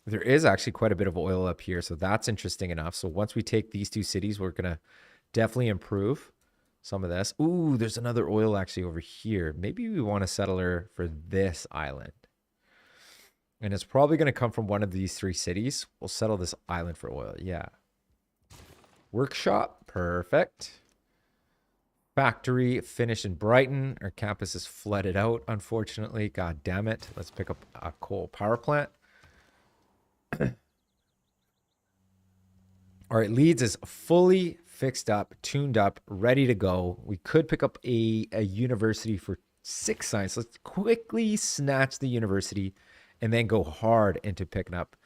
There is actually quite a bit of oil up here, so that's interesting enough. So once we take these two cities, we're going to definitely improve some of this. Ooh, there's another oil actually over here. Maybe we want a settler for this island. And it's probably going to come from one of these three cities. We'll settle this island for oil. Yeah. Workshop. Perfect. Factory finished in Brighton. Our campus is flooded out, unfortunately. God damn it. Let's pick up a coal power plant. All right. Leeds is fully fixed up, tuned up, ready to go. We could pick up a university for 6 science. Let's quickly snatch the university and then go hard into picking up.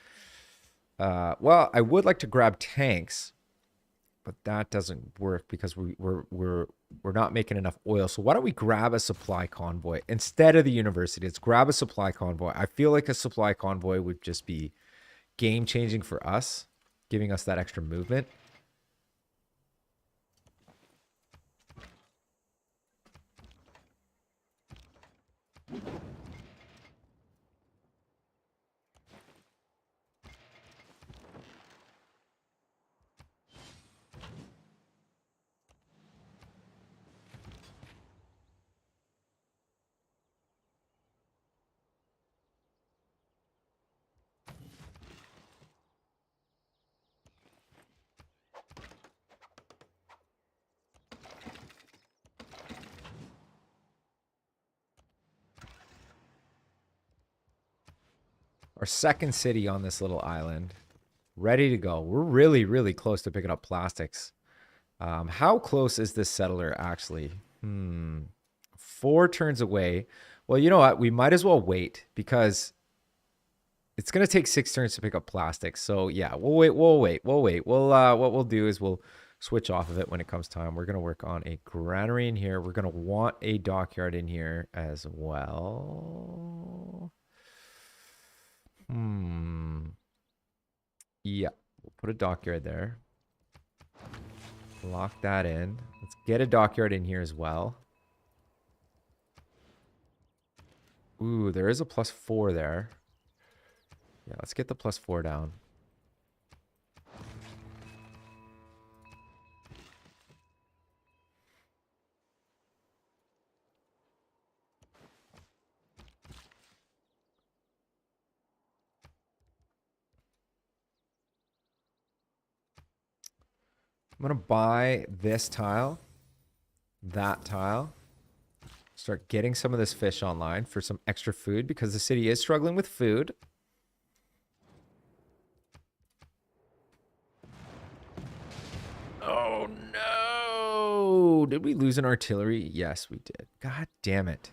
Well, I would like to grab tanks, but that doesn't work because we're not making enough oil. So why don't we grab a supply convoy instead of the university? Let's grab a supply convoy. I feel like a supply convoy would just be game changing for us, giving us that extra movement. Our second city on this little island, ready to go. We're really, really close to picking up plastics. How close is this settler actually? 4 turns away. Well, you know what? We might as well wait because it's going to take 6 turns to pick up plastics. So yeah, we'll wait. What we'll do is we'll switch off of it when it comes time. We're going to work on a granary in here. We're going to want a dockyard in here as well. Yeah, we'll put a dockyard there. Lock that in. Let's get a dockyard in here as well. Ooh, there is a +4 there. Yeah, let's get the +4 down. I'm going to buy this tile, that tile, start getting some of this fish online for some extra food because the city is struggling with food. Oh no, did we lose an artillery? Yes, we did. God damn it.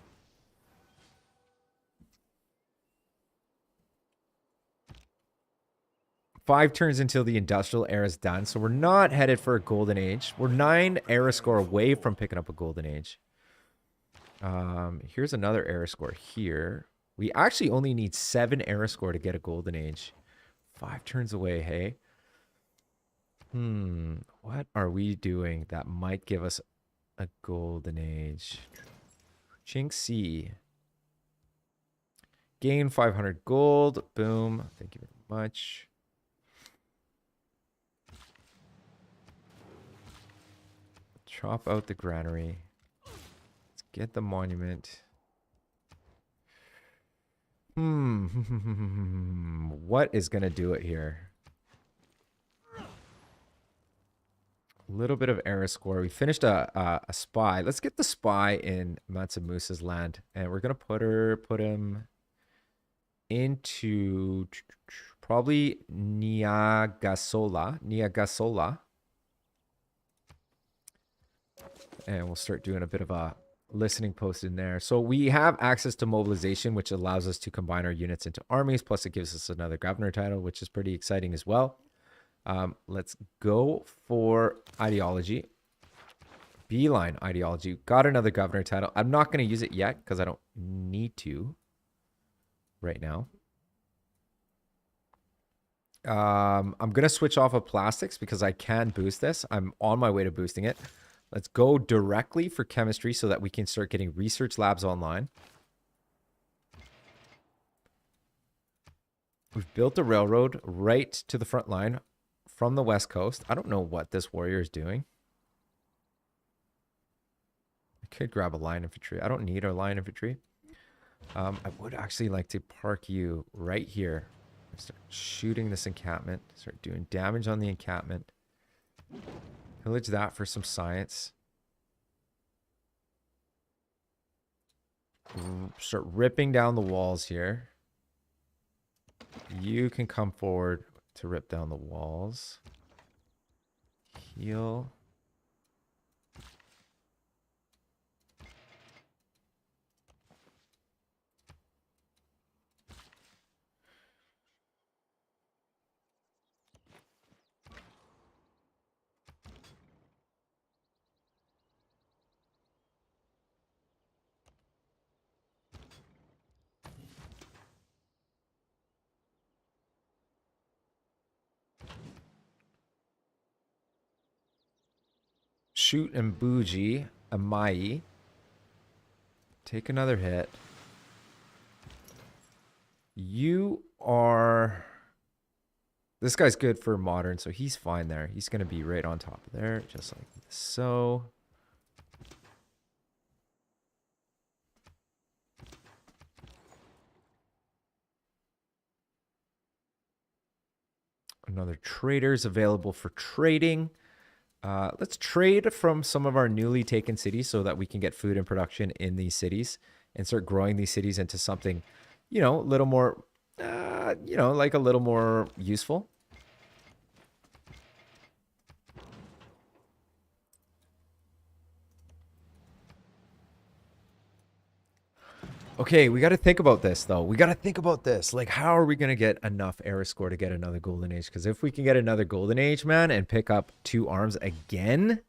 Five turns until the industrial era is done. So we're not headed for a golden age. We're 9 era score away from picking up a golden age. Here's another era score here. We actually only need 7 era score to get a golden age. 5 turns away, hey? What are we doing that might give us a golden age? Jinxie. Gain 500 gold. Boom. Thank you very much. Chop out the granary. Let's get the monument. What is going to do it here? A little bit of era score. We finished a spy. Let's get the spy in Matsumusa's land. And we're going to put him into probably Niagasola. And we'll start doing a bit of a listening post in there. So we have access to mobilization, which allows us to combine our units into armies. Plus it gives us another governor title, which is pretty exciting as well. Let's go for ideology. Beeline ideology. Got another governor title. I'm not going to use it yet because I don't need to right now. I'm going to switch off of plastics because I can boost this. I'm on my way to boosting it. Let's go directly for chemistry so that we can start getting research labs online. We've built a railroad right to the front line from the west coast. I don't know what this warrior is doing. I could grab a line infantry. I don't need our line infantry. I would actually like to park you right here. Start shooting this encampment. Start doing damage on the encampment. Pillage that for some science. Start ripping down the walls here. You can come forward to rip down the walls. Heal. Shoot and bougie. Amai. Take another hit. You are... This guy's good for modern, so he's fine there. He's going to be right on top of there, just like so. Another trader's available for trading. Let's trade from some of our newly taken cities so that we can get food and production in these cities and start growing these cities into something, you know, a little more, you know, like a little more useful. Okay, we got to think about this, though. We got to think about this. Like, how are we going to get enough era score to get another golden age? Because if we can get another golden age, man, and pick up 2 arms again,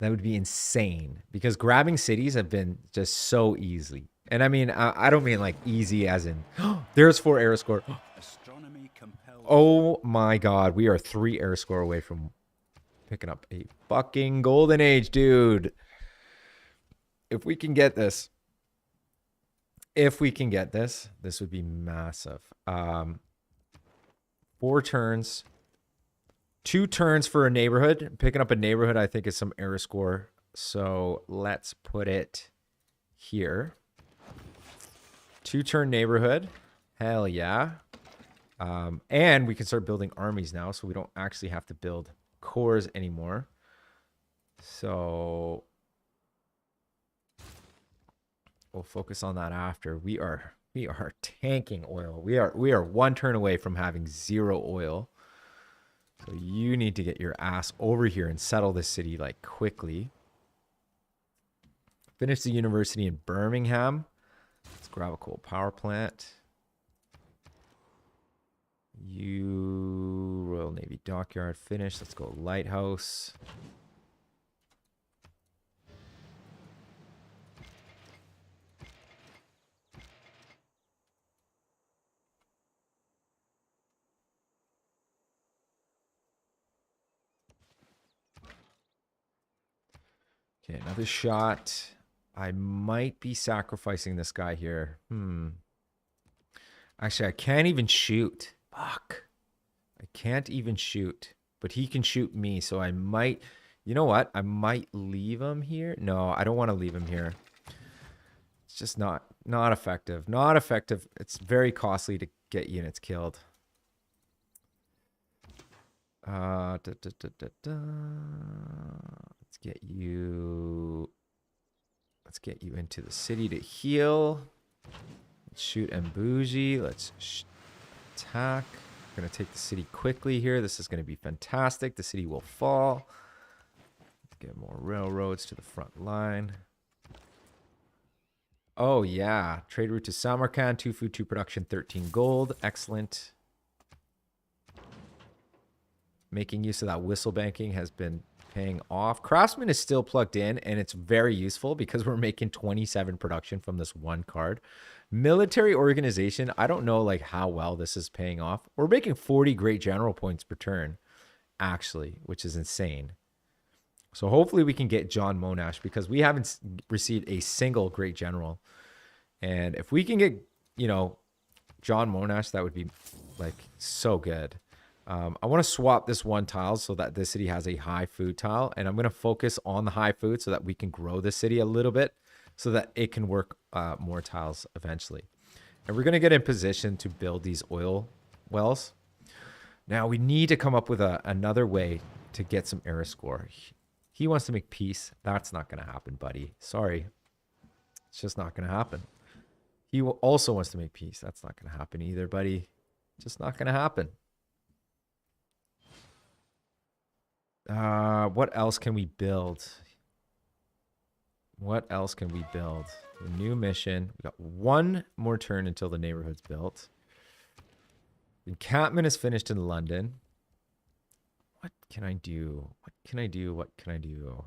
that would be insane. Because grabbing cities have been just so easy. And I mean, I don't mean like easy as in, there's 4 era score. Oh my God, we are 3 era score away from picking up a fucking golden age, dude. If we can get this. If we can get this, this would be massive. 4 turns. 2 turns for a neighborhood. Picking up a neighborhood, I think, is some era score. So let's put it here. 2-turn neighborhood. Hell yeah. And we can start building armies now, so we don't actually have to build cores anymore. So... we'll focus on that after. We are tanking oil. We are 1 turn away from having 0 oil. So you need to get your ass over here and settle this city like quickly. Finish the university in Birmingham. Let's grab a coal power plant. Royal Navy Dockyard finish. Let's go Lighthouse. Okay, another shot. I might be sacrificing this guy here. Actually, I can't even shoot. Fuck. I can't even shoot. But he can shoot me, so I might... You know what? I might leave him here. No, I don't want to leave him here. It's just not effective. Not effective. It's very costly to get units killed. Let's get you... Let's get you into the city to heal. Let's shoot Mbuji. Let's attack. We're going to take the city quickly here. This is going to be fantastic. The city will fall. Let's get more railroads to the front line. Oh, yeah. Trade route to Samarkand. 2 food, 2 production, 13 gold. Excellent. Making use of that whistle banking has been paying off. Craftsman is still plugged in, and it's very useful because we're making 27 production from this one card. Military organization, I don't know like how well this is paying off. We're making 40 great general points per turn, actually, which is insane. So hopefully we can get John Monash because we haven't received a single great general. And if we can get, you know, John Monash, that would be like so good. I want to swap this one tile so that this city has a high food tile, and I'm going to focus on the high food so that we can grow the city a little bit so that it can work more tiles eventually. And we're going to get in position to build these oil wells. Now we need to come up with another way to get some era score. He wants to make peace. That's not going to happen, buddy. Sorry. It's just not going to happen. He also wants to make peace. That's not going to happen either, buddy. Just not going to happen. What else can we build? What else can we build? A new mission. We got one more turn until the neighborhood's built. Encampment is finished in London. What can I do? What can I do? What can I do?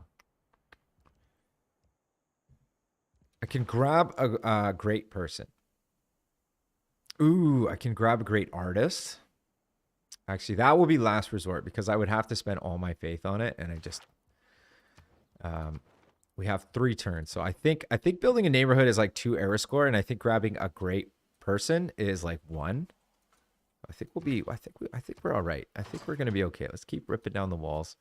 I can grab a great person. Ooh, I can grab a great artist. Actually, that will be last resort because I would have to spend all my faith on it, and I just we have 3 turns. So I think building a neighborhood is like 2 era score, and I think grabbing a great person is like 1. I think we're all right. I think we're gonna be okay. Let's keep ripping down the walls.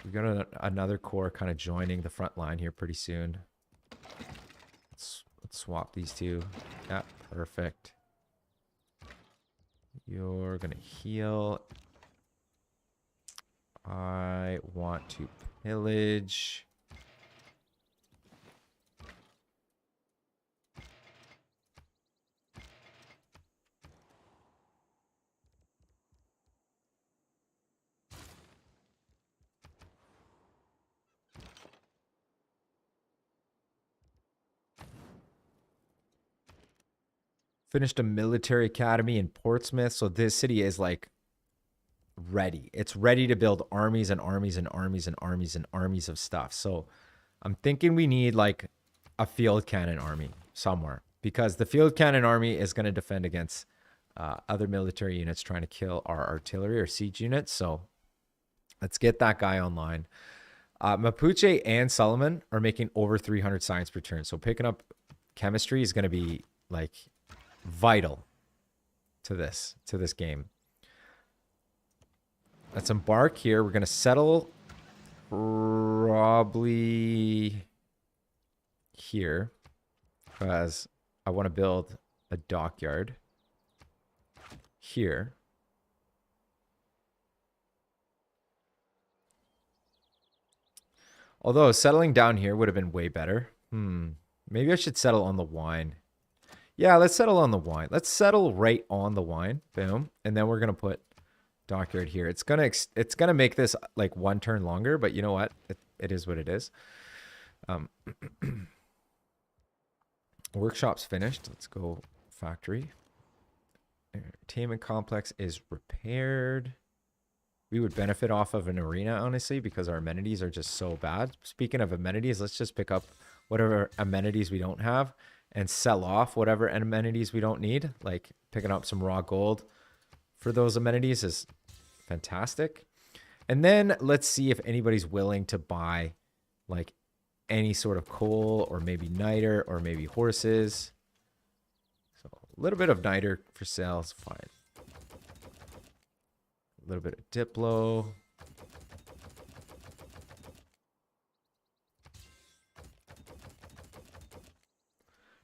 We got another core kind of joining the front line here pretty soon. Let's swap these 2. Yeah, perfect. You're gonna heal. I want to pillage. Finished a military academy in Portsmouth. So this city is like ready. It's ready to build armies and armies and armies and armies and armies of stuff. So I'm thinking we need like a field cannon army somewhere because the field cannon army is going to defend against other military units trying to kill our artillery or siege units. So let's get that guy online. Mapuche and Solomon are making over 300 science per turn. So picking up chemistry is going to be like vital to this game. Let's embark here. We're going to settle probably here because I want to build a dockyard here. Although settling down here would have been way better. Maybe I should settle on the wine. Yeah, let's settle on the wine. Let's settle right on the wine. Boom. And then we're going to put dockyard here. It's going to make this like 1 turn longer, but you know what? It is what it is. Workshop's finished. Let's go factory. Entertainment complex is repaired. We would benefit off of an arena, honestly, because our amenities are just so bad. Speaking of amenities, let's just pick up whatever amenities we don't have and sell off whatever amenities we don't need. Like picking up some raw gold for those amenities is fantastic. And then let's see if anybody's willing to buy like any sort of coal or maybe niter or maybe horses. So a little bit of niter for sale is fine. A little bit of Diplo.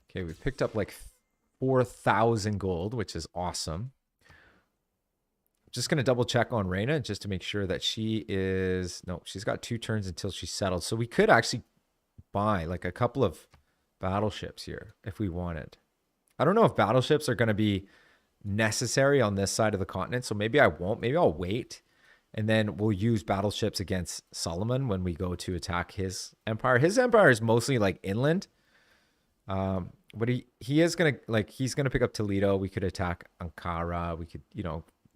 Okay, we picked up like 4,000 gold, which is awesome. Just going to double check on Reyna just to make sure that she is... No, she's got 2 turns until she's settled. So we could actually buy like a couple of battleships here if we wanted. I don't know if battleships are going to be necessary on this side of the continent, so maybe I won't. Maybe I'll wait, and then we'll use battleships against Solomon when we go to attack his empire. His empire is mostly like inland, but he is gonna he's gonna pick up Toledo. We could attack Ankara. We could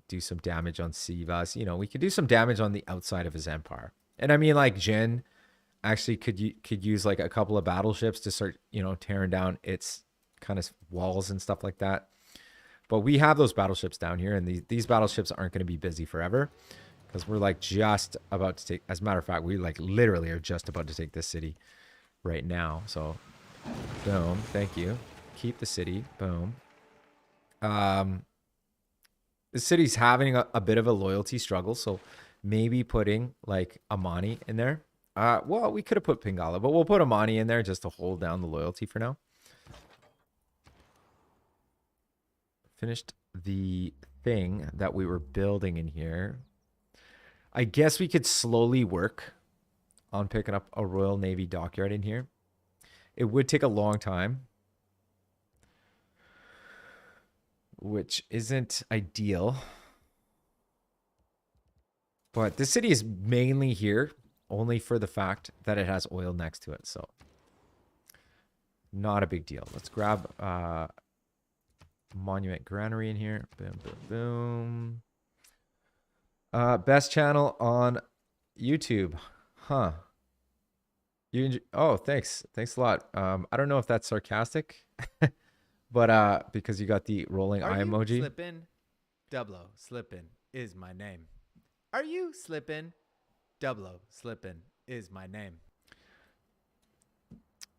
do some damage on Sivas. We could do some damage on the outside of his empire. And I mean, like Jin actually could use like a couple of battleships to start tearing down its kind of walls and stuff like that. But we have those battleships down here, and these battleships aren't going to be busy forever because we're like just about to take, as a matter of fact, we like literally are just about to take this city right now. So boom, thank you. Keep the city, boom. The city's having a bit of a loyalty struggle, so maybe putting like Amani in there. Well, we could have put Pingala, but we'll put Amani in there just to hold down the loyalty for now. Finished the thing that we were building in here. I guess we could slowly work on picking up a Royal Navy dockyard in here. It would take a long time, which isn't ideal. But this city is mainly here only for the fact that it has oil next to it. So not a big deal. Let's grab Monument Granary in here. Boom, boom, boom. Best channel on YouTube. Huh. Oh, thanks. Thanks a lot. I don't know if that's sarcastic, but because you got the rolling eye emoji. Slippin'? Doublo, slippin' is my name. Are you slippin'? Doublo, slippin' is my name.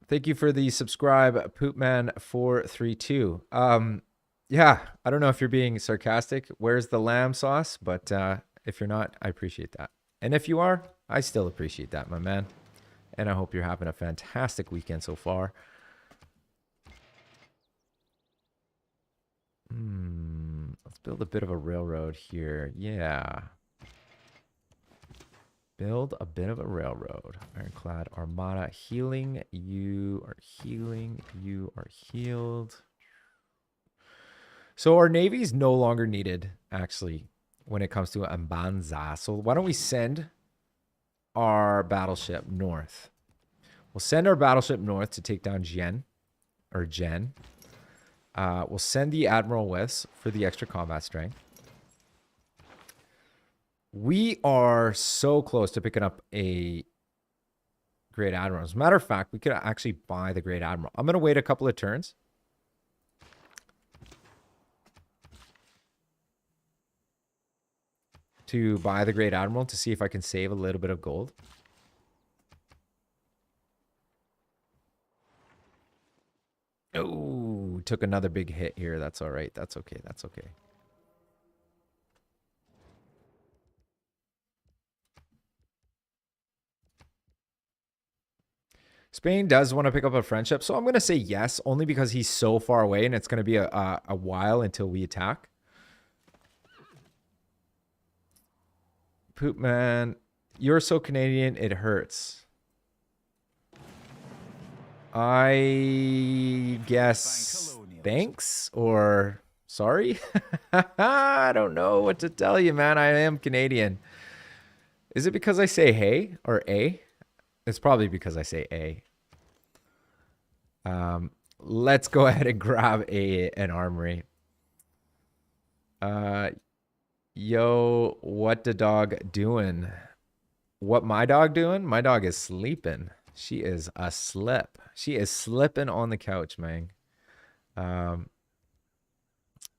Thank you for the subscribe, Poopman432. Yeah, I don't know if you're being sarcastic. Where's the lamb sauce? But if you're not, I appreciate that. And if you are, I still appreciate that, my man. And I hope you're having a fantastic weekend so far. Let's build a bit of a railroad here. Yeah. Build a bit of a railroad. Ironclad Armada healing. You are healing. You are healed. So our navy is no longer needed, actually, when it comes to Ambanza. So why don't we send our battleship north? We'll send our battleship north to take down Jen. We'll send the Admiral with for the extra combat strength. We are so close to picking up a Great Admiral. As a matter of fact, we could actually buy the Great Admiral. I'm going to wait a couple of turns. To buy the Great Admiral to see if I can save a little bit of gold. Oh, took another big hit here. That's all right. That's okay. That's okay. Spain does want to pick up a friendship, so I'm going to say yes, only because he's so far away and it's going to be a while until we attack. Poop man, you're so Canadian, it hurts. I guess thanks or sorry. I don't know what to tell you, man. I am Canadian. Is it because I say hey or a? It's probably because I say a. Let's go ahead and grab an armory. Yo, what the dog doing? What my dog doing? My dog is sleeping. She is asleep. She is slipping on the couch, man.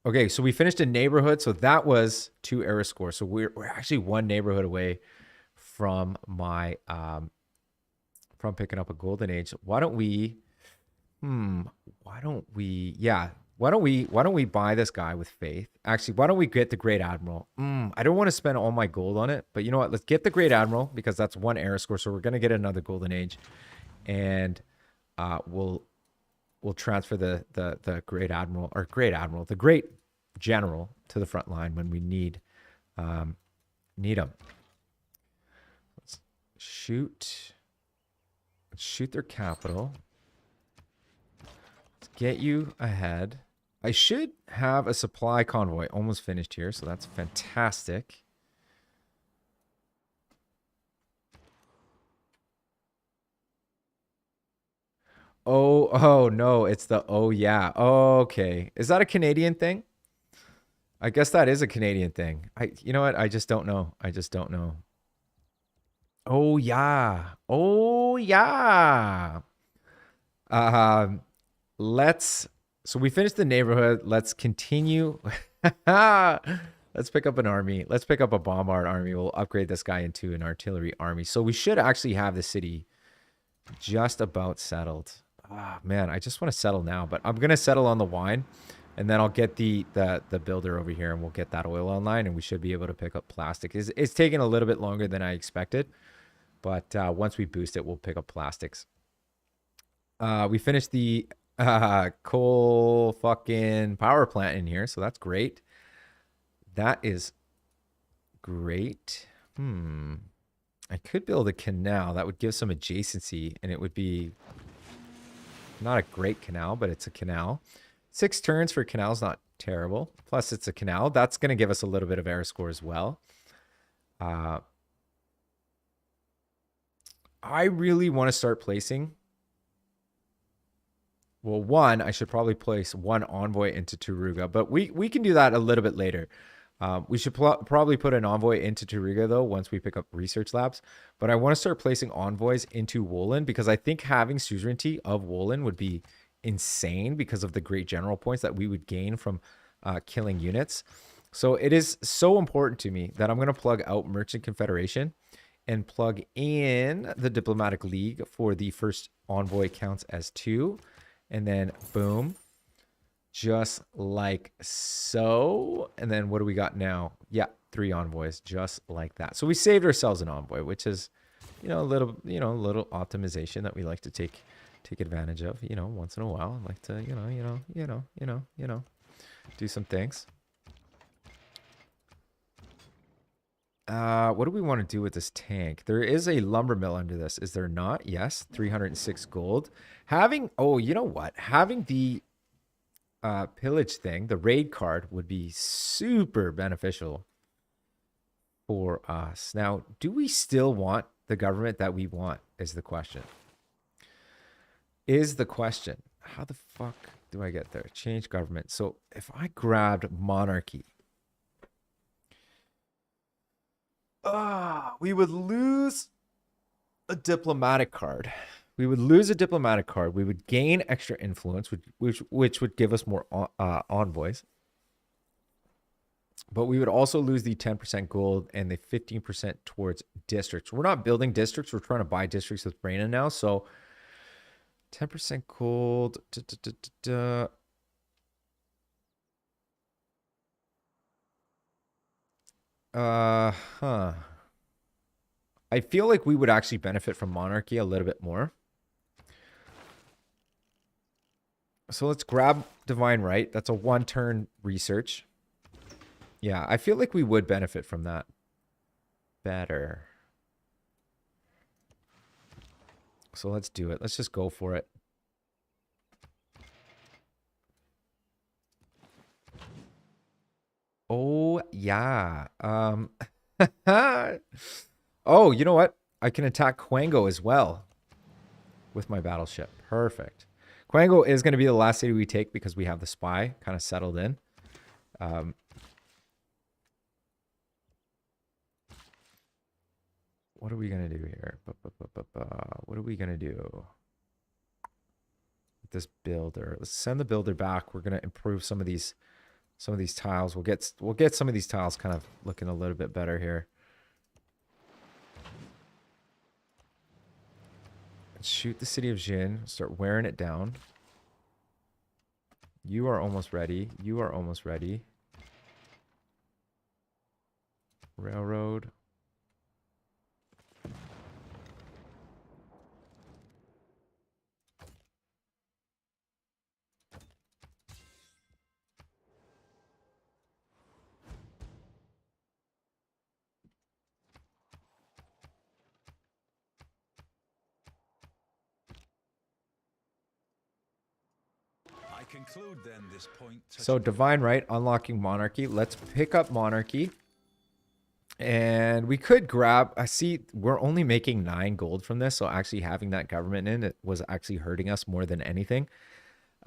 Okay, so we finished a neighborhood. So that was 2 era score. So we're actually 1 neighborhood away from my from picking up a golden age. Why don't we buy this guy with faith? Actually, why don't we get the Great Admiral? I don't want to spend all my gold on it, but you know what? Let's get the Great Admiral because that's 1 era score. So we're gonna get another golden age, and we'll transfer the Great Admiral the Great General to the front line when we need him. Let's shoot their capital. Let's get you ahead. I should have a supply convoy almost finished here, so that's fantastic. Oh no, it's the oh yeah. Oh, okay. Is that a Canadian thing? I guess that is a Canadian thing. You know what? I just don't know. Oh yeah. Oh yeah. So we finished the neighborhood. Let's continue. Let's pick up an army. Let's pick up a bombard army. We'll upgrade this guy into an artillery army. So we should actually have the city just about settled. Man, I just want to settle now, but I'm going to settle on the wine, and then I'll get the builder over here, and we'll get that oil online, and we should be able to pick up plastic. It's taking a little bit longer than I expected, but once we boost it, we'll pick up plastics. We finished the coal fucking power plant in here, so that's great. That is great. I could build a canal. That would give some adjacency, and it would be not a great canal, but it's a canal. 6 turns for a canal is not terrible. Plus, it's a canal. That's going to give us a little bit of air score as well. I really want to start placing. Well, 1, I should probably place 1 envoy into Taruga, but we can do that a little bit later. We should probably put an envoy into Taruga, though, once we pick up research labs. But I want to start placing envoys into Wolin because I think having suzerainty of Wolin would be insane because of the great general points that we would gain from killing units. So it is so important to me that I'm going to plug out Merchant Confederation and plug in the Diplomatic League for the first envoy counts as 2. And then boom. Just like so. And then what do we got now? Yeah, 3 envoys, just like that. So we saved ourselves an envoy, which is, a little optimization that we like to take advantage of, once in a while. I like to, do some things. What do we want to do with this tank? There is a lumber mill under this, is there not? Yes, 306 gold. Having the pillage thing, the raid card, would be super beneficial for us. Now, do we still want the government that we want is the question. How the fuck do I get there? Change government. So if I grabbed monarchy, we would lose a diplomatic card. We would gain extra influence, which would give us more envoys. But we would also lose the 10% gold and the 15% towards districts. We're not building districts. We're trying to buy districts with Braina now. So 10% gold. I feel like we would actually benefit from monarchy a little bit more. So let's grab Divine Right. That's a 1-turn research. Yeah, I feel like we would benefit from that better. So let's do it. Let's just go for it. Oh, yeah. Oh, you know what? I can attack Quango as well with my battleship. Perfect. Quango is going to be the last city we take because we have the spy kind of settled in. What are we going to do here? What are we going to do? With this builder. Let's send the builder back. We're going to improve some of these tiles. We'll get some of these tiles kind of looking a little bit better here. Let's shoot the city of Jin. Start wearing it down. You are almost ready. You are almost ready. Railroad. Conclude then this point. So divine right, unlocking monarchy. Let's pick up monarchy. And we could grab, I see we're only making 9 gold from this. So actually having that government in it was actually hurting us more than anything.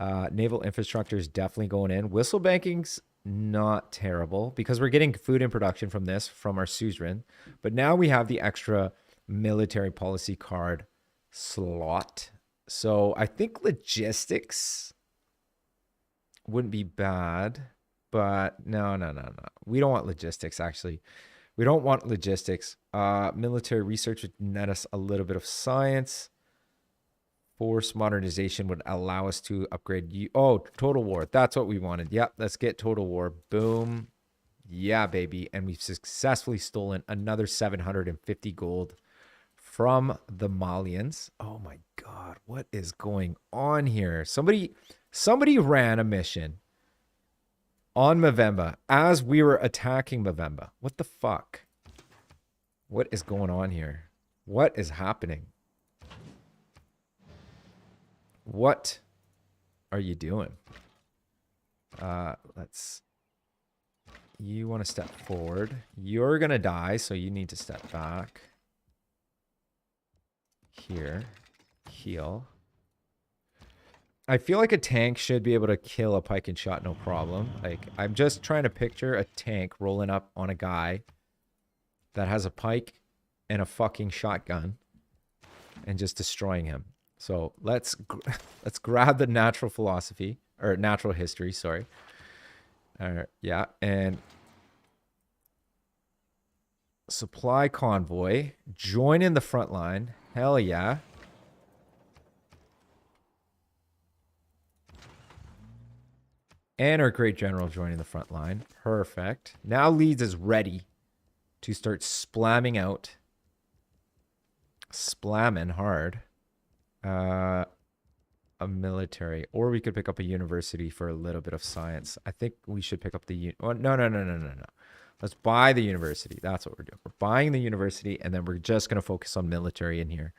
Naval infrastructure is definitely going in. Whistle banking's not terrible because we're getting food in production from this, from our suzerain. But now we have the extra military policy card slot. So I think logistics wouldn't be bad, but no. We don't want logistics, actually. We don't want logistics. Military research would net us a little bit of science. Force modernization would allow us to upgrade you. Oh, total war. That's what we wanted. Yep, let's get total war. Boom. Yeah, baby. And we've successfully stolen another 750 gold from the Malians. Oh my God, what is going on here? Somebody ran a mission on Movember as we were attacking Movember. What the fuck? What is going on here? What is happening? What are you doing? You want to step forward. You're going to die, so you need to step back. Here. Heal. I feel like a tank should be able to kill a pike and shot, no problem. Like, I'm just trying to picture a tank rolling up on a guy that has a pike and a fucking shotgun and just destroying him. So let's grab the natural philosophy, or natural history, sorry. Yeah, and supply convoy, join in the front line. Hell yeah. And our great general joining the front line. Perfect. Now Leeds is ready to start splamming out. Slamming hard. A military. Or we could pick up a university for a little bit of science. I think we should pick up the... No. Let's buy the university. That's what we're doing. We're buying the university, and then we're just going to focus on military in here.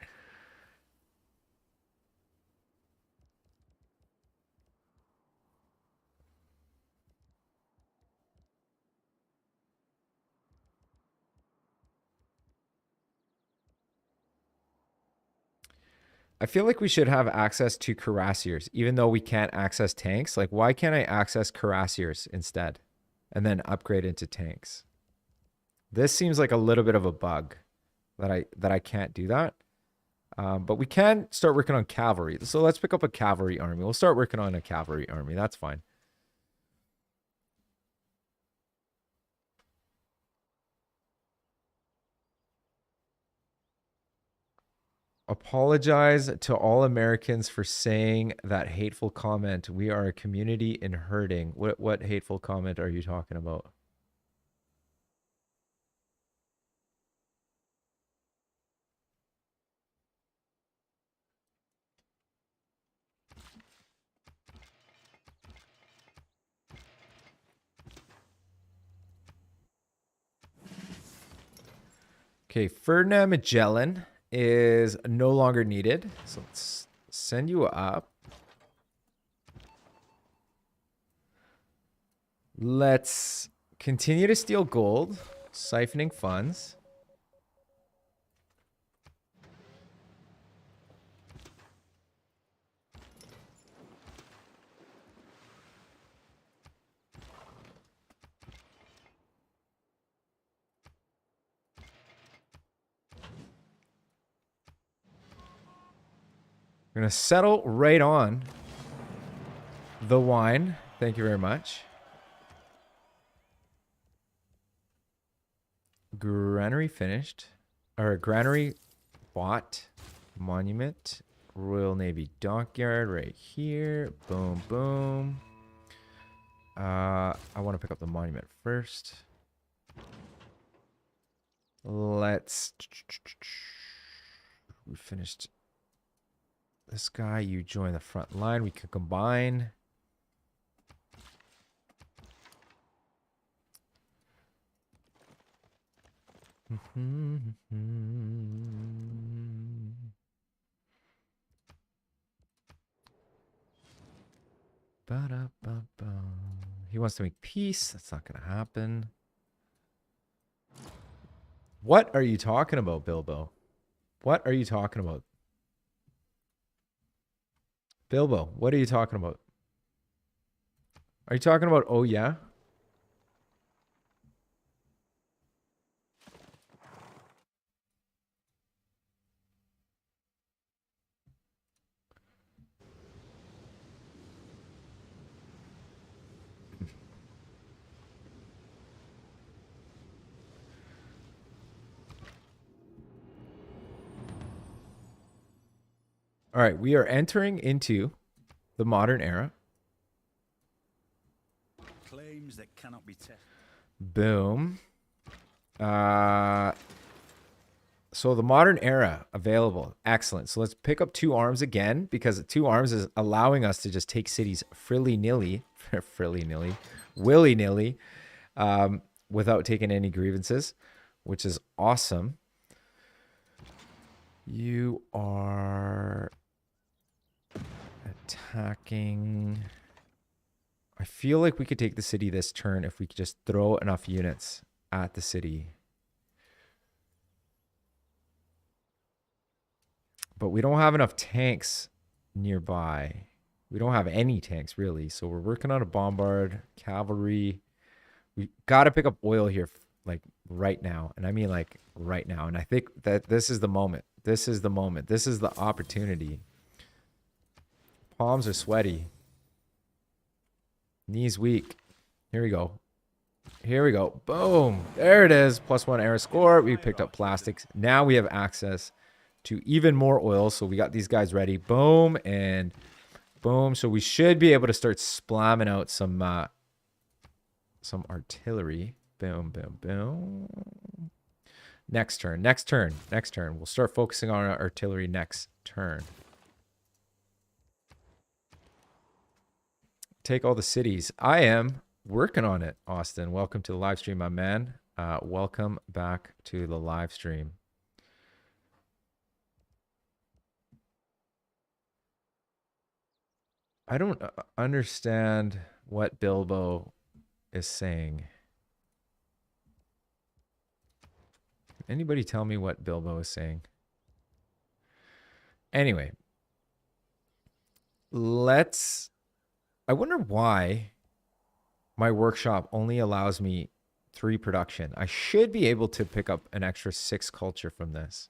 I feel like we should have access to cuirassiers, even though we can't access tanks. Like, why can't I access cuirassiers instead and then upgrade into tanks? This seems like a little bit of a bug that I can't do that. But we can start working on cavalry. So let's pick up a cavalry army. We'll start working on a cavalry army. That's fine. Apologize to all Americans for saying that hateful comment. We are a community in hurting. What hateful comment are you talking about? Okay, Ferdinand Magellan is no longer needed. So let's send you up. Let's continue to steal gold, siphoning funds. We're going to settle right on the wine. Thank you very much. Granary finished. Or granary bought. Monument. Royal Navy Dockyard right here. Boom, boom. I want to pick up the monument first. Let's... We finished this guy. You join the front line. We can combine. He wants to make peace. That's not going to happen. What are you talking about, Bilbo? What are you talking about? Bilbo, what are you talking about? Are you talking about, oh yeah? All right, we are entering into the modern era. Claims that cannot be tested. Boom. So the modern era available. Excellent. So let's pick up 2 arms again, because 2 arms is allowing us to just take cities willy-nilly, without taking any grievances, which is awesome. You are attacking. I feel like we could take the city this turn if we could just throw enough units at the city. But we don't have enough tanks nearby. We don't have any tanks, really. So we're working on a bombard, cavalry. We got to pick up oil here, like, right now. And I mean, like, right now. And I think that this is the moment. This is the moment. This is the opportunity. Palms are sweaty. Knees weak. Here we go. Here we go. Boom. There it is. +1 air score. We picked up plastics. Now we have access to even more oil. So we got these guys ready. Boom and boom. So we should be able to start slamming out some artillery. Boom, boom, boom. Next turn. Next turn. Next turn. We'll start focusing on our artillery next turn. Take all the cities. I am working on it, Austin. Welcome to the live stream, my man. Welcome back to the live stream. I don't understand what Bilbo is saying. Anybody tell me what Bilbo is saying? Anyway, I wonder why my workshop only allows me 3 production. I should be able to pick up an extra 6 culture from this.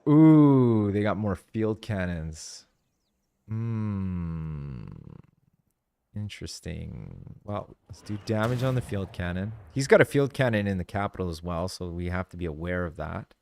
Ooh, they got more field cannons. Interesting. Well, let's do damage on the field cannon. He's got a field cannon in the capital as well, so we have to be aware of that.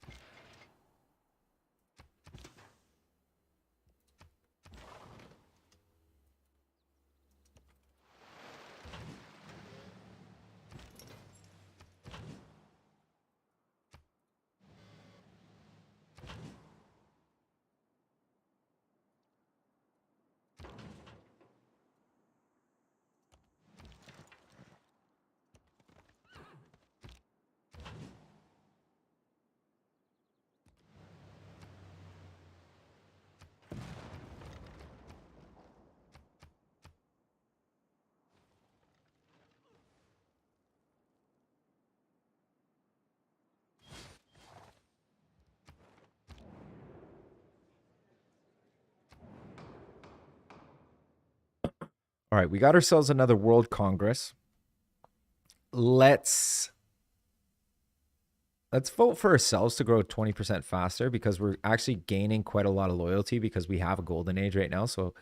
All right, we got ourselves another World Congress. Let's vote for ourselves to grow 20% faster because we're actually gaining quite a lot of loyalty because we have a golden age right now. So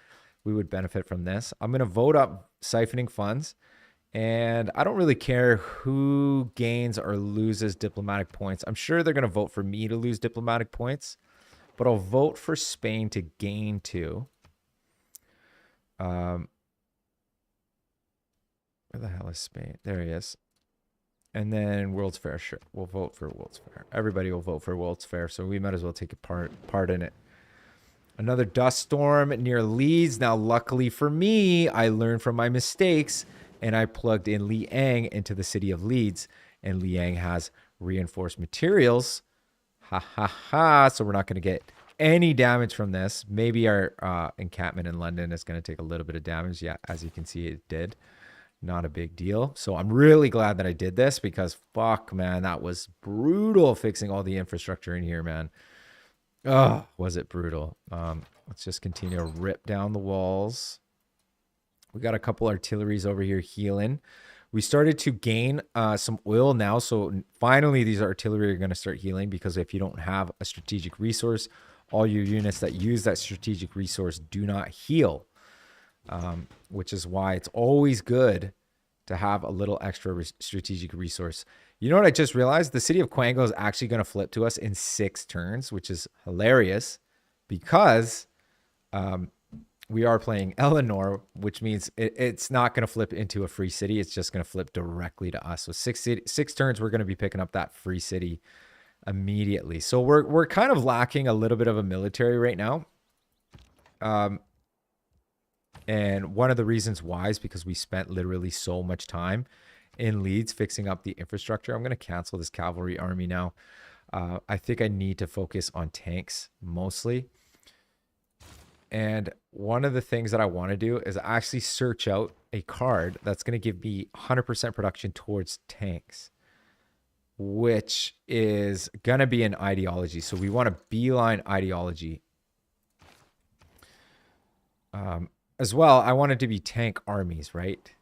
we would benefit from this. I'm going to vote up siphoning funds. And I don't really care who gains or loses diplomatic points. I'm sure they're going to vote for me to lose diplomatic points, but I'll vote for Spain to gain 2. Where the hell is Spain? There he is. And then World's Fair, sure. We'll vote for World's Fair. Everybody will vote for World's Fair, so we might as well take a part in it. Another dust storm near Leeds. Now, luckily for me, I learned from my mistakes, and I plugged in Liang into the city of Leeds, and Liang has reinforced materials. Ha ha ha. So we're not going to get any damage from this. Maybe our encampment in London is going to take a little bit of damage. Yeah, as you can see, it did. Not a big deal. So I'm really glad that I did this because fuck, man, that was brutal fixing all the infrastructure in here, man. Oh, was it brutal. Let's just continue to rip down the walls. We got a couple artilleries over here healing. We started to gain some oil now. So finally, these artillery are going to start healing because if you don't have a strategic resource, all your units that use that strategic resource do not heal. Which is why it's always good to have a little extra strategic resource. You know what I just realized? The city of Quango is actually going to flip to us in 6 turns, which is hilarious because we are playing Eleanor, which means it's not going to flip into a free city. It's just going to flip directly to us. So 6 turns, we're going to be picking up that free city immediately. So we're kind of lacking a little bit of a military right now. And one of the reasons why is because we spent literally so much time in Leeds fixing up the infrastructure. I'm going to cancel this cavalry army now. I think I need to focus on tanks mostly. And one of the things that I want to do is actually search out a card that's going to give me 100% production towards tanks, which is going to be an ideology. So we want a beeline ideology. As well, I want it to be tank armies, right?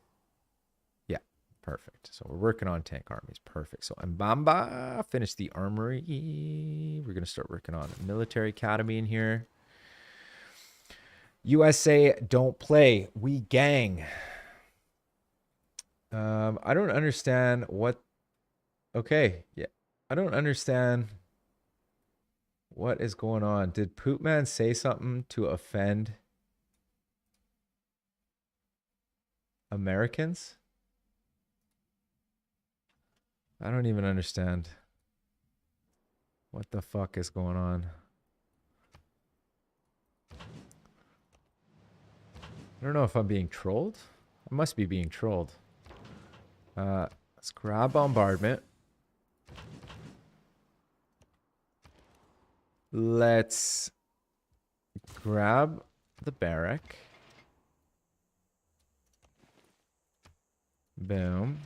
Yeah, perfect. So we're working on tank armies. Perfect. So Mbamba, finish the armory. We're going to start working on a military academy in here. USA, don't play. We gang. I don't understand what... Okay, yeah. I don't understand what is going on. Did Poopman say something to offend Americans? I don't even understand what the fuck is going on. I don't know if I'm being trolled. I must be being trolled. Let's grab bombardment. Let's grab the barrack. Boom.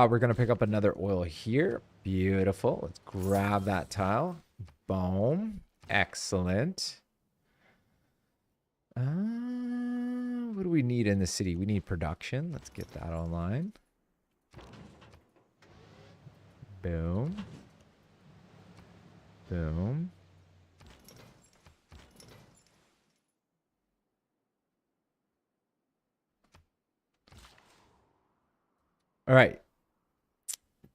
We're going to pick up another oil here. Beautiful. Let's grab that tile. Boom. Excellent. What do we need in the city? We need production. Let's get that online. Boom. Boom. All right.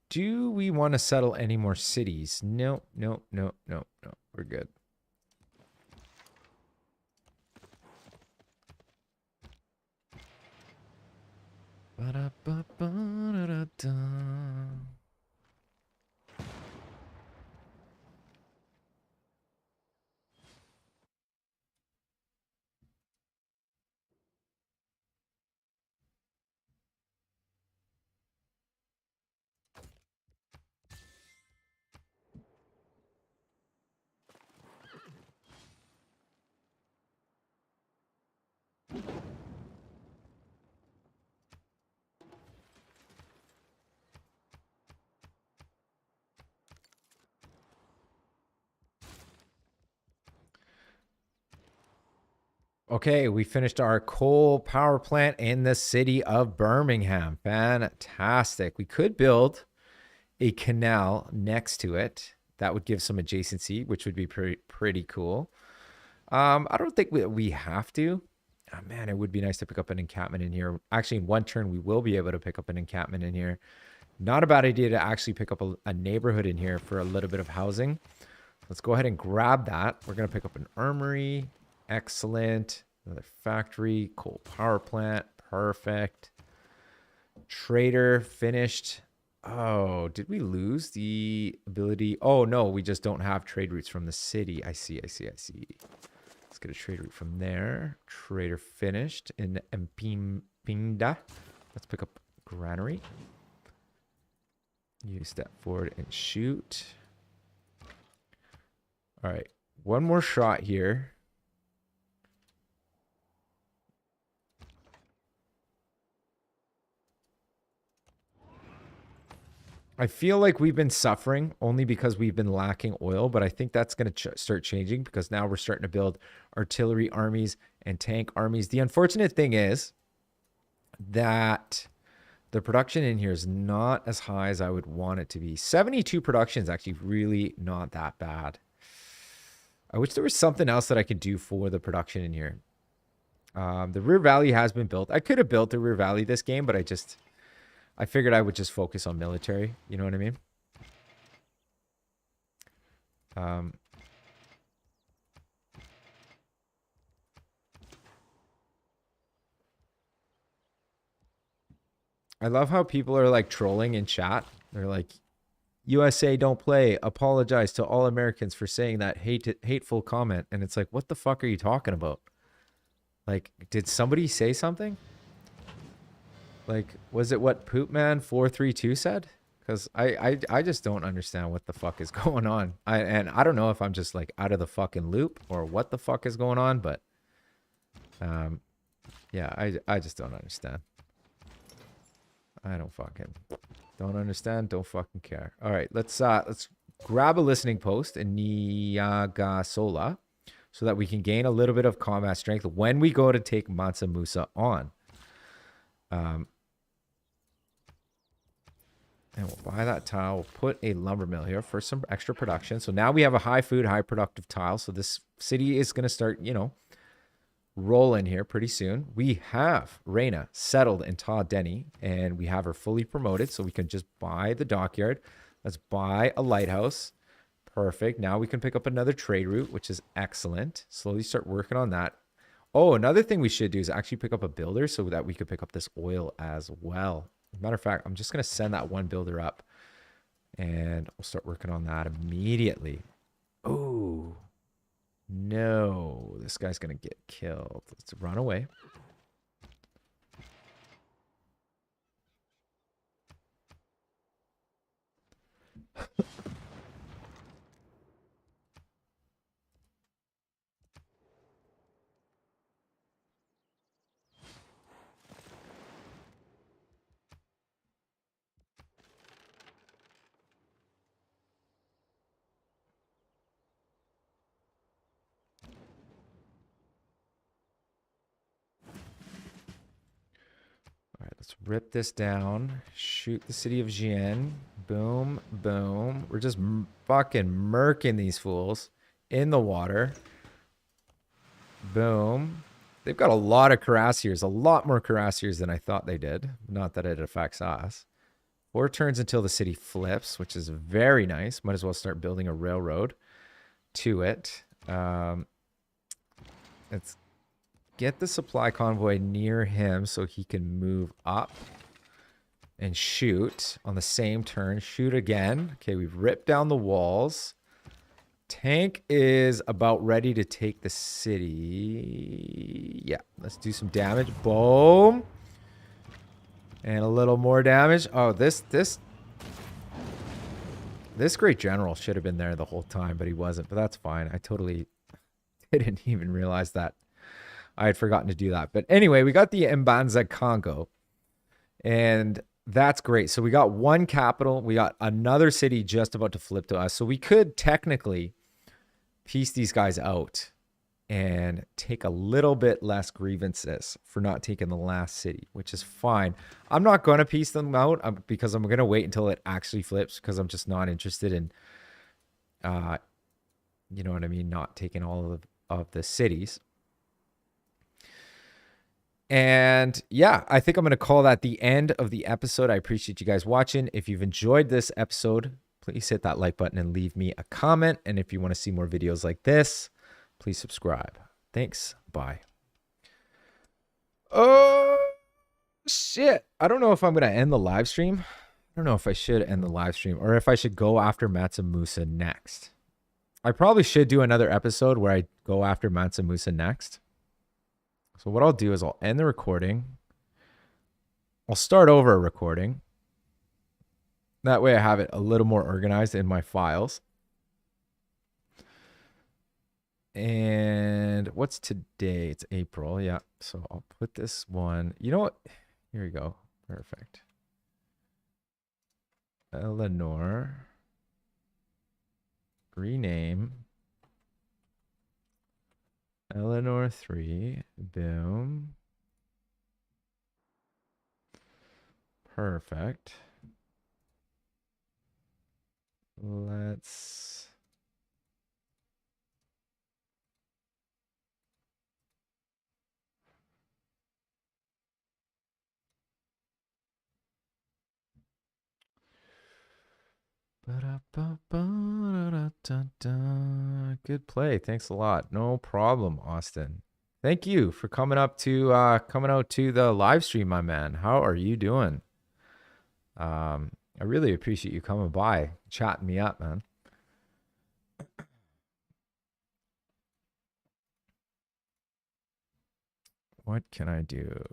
Do we want to settle any more cities? No, no, no, no, no. We're good. Ba-da-ba-ba-da-da-da. Okay, we finished our coal power plant in the city of Birmingham. Fantastic. We could build a canal next to it. That would give some adjacency, which would be pretty cool. I don't think we have to. Oh, man, it would be nice to pick up an encampment in here. Actually, in one turn, we will be able to pick up an encampment in here. Not a bad idea to actually pick up a neighborhood in here for a little bit of housing. Let's go ahead and grab that. We're going to pick up an armory. Excellent. Another factory. Coal power plant. Perfect. Trader finished. Oh, did we lose the ability? Oh, no, we just don't have trade routes from the city. I see. Let's get a trade route from there. Trader finished in Mpinda. Let's pick up granary. You step forward and shoot. All right, one more shot here. I feel like we've been suffering only because we've been lacking oil, but I think that's going to start changing because now we're starting to build artillery armies and tank armies. The unfortunate thing is that the production in here is not as high as I would want it to be. 72 production is actually really not that bad. I wish there was something else that I could do for the production in here. The rear valley has been built. I could have built the rear valley this game, but I figured I would just focus on military. You know what I mean? I love how people are like trolling in chat. They're like, USA don't play. Apologize to all Americans for saying that hateful comment. And it's like, what the fuck are you talking about? Like, did somebody say something? Like, was it what Poopman432 said? Because I just don't understand what the fuck is going on. And I don't know if I'm just like out of the fucking loop or what the fuck is going on, but yeah, I just don't understand. I don't understand, don't fucking care. All right, let's grab a listening post in Niagasola so that we can gain a little bit of combat strength when we go to take Mansa Musa on. And we'll buy that tile. We'll put a lumber mill here for some extra production. So now we have a high food, high productive tile. So this city is going to start, you know, rolling here pretty soon. We have Reina settled in Ta Deni, and we have her fully promoted. So we can just buy the dockyard. Let's buy a lighthouse. Perfect. Now we can pick up another trade route, which is excellent. Slowly start working on that. Oh, another thing we should do is actually pick up a builder so that we could pick up this oil as well. Matter of fact, I'm just going to send that one builder up and we'll start working on that immediately. Oh, no. This guy's going to get killed. Let's run away. Let's rip this down. Shoot the city of Jian. Boom, boom. We're just fucking murking these fools in the water. Boom. They've got a lot of cuirassiers, a lot more cuirassiers than I thought they did. Not that it affects us. 4 turns until the city flips, which is very nice. Might as well start building a railroad to it. Let's get the supply convoy near him so he can move up and shoot on the same turn. Shoot again. Okay, we've ripped down the walls. Tank is about ready to take the city. Yeah, let's do some damage. Boom. And a little more damage. Oh, this great general should have been there the whole time, but he wasn't. But that's fine. I totally didn't even realize that. I had forgotten to do that. But anyway, we got the Mbanza Congo. And that's great. So we got one capital. We got another city just about to flip to us. So we could technically piece these guys out and take a little bit less grievances for not taking the last city, which is fine. I'm not going to piece them out because I'm going to wait until it actually flips, because I'm just not interested in, you know what I mean, not taking all of the cities. And yeah, I think I'm going to call that the end of the episode. I appreciate you guys watching. If you've enjoyed this episode, please hit that like button and leave me a comment. And if you want to see more videos like this, please subscribe. Thanks. Bye. Oh, shit. I don't know if I'm going to end the live stream. I don't know if I should end the live stream or if I should go after Matsumusa next. I probably should do another episode where I go after Matsumusa next. So what I'll do is I'll end the recording. I'll start over a recording. That way I have it a little more organized in my files. And what's today? It's April. Yeah. So I'll put this one. You know what? Here we go. Perfect. Eleanor. Rename. Eleanor 3. Boom. Perfect. Let's... Good play. Thanks a lot. No problem, Austin. Thank you for coming out to the live stream, my man. How are you doing? I really appreciate you coming by, chatting me up, man. What can I do?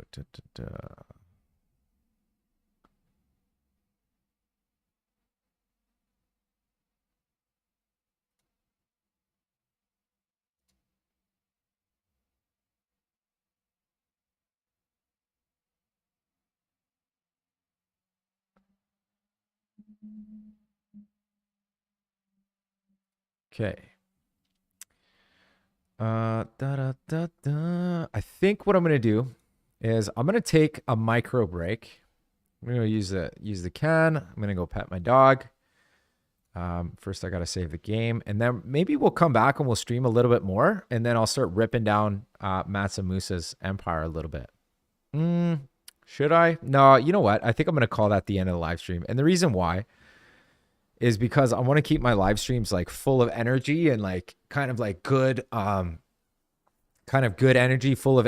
Okay. I think what I'm gonna do is I'm gonna take a micro break. I'm gonna use the can. I'm gonna go pet my dog. First I gotta save the game, and then maybe we'll come back and we'll stream a little bit more, and then I'll start ripping down Matsumosa's empire a little bit. Should I? No, you know what? I think I'm gonna call that the end of the live stream, and the reason why is because I want to keep my live streams like full of energy and like kind of like good, kind of good energy, full of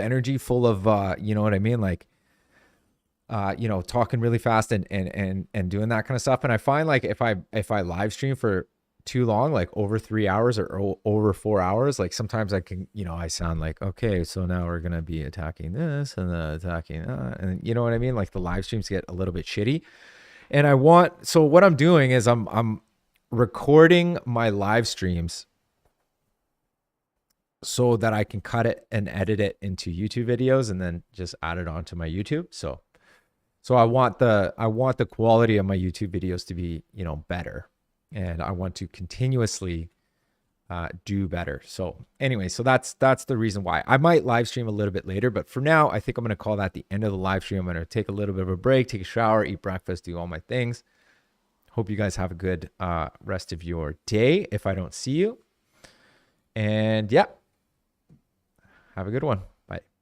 you know what I mean? Like, you know, talking really fast and doing that kind of stuff. And I find like if I live stream for too long, like over 3 hours or over 4 hours, like sometimes I can, you know, I sound like, okay, so now we're going to be attacking this and attacking that. And you know what I mean? Like the live streams get a little bit shitty. And so what I'm doing is I'm recording my live streams so that I can cut it and edit it into YouTube videos and then just add it onto my YouTube. So I want the quality of my YouTube videos to be, you know, better, and I want to continuously do better. So anyway, so that's the reason why I might live stream a little bit later, but for now, I think I'm going to call that the end of the live stream. I'm going to take a little bit of a break, take a shower, eat breakfast, do all my things. Hope you guys have a good rest of your day if I don't see you. And yeah, have a good one.